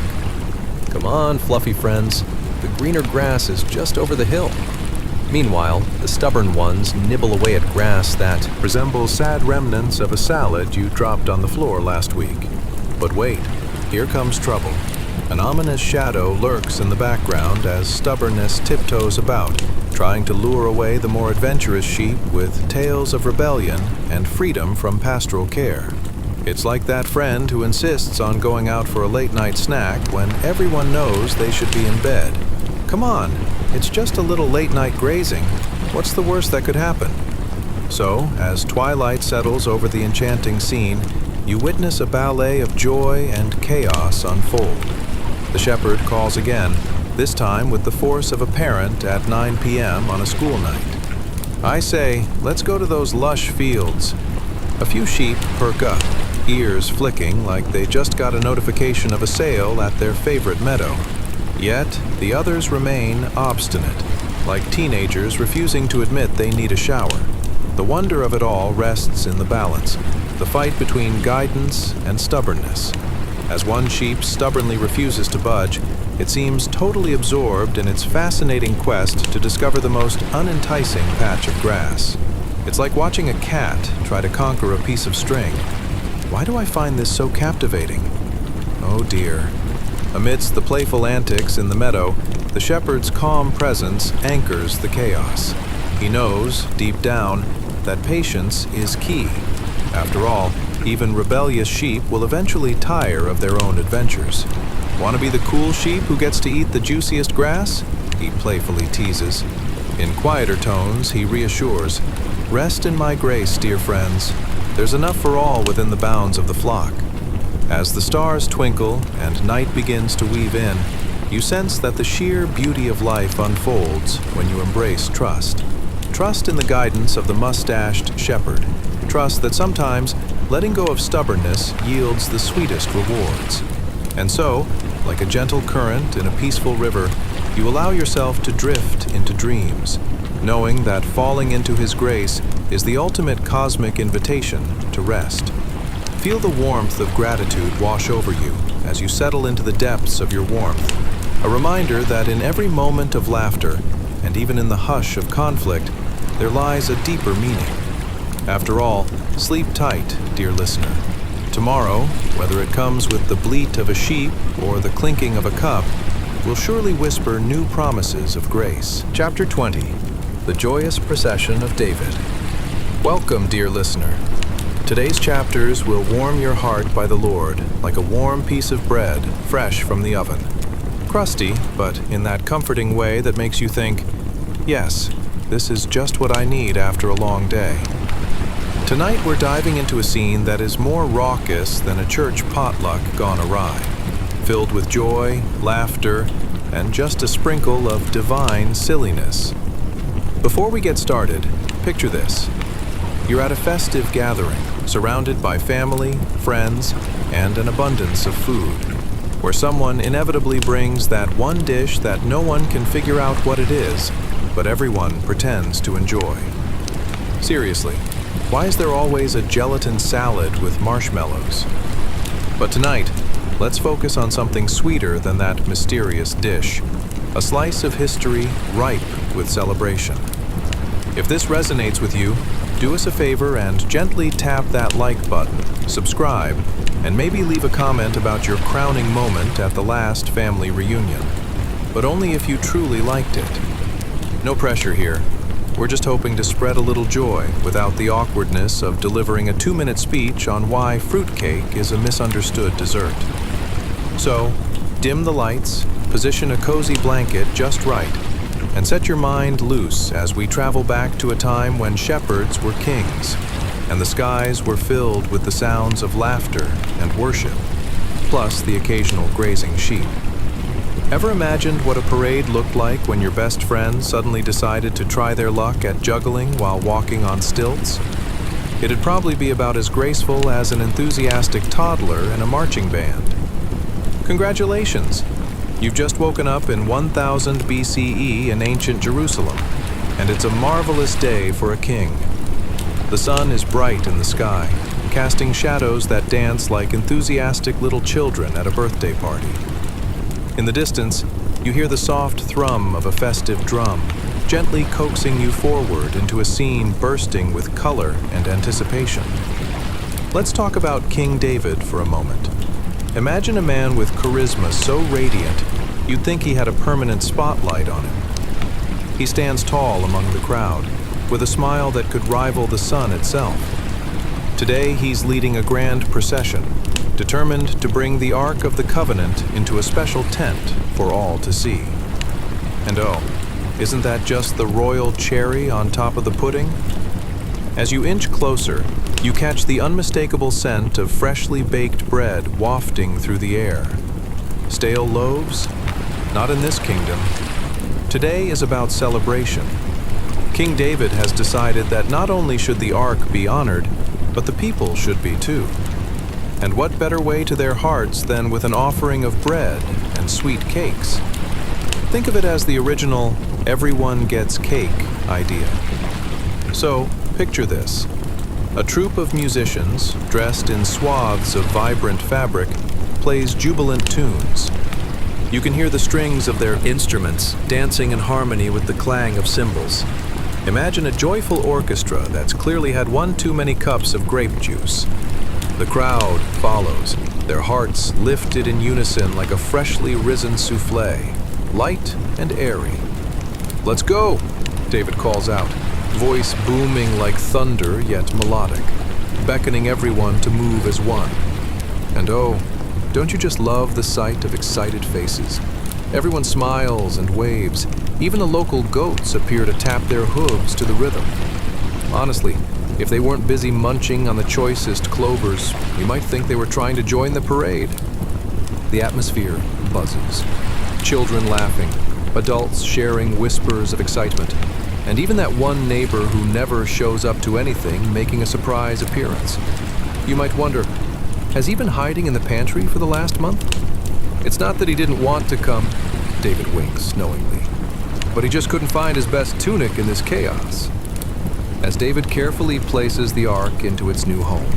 Come on, fluffy friends, the greener grass is just over the hill. Meanwhile, the stubborn ones nibble away at grass that resembles sad remnants of a salad you dropped on the floor last week. But wait, here comes trouble. An ominous shadow lurks in the background as stubbornness tiptoes about, trying to lure away the more adventurous sheep with tales of rebellion and freedom from pastoral care. It's like that friend who insists on going out for a late-night snack when everyone knows they should be in bed. Come on, it's just a little late-night grazing. What's the worst that could happen? So, as twilight settles over the enchanting scene, you witness a ballet of joy and chaos unfold. The shepherd calls again, this time with the force of a parent at 9 p.m. on a school night. I say, let's go to those lush fields. A few sheep perk up, ears flicking like they just got a notification of a sale at their favorite meadow. Yet, the others remain obstinate, like teenagers refusing to admit they need a shower. The wonder of it all rests in the balance, the fight between guidance and stubbornness. As one sheep stubbornly refuses to budge, it seems totally absorbed in its fascinating quest to discover the most unenticing patch of grass. It's like watching a cat try to conquer a piece of string. Why do I find this so captivating? Oh dear. Amidst the playful antics in the meadow, the shepherd's calm presence anchors the chaos. He knows, deep down, that patience is key. After all, even rebellious sheep will eventually tire of their own adventures. Want to be the cool sheep who gets to eat the juiciest grass? He playfully teases. In quieter tones, he reassures, "Rest in my grace, dear friends. There's enough for all within the bounds of the flock." As the stars twinkle and night begins to weave in, you sense that the sheer beauty of life unfolds when you embrace trust. Trust in the guidance of the mustached shepherd. Trust that sometimes letting go of stubbornness yields the sweetest rewards. And so, like a gentle current in a peaceful river, you allow yourself to drift into dreams, knowing that falling into his grace is the ultimate cosmic invitation to rest. Feel the warmth of gratitude wash over you as you settle into the depths of your warmth, a reminder that in every moment of laughter, and even in the hush of conflict, there lies a deeper meaning. After all, sleep tight, dear listener. Tomorrow, whether it comes with the bleat of a sheep or the clinking of a cup, will surely whisper new promises of grace. Chapter 20. The Joyous Procession of David. Welcome, dear listener. Today's chapters will warm your heart by the Lord like a warm piece of bread fresh from the oven. Crusty, but in that comforting way that makes you think, yes, this is just what I need after a long day. Tonight we're diving into a scene that is more raucous than a church potluck gone awry, filled with joy, laughter, and just a sprinkle of divine silliness. Before we get started, picture this. You're at a festive gathering, surrounded by family, friends, and an abundance of food, where someone inevitably brings that one dish that no one can figure out what it is, but everyone pretends to enjoy. Seriously, why is there always a gelatin salad with marshmallows? But tonight, let's focus on something sweeter than that mysterious dish, a slice of history ripe with celebration. If this resonates with you, do us a favor and gently tap that like button, subscribe, and maybe leave a comment about your crowning moment at the last family reunion. But only if you truly liked it. No pressure here. We're just hoping to spread a little joy without the awkwardness of delivering a 2-minute speech on why fruitcake is a misunderstood dessert. So, dim the lights, position a cozy blanket just right, and set your mind loose as we travel back to a time when shepherds were kings, and the skies were filled with the sounds of laughter and worship, plus the occasional grazing sheep. Ever imagined what a parade looked like when your best friend suddenly decided to try their luck at juggling while walking on stilts? It'd probably be about as graceful as an enthusiastic toddler in a marching band. Congratulations! You've just woken up in 1000 BCE in ancient Jerusalem, and it's a marvelous day for a king. The sun is bright in the sky, casting shadows that dance like enthusiastic little children at a birthday party. In the distance, you hear the soft thrum of a festive drum, gently coaxing you forward into a scene bursting with color and anticipation. Let's talk about King David for a moment. Imagine a man with charisma so radiant, you'd think he had a permanent spotlight on him. He stands tall among the crowd, with a smile that could rival the sun itself. Today, he's leading a grand procession, determined to bring the Ark of the Covenant into a special tent for all to see. And oh, isn't that just the royal cherry on top of the pudding? As you inch closer, you catch the unmistakable scent of freshly baked bread wafting through the air. Stale loaves? Not in this kingdom. Today is about celebration. King David has decided that not only should the Ark be honored, but the people should be too. And what better way to their hearts than with an offering of bread and sweet cakes? Think of it as the original everyone gets cake idea. So, picture this. A troupe of musicians, dressed in swaths of vibrant fabric, plays jubilant tunes. You can hear the strings of their instruments dancing in harmony with the clang of cymbals. Imagine a joyful orchestra that's clearly had one too many cups of grape juice. The crowd follows, their hearts lifted in unison like a freshly risen souffle, light and airy. "Let's go," David calls out, voice booming like thunder yet melodic, beckoning everyone to move as one. And oh, don't you just love the sight of excited faces? Everyone smiles and waves. Even the local goats appear to tap their hooves to the rhythm. Honestly, if they weren't busy munching on the choicest clovers, you might think they were trying to join the parade. The atmosphere buzzes. Children laughing, adults sharing whispers of excitement, and even that one neighbor who never shows up to anything making a surprise appearance. You might wonder, has he been hiding in the pantry for the last month? It's not that he didn't want to come, David winks knowingly, but he just couldn't find his best tunic in this chaos. As David carefully places the ark into its new home,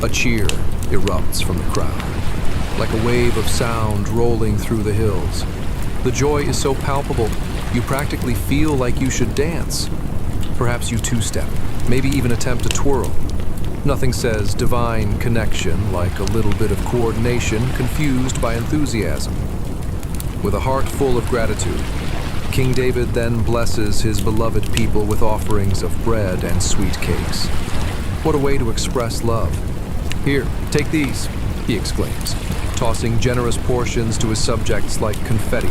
a cheer erupts from the crowd, like a wave of sound rolling through the hills. The joy is so palpable, you practically feel like you should dance. Perhaps you two-step, maybe even attempt to twirl. Nothing says divine connection like a little bit of coordination confused by enthusiasm. With a heart full of gratitude, King David then blesses his beloved people with offerings of bread and sweet cakes. What a way to express love. "Here, take these," he exclaims, tossing generous portions to his subjects like confetti.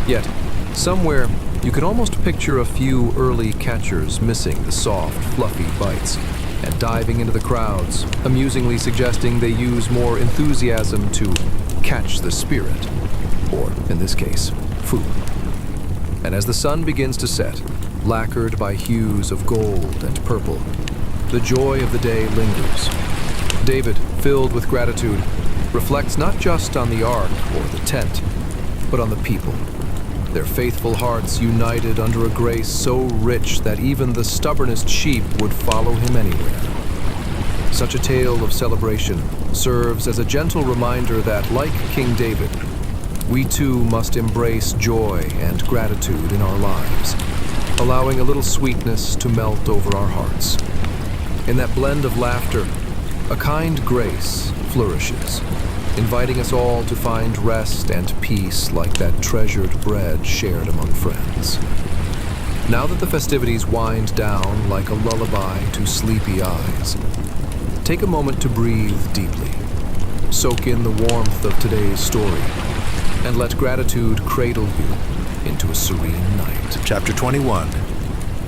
Yet, somewhere, you can almost picture a few early catchers missing the soft, fluffy bites and diving into the crowds, amusingly suggesting they use more enthusiasm to catch the spirit, or, in this case, food. And as the sun begins to set, lacquered by hues of gold and purple, the joy of the day lingers. David, filled with gratitude, reflects not just on the ark or the tent, but on the people. Their faithful hearts united under a grace so rich that even the stubbornest sheep would follow him anywhere. Such a tale of celebration serves as a gentle reminder that, like King David, we too must embrace joy and gratitude in our lives, allowing a little sweetness to melt over our hearts. In that blend of laughter, a kind grace flourishes, inviting us all to find rest and peace like that treasured bread shared among friends. Now that the festivities wind down like a lullaby to sleepy eyes, take a moment to breathe deeply, soak in the warmth of today's story, and let gratitude cradle you into a serene night.
Chapter 21,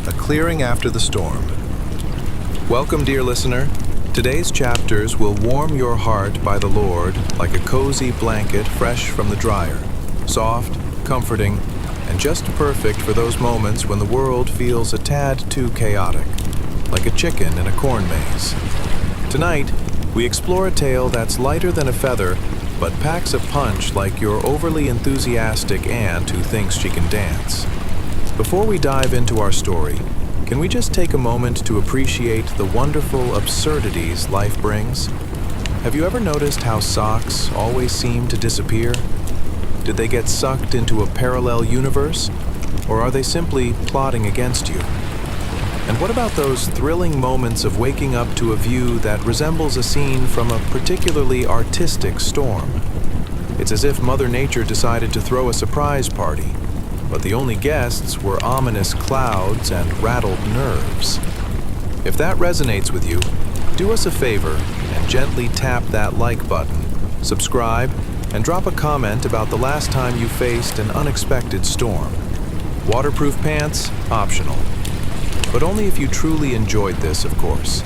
A Clearing After the Storm. Welcome, dear listener. Today's chapters will warm your heart by the Lord like a cozy blanket fresh from the dryer, soft, comforting, and just perfect for those moments when the world feels a tad too chaotic, like a chicken in a corn maze. Tonight, we explore a tale that's lighter than a feather, but packs a punch like your overly enthusiastic aunt who thinks she can dance. Before we dive into our story, can we just take a moment to appreciate the wonderful absurdities life brings? Have you ever noticed how socks always seem to disappear? Did they get sucked into a parallel universe, or are they simply plotting against you? And what about those thrilling moments of waking up to a view that resembles a scene from a particularly artistic storm? It's as if Mother Nature decided to throw a surprise party, but the only guests were ominous clouds and rattled nerves. If that resonates with you, do us a favor and gently tap that like button, subscribe, and drop a comment about the last time you faced an unexpected storm. Waterproof pants, optional. But only if you truly enjoyed this, of course.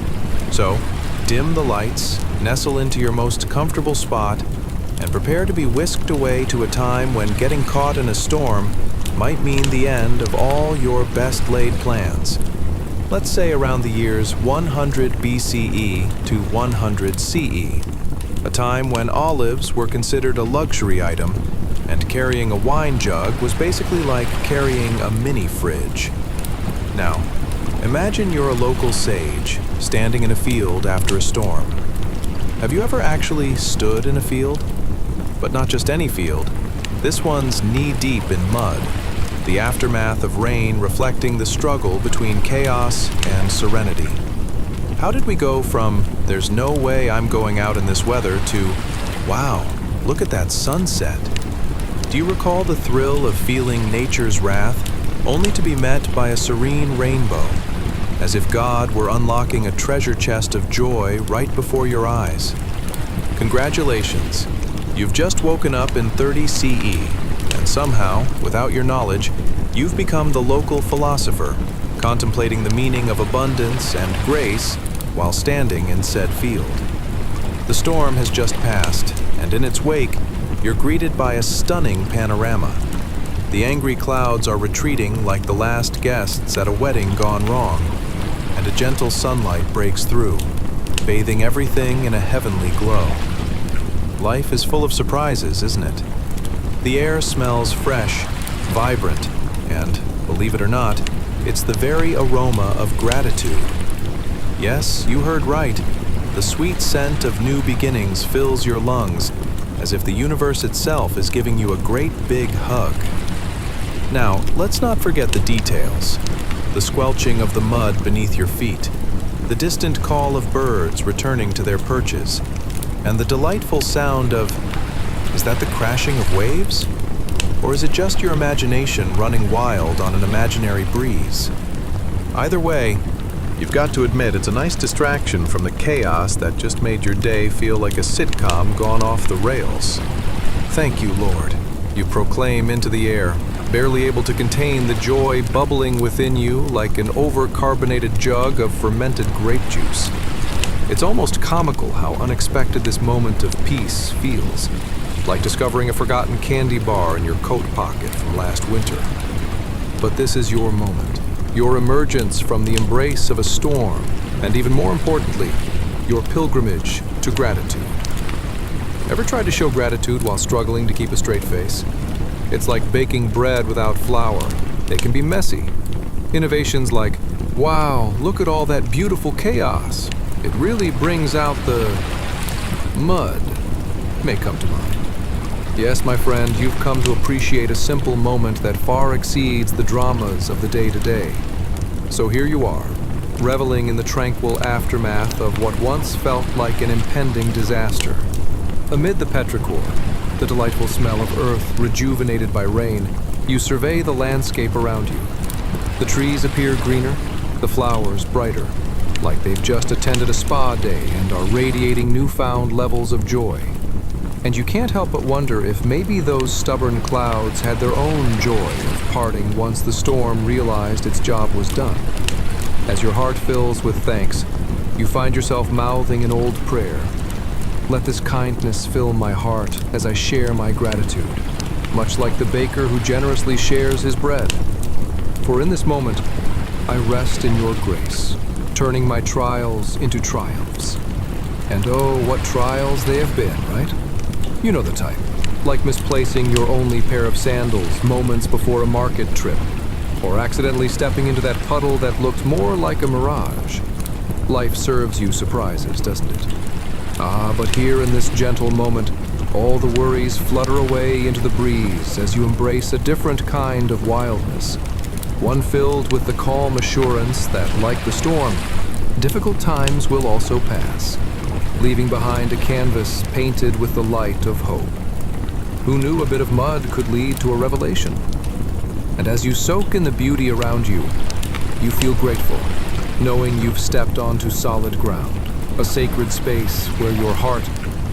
So, dim the lights, nestle into your most comfortable spot, and prepare to be whisked away to a time when getting caught in a storm might mean the end of all your best laid plans. Let's say around the years 100 BCE to 100 CE, a time when olives were considered a luxury item, and carrying a wine jug was basically like carrying a mini fridge. Now, imagine you're a local sage standing in a field after a storm. Have you ever actually stood in a field?
But not just any field. This one's knee-deep in mud, the aftermath of rain reflecting the struggle between chaos and serenity. How did we go from, there's no way I'm going out in this weather, to, wow, look at that sunset? Do you recall the thrill of feeling nature's wrath, only to be met by a serene rainbow, as if God were unlocking a treasure chest of joy right before your eyes? Congratulations, you've just woken up in 30 CE, and somehow, without your knowledge, you've become the local philosopher, contemplating the meaning of abundance and grace while standing in said field. The storm has just passed, and in its wake, you're greeted by a stunning panorama. The angry clouds are retreating like the last guests at a wedding gone wrong, and a gentle sunlight breaks through, bathing everything in a heavenly glow. Life is full of surprises, isn't it? The air smells fresh, vibrant, and, believe it or not, it's the very aroma of gratitude. Yes, you heard right. The sweet scent of new beginnings fills your lungs, as if the universe itself is giving you a great big hug. Now, let's not forget the details. The squelching of the mud beneath your feet, the distant call of birds returning to their perches, and the delightful sound of, is that the crashing of waves? Or is it just your imagination running wild on an imaginary breeze? Either way, you've got to admit it's a nice distraction from the chaos that just made your day feel like a sitcom gone off the rails. Thank you, Lord, you proclaim into the air, barely able to contain the joy bubbling within you like an over-carbonated jug of fermented grape juice. It's almost comical how unexpected this moment of peace feels, like discovering a forgotten candy bar in your coat pocket from last winter. But this is your moment, your emergence from the embrace of a storm, and even more importantly, your pilgrimage to gratitude. Ever tried to show gratitude while struggling to keep a straight face? It's like baking bread without flour. They can be messy. Innovations like, wow, look at all that beautiful chaos. It really brings out the mud, may come to mind. Yes, my friend, you've come to appreciate a simple moment that far exceeds the dramas of the day-to-day. So here you are, reveling in the tranquil aftermath of what once felt like an impending disaster. Amid the petrichor, the delightful smell of earth rejuvenated by rain, you survey the landscape around you. The trees appear greener, the flowers brighter, like they've just attended a spa day and are radiating newfound levels of joy. And you can't help but wonder if maybe those stubborn clouds had their own joy of parting once the storm realized its job was done. As your heart fills with thanks, you find yourself mouthing an old prayer. Let this kindness fill my heart as I share my gratitude, much like the baker who generously shares his bread. For in this moment, I rest in your grace, turning my trials into triumphs. And oh, what trials they have been, right? You know the type, like misplacing your only pair of sandals moments before a market trip, or accidentally stepping into that puddle that looked more like a mirage. Life serves you surprises, doesn't it? Ah, but here in this gentle moment, all the worries flutter away into the breeze as you embrace a different kind of wildness, one filled with the calm assurance that, like the storm, difficult times will also pass, leaving behind a canvas painted with the light of hope. Who knew a bit of mud could lead to a revelation? And as you soak in the beauty around you, you feel grateful, knowing you've stepped onto solid ground, a sacred space where your heart,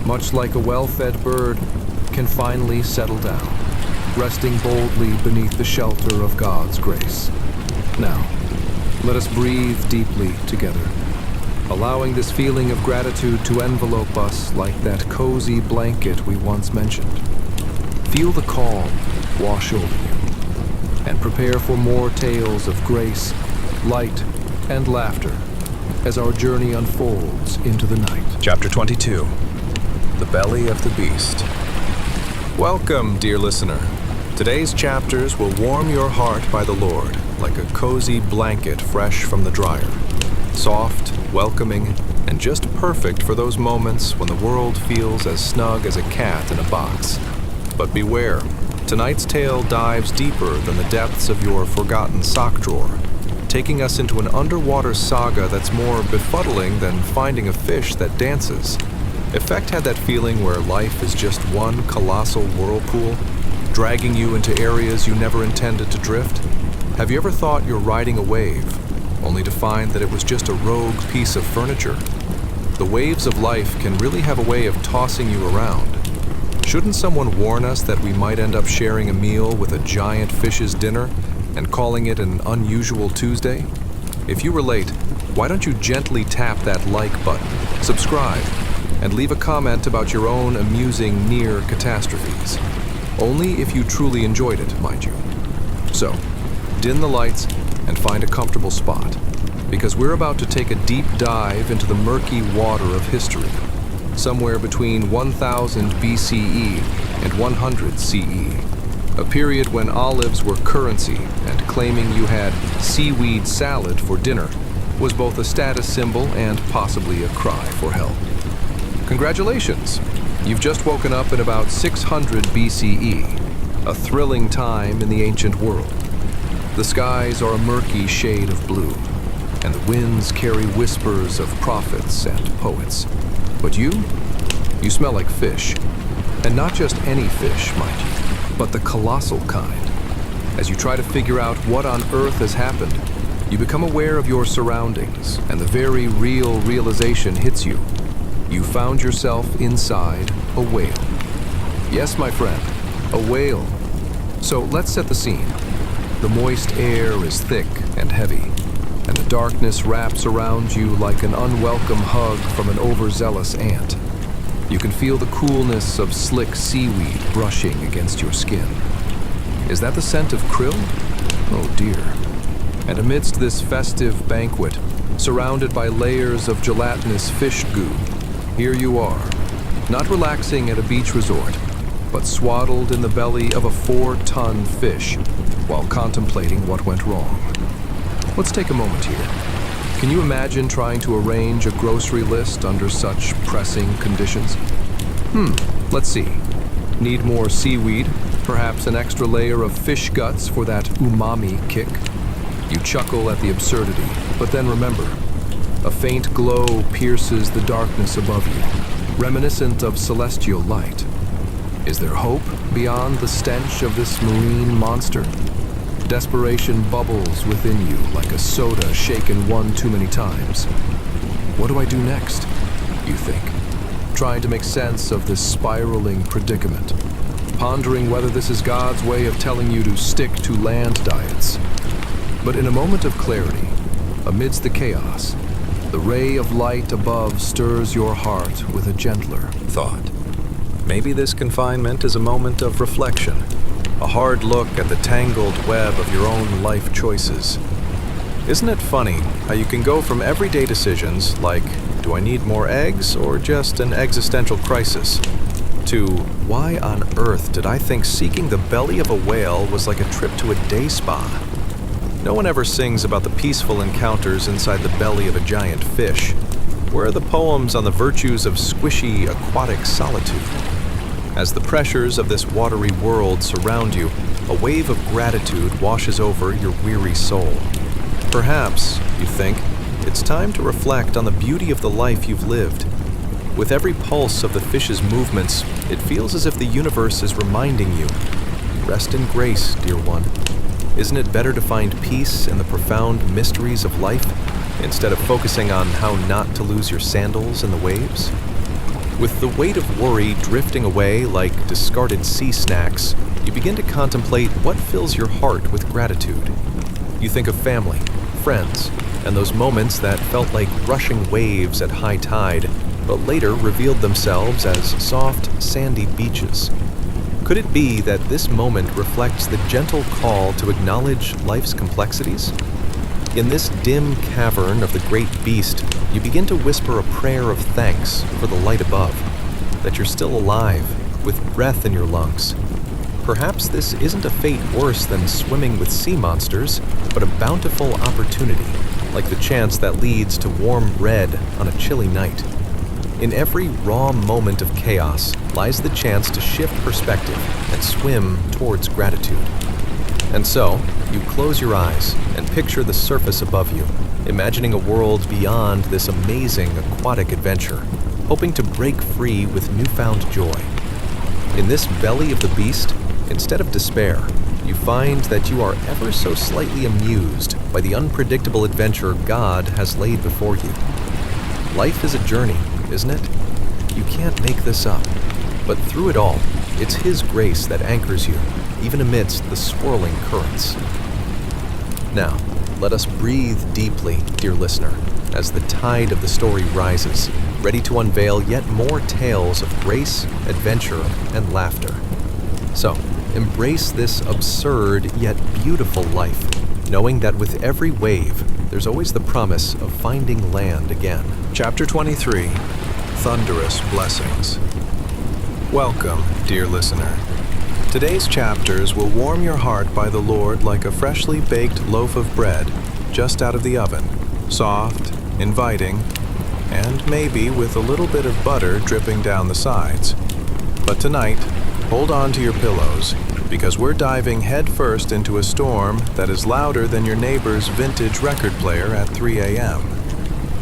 much like a well-fed bird, can finally settle down, resting boldly beneath the shelter of God's grace. Now, let us breathe deeply together, allowing this feeling of gratitude to envelope us like that cozy blanket we once mentioned. Feel the calm wash over you, and prepare for more tales of grace, light, and laughter as our journey unfolds into the night. Chapter 22, The Belly of the Beast. Welcome, dear listener. Today's chapters will warm your heart by the Lord, like a cozy blanket fresh from the dryer. Soft, welcoming, and just perfect for those moments when the world feels as snug as a cat in a box. But beware, tonight's tale dives deeper than the depths of your forgotten sock drawer, taking us into an underwater saga that's more befuddling than finding a fish that dances. Effect had that feeling where life is just one colossal whirlpool, dragging you into areas you never intended to drift? Have you ever thought you're riding a wave, only to find that it was just a rogue piece of furniture? The waves of life can really have a way of tossing you around. Shouldn't someone warn us that we might end up sharing a meal with a giant fish's dinner and calling it an unusual Tuesday? If you relate, why don't you gently tap that like button, subscribe, and leave a comment about your own amusing near catastrophes. Only if you truly enjoyed it, mind you. So, dim the lights and find a comfortable spot, because we're about to take a deep dive into the murky water of history, somewhere between 1000 BCE and 100 CE, a period when olives were currency and claiming you had seaweed salad for dinner was both a status symbol and possibly a cry for help. Congratulations! You've just woken up in about 600 BCE, a thrilling time in the ancient world. The skies are a murky shade of blue, and the winds carry whispers of prophets and poets. But you smell like fish. And not just any fish, mind you, but the colossal kind. As you try to figure out what on earth has happened, you become aware of your surroundings, and the very real realization hits you. You found yourself inside a whale. Yes, my friend, a whale. So let's set the scene. The moist air is thick and heavy, and the darkness wraps around you like an unwelcome hug from an overzealous ant. You can feel the coolness of slick seaweed brushing against your skin. Is that the scent of krill? Oh dear. And amidst this festive banquet, surrounded by layers of gelatinous fish goo, here you are, not relaxing at a beach resort, but swaddled in the belly of a 4-ton fish while contemplating what went wrong. Let's take a moment here. Can you imagine trying to arrange a grocery list under such pressing conditions? Let's see. Need more seaweed, perhaps an extra layer of fish guts for that umami kick. You chuckle at the absurdity, but then remember, a faint glow pierces the darkness above you, reminiscent of celestial light. Is there hope beyond the stench of this marine monster? Desperation bubbles within you like a soda shaken one too many times. What do I do next, you think? Trying to make sense of this spiraling predicament, pondering whether this is God's way of telling you to stick to land diets. But in a moment of clarity, amidst the chaos, the ray of light above stirs your heart with a gentler thought. Maybe this confinement is a moment of reflection, a hard look at the tangled web of your own life choices. Isn't it funny how you can go from everyday decisions like, do I need more eggs or just an existential crisis, to why on earth did I think seeking the belly of a whale was like a trip to a day spa? No one ever sings about the peaceful encounters inside the belly of a giant fish. Where are the poems on the virtues of squishy aquatic solitude? As the pressures of this watery world surround you, a wave of gratitude washes over your weary soul. Perhaps, you think, it's time to reflect on the beauty of the life you've lived. With every pulse of the fish's movements, it feels as if the universe is reminding you, rest in grace, dear one. Isn't it better to find peace in the profound mysteries of life instead of focusing on how not to lose your sandals in the waves? With the weight of worry drifting away like discarded sea snacks, you begin to contemplate what fills your heart with gratitude. You think of family, friends, and those moments that felt like rushing waves at high tide, but later revealed themselves as soft, sandy beaches. Could it be that this moment reflects the gentle call to acknowledge life's complexities? In this dim cavern of the great beast, you begin to whisper a prayer of thanks for the light above, that you're still alive, with breath in your lungs. Perhaps this isn't a fate worse than swimming with sea monsters, but a bountiful opportunity,
like the chance that leads to warm red on a chilly night. In every raw moment of chaos lies the chance to shift perspective and swim towards gratitude. And so, you close your eyes and picture the surface above you, imagining a world beyond this amazing aquatic adventure, hoping to break free with newfound joy. In this belly of the beast, instead of despair, you find that you are ever so slightly amused by the unpredictable adventure God has laid before you. Life is a journey, isn't it? You can't make this up. But through it all, it's His grace that anchors you, even amidst the swirling currents. Now, let us breathe deeply, dear listener, as the tide of the story rises, ready to unveil yet more tales of grace, adventure, and laughter. So, embrace this absurd yet beautiful life, knowing that with every wave, there's always the promise of finding land again.
Chapter 23, Thunderous Blessings. Welcome, dear listener. Today's chapters will warm your heart by the Lord like a freshly baked loaf of bread just out of the oven, soft, inviting, and maybe with a little bit of butter dripping down the sides. But tonight, hold on to your pillows, because we're diving headfirst into a storm that is louder than your neighbor's vintage record player at 3 a.m.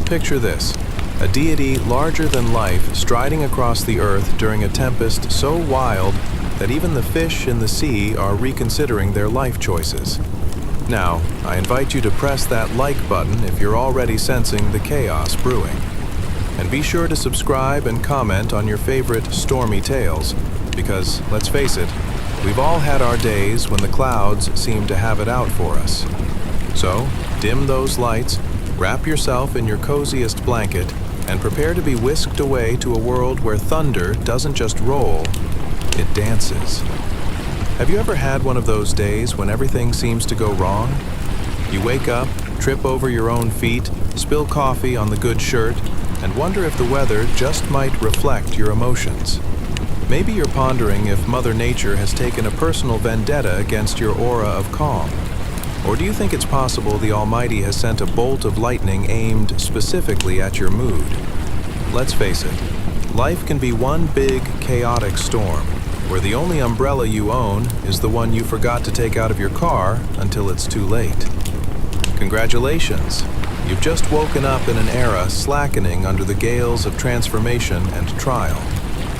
Picture this: a deity larger than life striding across the earth during a tempest so wild that even the fish in the sea are reconsidering their life choices. Now, I invite you to press that like button if you're already sensing the chaos brewing. And be sure to subscribe and comment on your favorite stormy tales, because, let's face it, we've all had our days when the clouds seem to have it out for us. So, dim those lights, wrap yourself in your coziest blanket, and prepare to be whisked away to a world where thunder doesn't just roll, it dances. Have you ever had one of those days when everything seems to go wrong? You wake up, trip over your own feet, spill coffee on the good shirt, and wonder if the weather just might reflect your emotions. Maybe you're pondering if Mother Nature has taken a personal vendetta against your aura of calm. Or do you think it's possible the Almighty has sent a bolt of lightning aimed specifically at your mood? Let's face it, life can be one big, chaotic storm, where the only umbrella you own is the one you forgot to take out of your car until it's too late. Congratulations! You've just woken up in an era slackening under the gales of transformation and trial,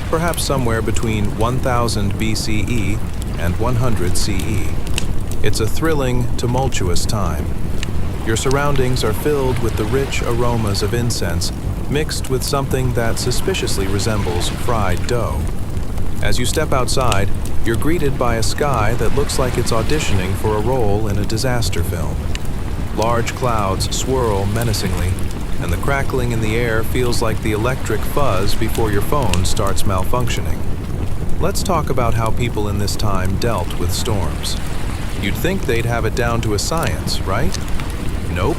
perhaps somewhere between 1000 BCE and 100 CE. It's a thrilling, tumultuous time. Your surroundings are filled with the rich aromas of incense mixed with something that suspiciously resembles fried dough. As you step outside, you're greeted by a sky that looks like it's auditioning for a role in a disaster film. Large clouds swirl menacingly, and the crackling in the air feels like the electric fuzz before your phone starts malfunctioning. Let's talk about how people in this time dealt with storms. You'd think they'd have it down to a science, right? Nope.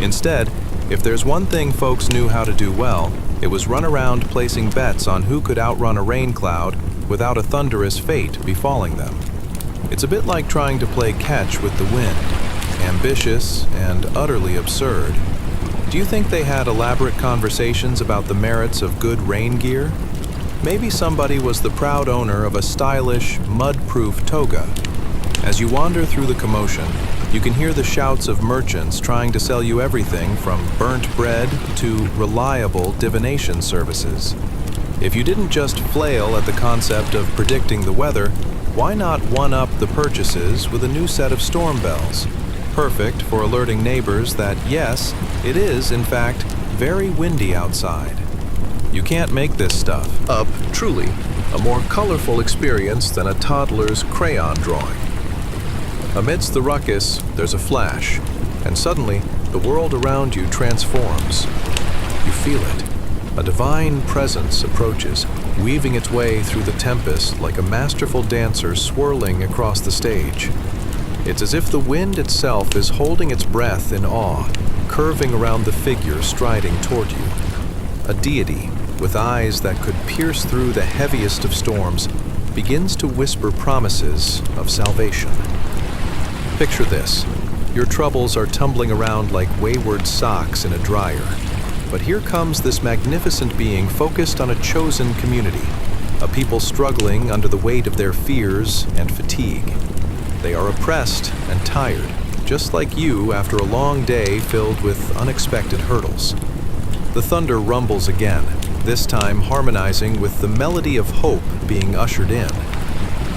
Instead, if there's one thing folks knew how to do well, it was run around placing bets on who could outrun a rain cloud without a thunderous fate befalling them. It's a bit like trying to play catch with the wind, ambitious and utterly absurd. Do you think they had elaborate conversations about the merits of good rain gear? Maybe somebody was the proud owner of a stylish, mud-proof toga. As you wander through the commotion, you can hear the shouts of merchants trying to sell you everything from burnt bread to reliable divination services. If you didn't just flail at the concept of predicting the weather, why not one-up the purchases with a new set of storm bells? Perfect for alerting neighbors that, yes, it is, in fact, very windy outside. You can't make this stuff up, truly, a more colorful experience than a toddler's crayon drawing. Amidst the ruckus, there's a flash, and suddenly, the world around you transforms. You feel it. A divine presence approaches, weaving its way through the tempest like a masterful dancer swirling across the stage. It's as if the wind itself is holding its breath in awe, curving around the figure striding toward you. A deity, with eyes that could pierce through the heaviest of storms, begins to whisper promises of salvation. Picture this.
Your troubles are tumbling around like wayward socks in a dryer. But here comes this magnificent being focused on a chosen community, a people struggling under the weight of their fears and fatigue. They are oppressed and tired, just like you after a long day filled with unexpected hurdles. The thunder rumbles again, this time harmonizing with the melody of hope being ushered in.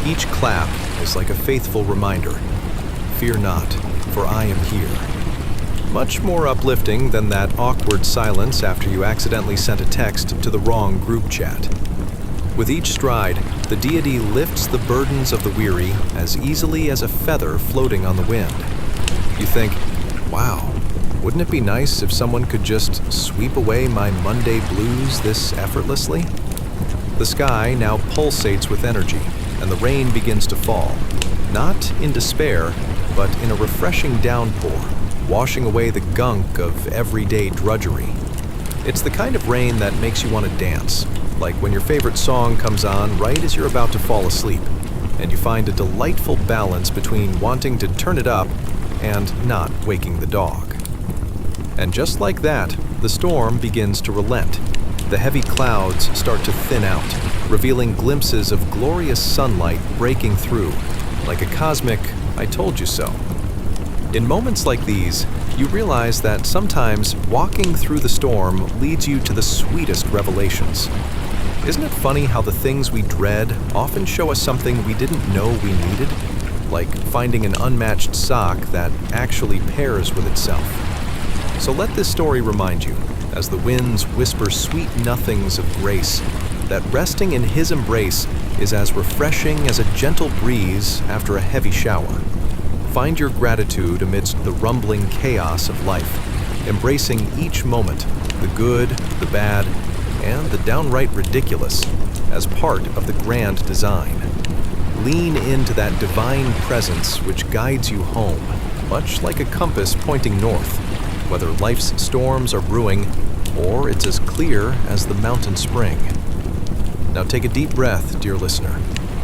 Each clap is like a faithful reminder. Fear not, for I am here. Much more uplifting than that awkward silence after you accidentally sent a text to the wrong group chat. With each stride, the deity lifts the burdens of the weary as easily as a feather floating on the wind. You think, wow, wouldn't it be nice if someone could just sweep away my Monday blues this effortlessly? The sky now pulsates with energy, and the rain begins to fall, not in despair, but in a refreshing downpour, washing away the gunk of everyday drudgery. It's the kind of rain that makes you want to dance, like when your favorite song comes on right as you're about to fall asleep, and you find a delightful balance between wanting to turn it up and not waking the dog. And just like that, the storm begins to relent. The heavy clouds start to thin out, revealing glimpses of glorious sunlight breaking through, like a cosmic "I told you so." In moments like these, you realize that sometimes walking through the storm leads you to the sweetest revelations. Isn't it funny how the things we dread often show us something we didn't know we needed? Like finding an unmatched sock that actually pairs with itself. So let this story remind you, as the winds whisper sweet nothings of grace, that resting in His embrace is as refreshing as a gentle breeze after a heavy shower. Find your gratitude amidst the rumbling chaos of life, embracing each moment, the good, the bad, and the downright ridiculous, as part of the grand design. Lean into that divine presence which guides you home, much like a compass pointing north, whether life's storms are brewing or it's as clear as the mountain spring. Now take a deep breath, dear listener.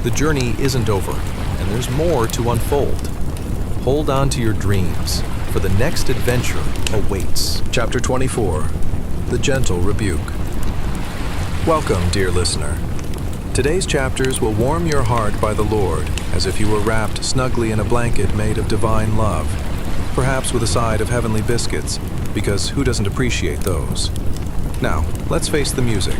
The journey isn't over, and there's more to unfold. Hold on to your dreams, for the next adventure awaits.
Chapter 24, The Gentle Rebuke. Welcome, dear listener. Today's chapters will warm your heart by the Lord, as if you were wrapped snugly in a blanket made of divine love, perhaps with a side of heavenly biscuits, because who doesn't appreciate those? Now, let's face the music.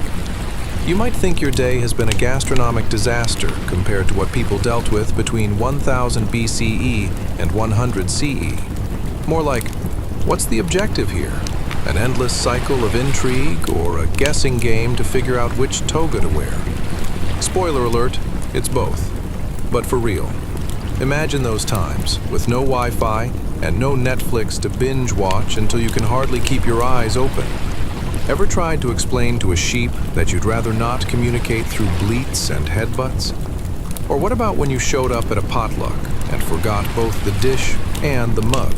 You might think your day has been a gastronomic disaster compared to what people dealt with between 1000 BCE and 100 CE. More like, what's the objective here? An endless cycle of intrigue or a guessing game to figure out which toga to wear? Spoiler alert, it's both. But for real, imagine those times with no Wi-Fi and no Netflix to binge watch until you can hardly keep your eyes open. Ever tried to explain to a sheep that you'd rather not communicate through bleats and headbutts? Or what about when you showed up at a potluck and forgot both the dish and the mug?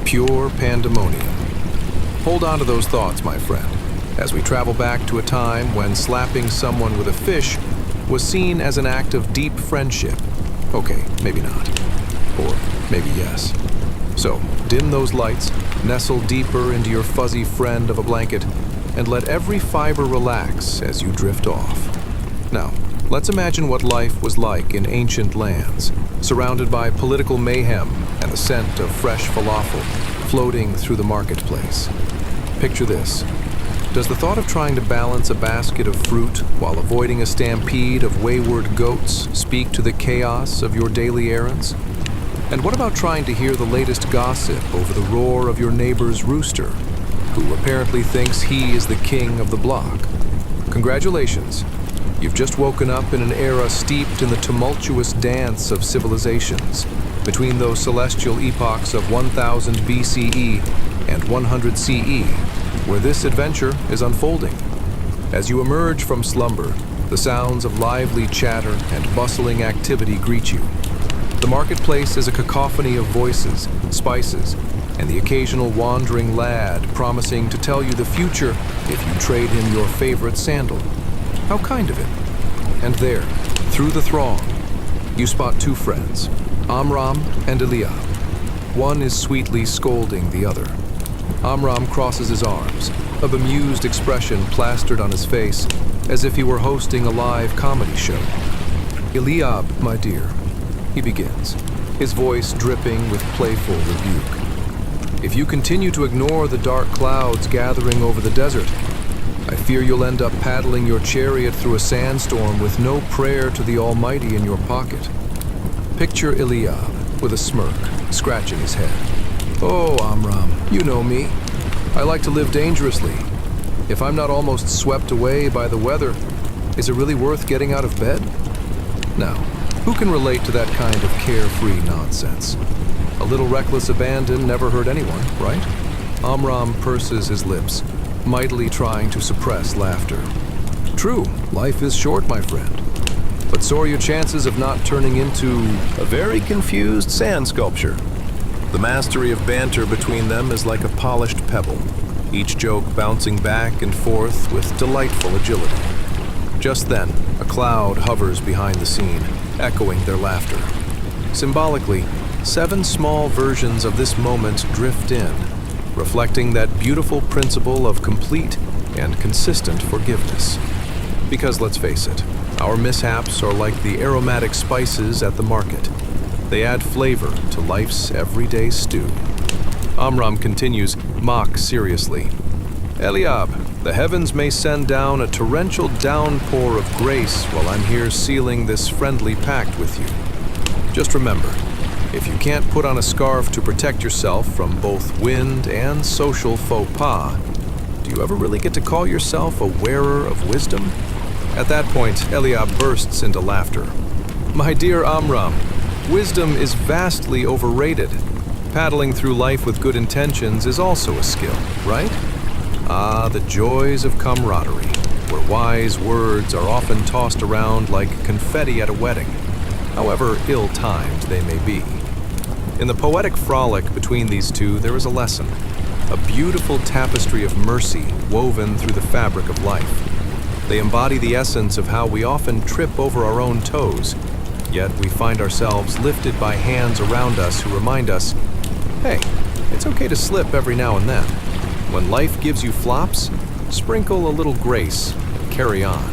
Pure pandemonium. Hold on to those thoughts, my friend, as we travel back to a time when slapping someone with a fish was seen as an act of deep friendship. Okay, maybe not. Or maybe yes. So, dim those lights, nestle deeper into your fuzzy friend of a blanket, and let every fiber relax as you drift off. Now, let's imagine what life was like in ancient lands, surrounded by political mayhem and the scent of fresh falafel floating through the marketplace. Picture this. Does the thought of trying to balance a basket of fruit while avoiding a stampede of wayward goats speak to the chaos of your daily errands? And what about trying to hear the latest gossip over the roar of your neighbor's rooster, who apparently thinks he is the king of the block? Congratulations. You've just woken up in an era steeped in the tumultuous dance of civilizations, between those celestial epochs of 1000 BCE and 100 CE, where this adventure is unfolding. As you emerge from slumber, the sounds of lively chatter and bustling activity greet you. The marketplace is a cacophony of voices, spices, and the occasional wandering lad promising to tell you the future if you trade him your favorite sandal. How kind of him. And there, through the throng, you spot two friends, Amram and Eliab.
One is sweetly scolding the other. Amram crosses his arms, a bemused expression plastered on his face, as if he were hosting a live comedy show. "Eliab, my dear," he begins, his voice dripping with playful rebuke. "If you continue to ignore the dark clouds gathering over the desert, I fear you'll end up paddling your chariot through a sandstorm with no prayer to the Almighty in your pocket." Picture Eliab, with a smirk, scratching his head. "Oh, Amram, you know me. I like to live dangerously. If I'm not almost swept away by the weather, is it really worth getting out of bed?" Now, who can relate to that kind of carefree nonsense? A little reckless abandon never hurt anyone, right? Amram purses his lips, mightily trying to suppress laughter. "True, life is short, my friend. But so are your chances of not turning into a very confused sand sculpture." The mastery of banter between them is like a polished pebble, each joke bouncing back and forth with delightful agility. Just then, a cloud hovers behind the scene, echoing their laughter. Symbolically, 7 small versions of this moment drift in, reflecting that beautiful principle of complete and consistent forgiveness. Because let's face it, our mishaps are like the aromatic spices at the market. They add flavor to life's everyday stew. Amram continues, mock seriously. "Eliab, the heavens may send down a torrential downpour of grace while I'm here sealing this friendly pact with you. Just remember, if you can't put on a scarf to protect yourself from both wind and social faux pas, do you ever really get to call yourself a wearer of wisdom?" At that point, Eliab bursts into laughter. "My dear Amram, wisdom is vastly overrated. Paddling through life with good intentions is also a skill, right? Ah, the joys of camaraderie, where wise words are often tossed around like confetti at a wedding, however ill-timed they may be." In the poetic frolic between these two, there is a lesson, a beautiful tapestry of mercy woven through the fabric of life. They embody the essence of how we often trip over our own toes, yet we find ourselves lifted by hands around us who remind us, hey, it's okay to slip every now and then. When life gives you flops, sprinkle a little grace and carry on.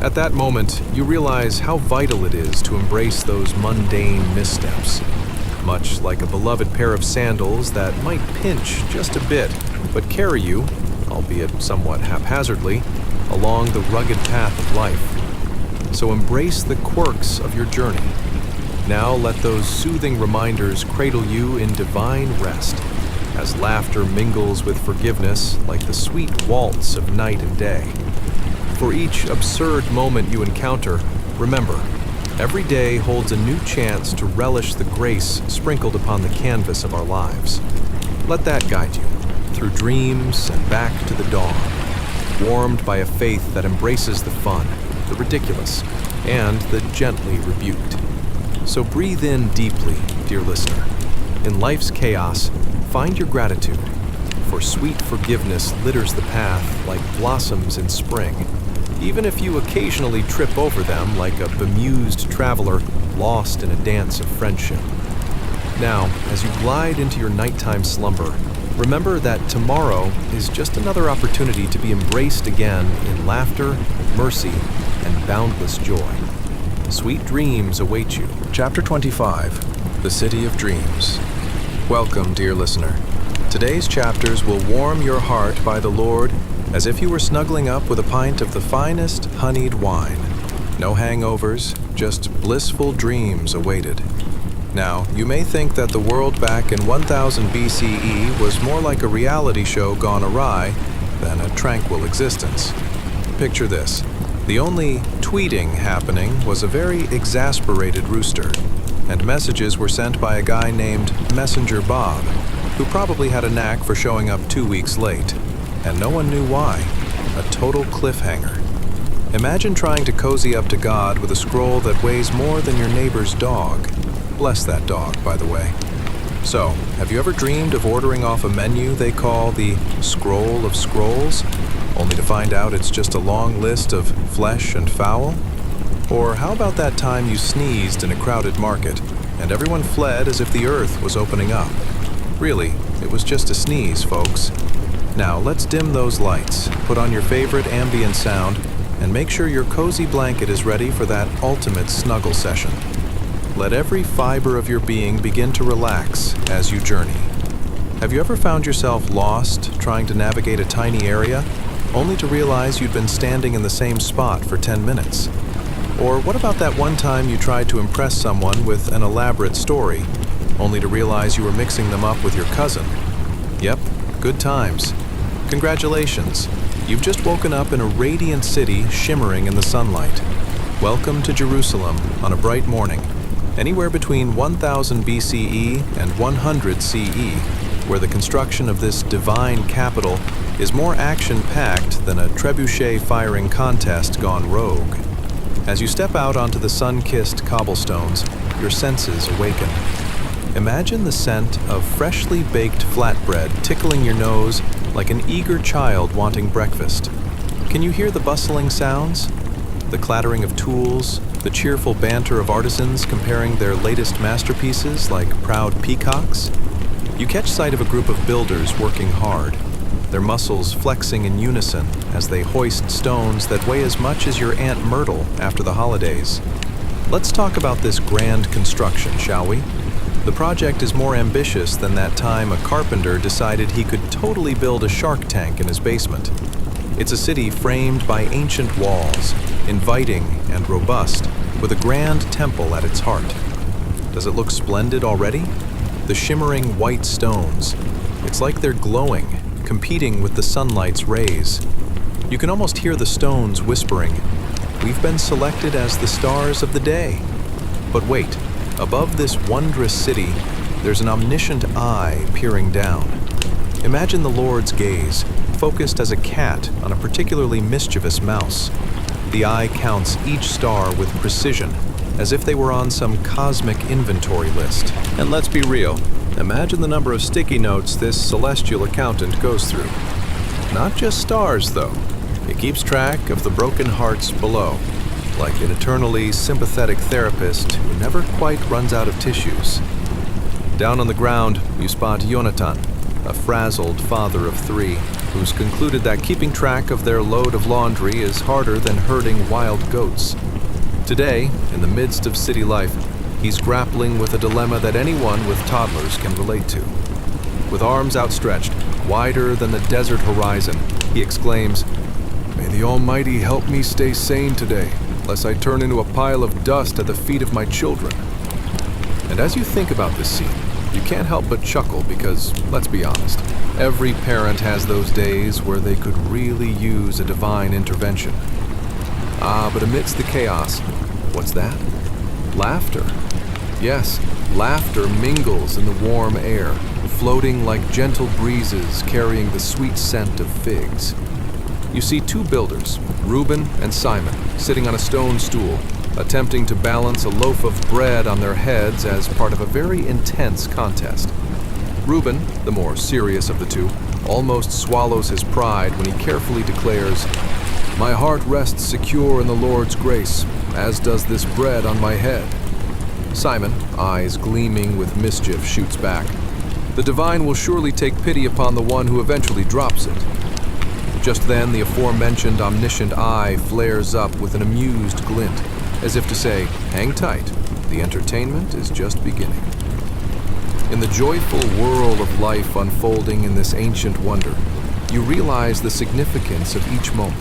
At that moment, you realize how vital it is to embrace those mundane missteps. Much like a beloved pair of sandals that might pinch just a bit, but carry you, albeit somewhat haphazardly, along the rugged path of life. So embrace the quirks of your journey. Now let those soothing reminders cradle you in divine rest, as laughter mingles with forgiveness like the sweet waltz of night and day. For each absurd moment you encounter, remember, every day holds a new chance to relish the grace sprinkled upon the canvas of our lives. Let that guide you through dreams and back to the dawn, warmed by a faith that embraces the fun, the ridiculous, and the gently rebuked. So breathe in deeply, dear listener. In life's chaos, find your gratitude, for sweet forgiveness litters the path like blossoms in spring, even if you occasionally trip over them like a bemused traveler lost in a dance of friendship. Now, as you glide into your nighttime slumber, remember that tomorrow is just another opportunity to be embraced again in laughter, mercy, and boundless joy. Sweet dreams await you. Chapter 25, The City of Dreams. Welcome, dear listener. Today's chapters will warm your heart by the Lord as if you were snuggling up with a pint of the finest honeyed wine. No hangovers, just blissful dreams awaited. Now, you may think that the world back in 1000 BCE was more like a reality show gone awry than a tranquil existence. Picture this. The only tweeting happening was a very exasperated rooster, and messages were sent by a guy named Messenger Bob, who probably had a knack for showing up 2 weeks late, and no one knew why. A total cliffhanger. Imagine trying to cozy up to God with a scroll that weighs more than your neighbor's dog. Bless that dog, by the way. So, have you ever dreamed of ordering off a menu they call the Scroll of Scrolls, only to find out it's just a long list of flesh and fowl? Or how about that time you sneezed in a crowded market
and everyone fled as if the earth was opening up. Really, it was just a sneeze, folks. Now, let's dim those lights, put on your favorite ambient sound, and make sure your cozy blanket is ready for that ultimate snuggle session. Let every fiber of your being begin to relax as you journey. Have you ever found yourself lost trying to navigate a tiny area, only to realize you'd been standing in the same spot for 10 minutes? Or what about that one time you tried to impress someone with an elaborate story, only to realize you were mixing them up with your cousin? Yep, good times. Congratulations, you've just woken up in a radiant city shimmering in the sunlight. Welcome to Jerusalem on a bright morning, anywhere between 1000 BCE and 100 CE, where the construction of this divine capital is more action-packed than a trebuchet firing contest gone rogue. As you step out onto the sun-kissed cobblestones, your senses awaken. Imagine the scent of freshly baked flatbread tickling your nose like an eager child wanting breakfast. Can you hear the bustling sounds? The clattering of tools, the cheerful banter of artisans comparing their latest masterpieces like proud peacocks? You catch sight of a group of builders working hard, their muscles flexing in unison as they hoist stones that weigh as much as your Aunt Myrtle after the holidays. Let's talk about this grand construction, shall we? The project is more ambitious than that time a carpenter decided he could totally build a shark tank in his basement. It's a city framed by ancient walls, inviting and robust, with a grand temple at its heart. Does it look splendid already? The shimmering white stones. It's like they're glowing, competing with the sunlight's rays. You can almost hear the stones whispering, "We've been selected as the stars of the day." But wait, above this wondrous city, there's an omniscient eye peering down. Imagine the Lord's gaze, focused as a cat on a particularly mischievous mouse. The eye counts each star with precision, as if they were on some cosmic inventory list. And let's be real, imagine the number of sticky notes this celestial accountant goes through. Not just stars, though. It keeps track of the broken hearts below, like an eternally sympathetic therapist who never quite runs out of tissues. Down on the ground, you spot Yonatan, a frazzled father of 3, who's concluded that keeping track of their load of laundry is harder than herding wild goats. Today, in the midst of city life, he's grappling with a dilemma that anyone with toddlers can relate to. With arms outstretched, wider than the desert horizon, he exclaims, "May the Almighty help me stay sane today, lest I turn into a pile of dust at the feet of my children." And as you think about this scene, you can't help but chuckle because, let's be honest, every parent has those days where they could really use a divine intervention. But amidst the chaos, what's that? Laughter. Yes, laughter mingles in the warm air, floating like gentle breezes carrying the sweet scent of figs. You see 2 builders, Reuben and Simon, sitting on a stone stool, attempting to balance a loaf of bread on their heads as part of a very intense contest. Reuben, the more serious of the 2, almost swallows his pride when he carefully declares, "My heart rests secure in the Lord's grace, as does this bread on my head." Simon, eyes gleaming with mischief, shoots back, "The divine will surely take pity upon the one who eventually drops it." Just then, the aforementioned omniscient eye flares up with an amused glint, as if to say, "Hang tight, the entertainment is just beginning." In the joyful whirl of life unfolding in this ancient wonder, you realize the significance of each moment.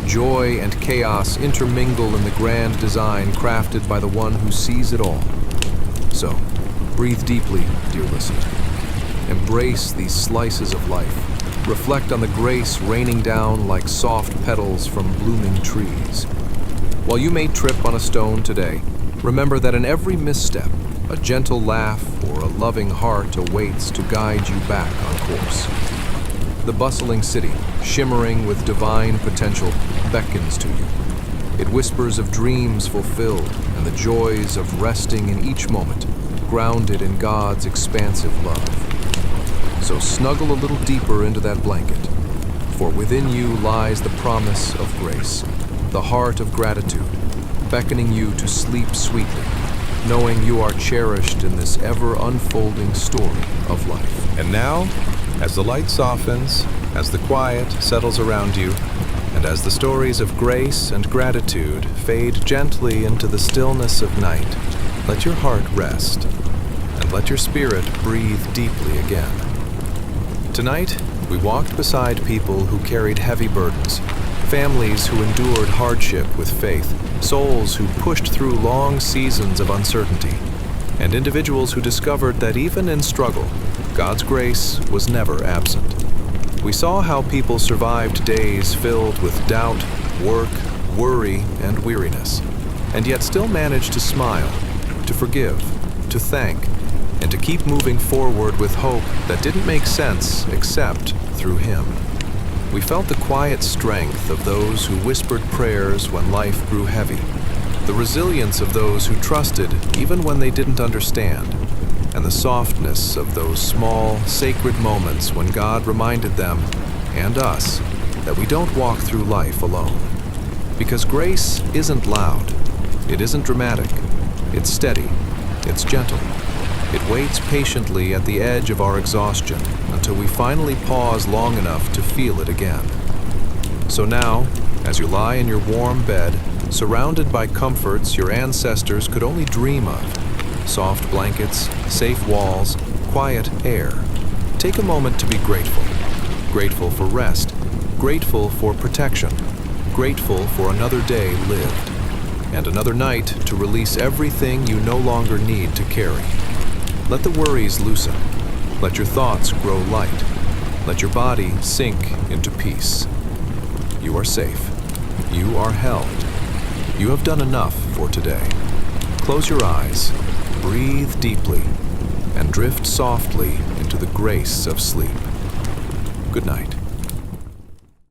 Joy and chaos intermingle in the grand design crafted by the one who sees it all. So, breathe deeply, dear listener. Embrace these slices of life. Reflect on the grace raining down like soft petals from blooming trees. While you may trip on a stone today, remember that in every misstep, a gentle laugh or a loving heart awaits to guide you back on course. The bustling city, shimmering with divine potential, beckons to you. It whispers of dreams fulfilled and the joys of resting in each moment, grounded in God's expansive love. So snuggle a little deeper into that blanket, for within you lies the promise of grace, the heart of gratitude, beckoning you to sleep sweetly, knowing you are cherished in this ever-unfolding story of life. And now, as the light softens, as the quiet settles around you, and as the stories of grace and gratitude fade gently into the stillness of night, let your heart rest, and let your spirit breathe deeply again. Tonight, we walked beside people who carried heavy burdens, families who endured hardship with faith, souls who pushed through long seasons of uncertainty, and individuals who discovered that even in struggle, God's grace was never absent. We saw how people survived days filled with doubt, work, worry, and weariness, and yet still managed to smile, to forgive, to thank, and to keep moving forward with hope that didn't make sense except through Him. We felt the quiet strength of those who whispered prayers when life grew heavy, the resilience of those who trusted even when they didn't understand, and the softness of those small, sacred moments when God reminded them, and us, that we don't walk through life alone. Because grace isn't loud, it isn't dramatic, it's steady, it's gentle. It waits patiently at the edge of our exhaustion until we finally pause long enough to feel it again. So now, as you lie in your warm bed, surrounded by comforts your ancestors could only dream of, soft blankets, safe walls, quiet air, take a moment to be grateful. Grateful for rest, grateful for protection, grateful for another day lived, and another night to release everything you no longer need to carry. Let the worries loosen. Let your thoughts grow light. Let your body sink into peace. You are safe. You are held. You have done enough for today. Close your eyes, breathe deeply, and drift softly into the grace of sleep. Good night.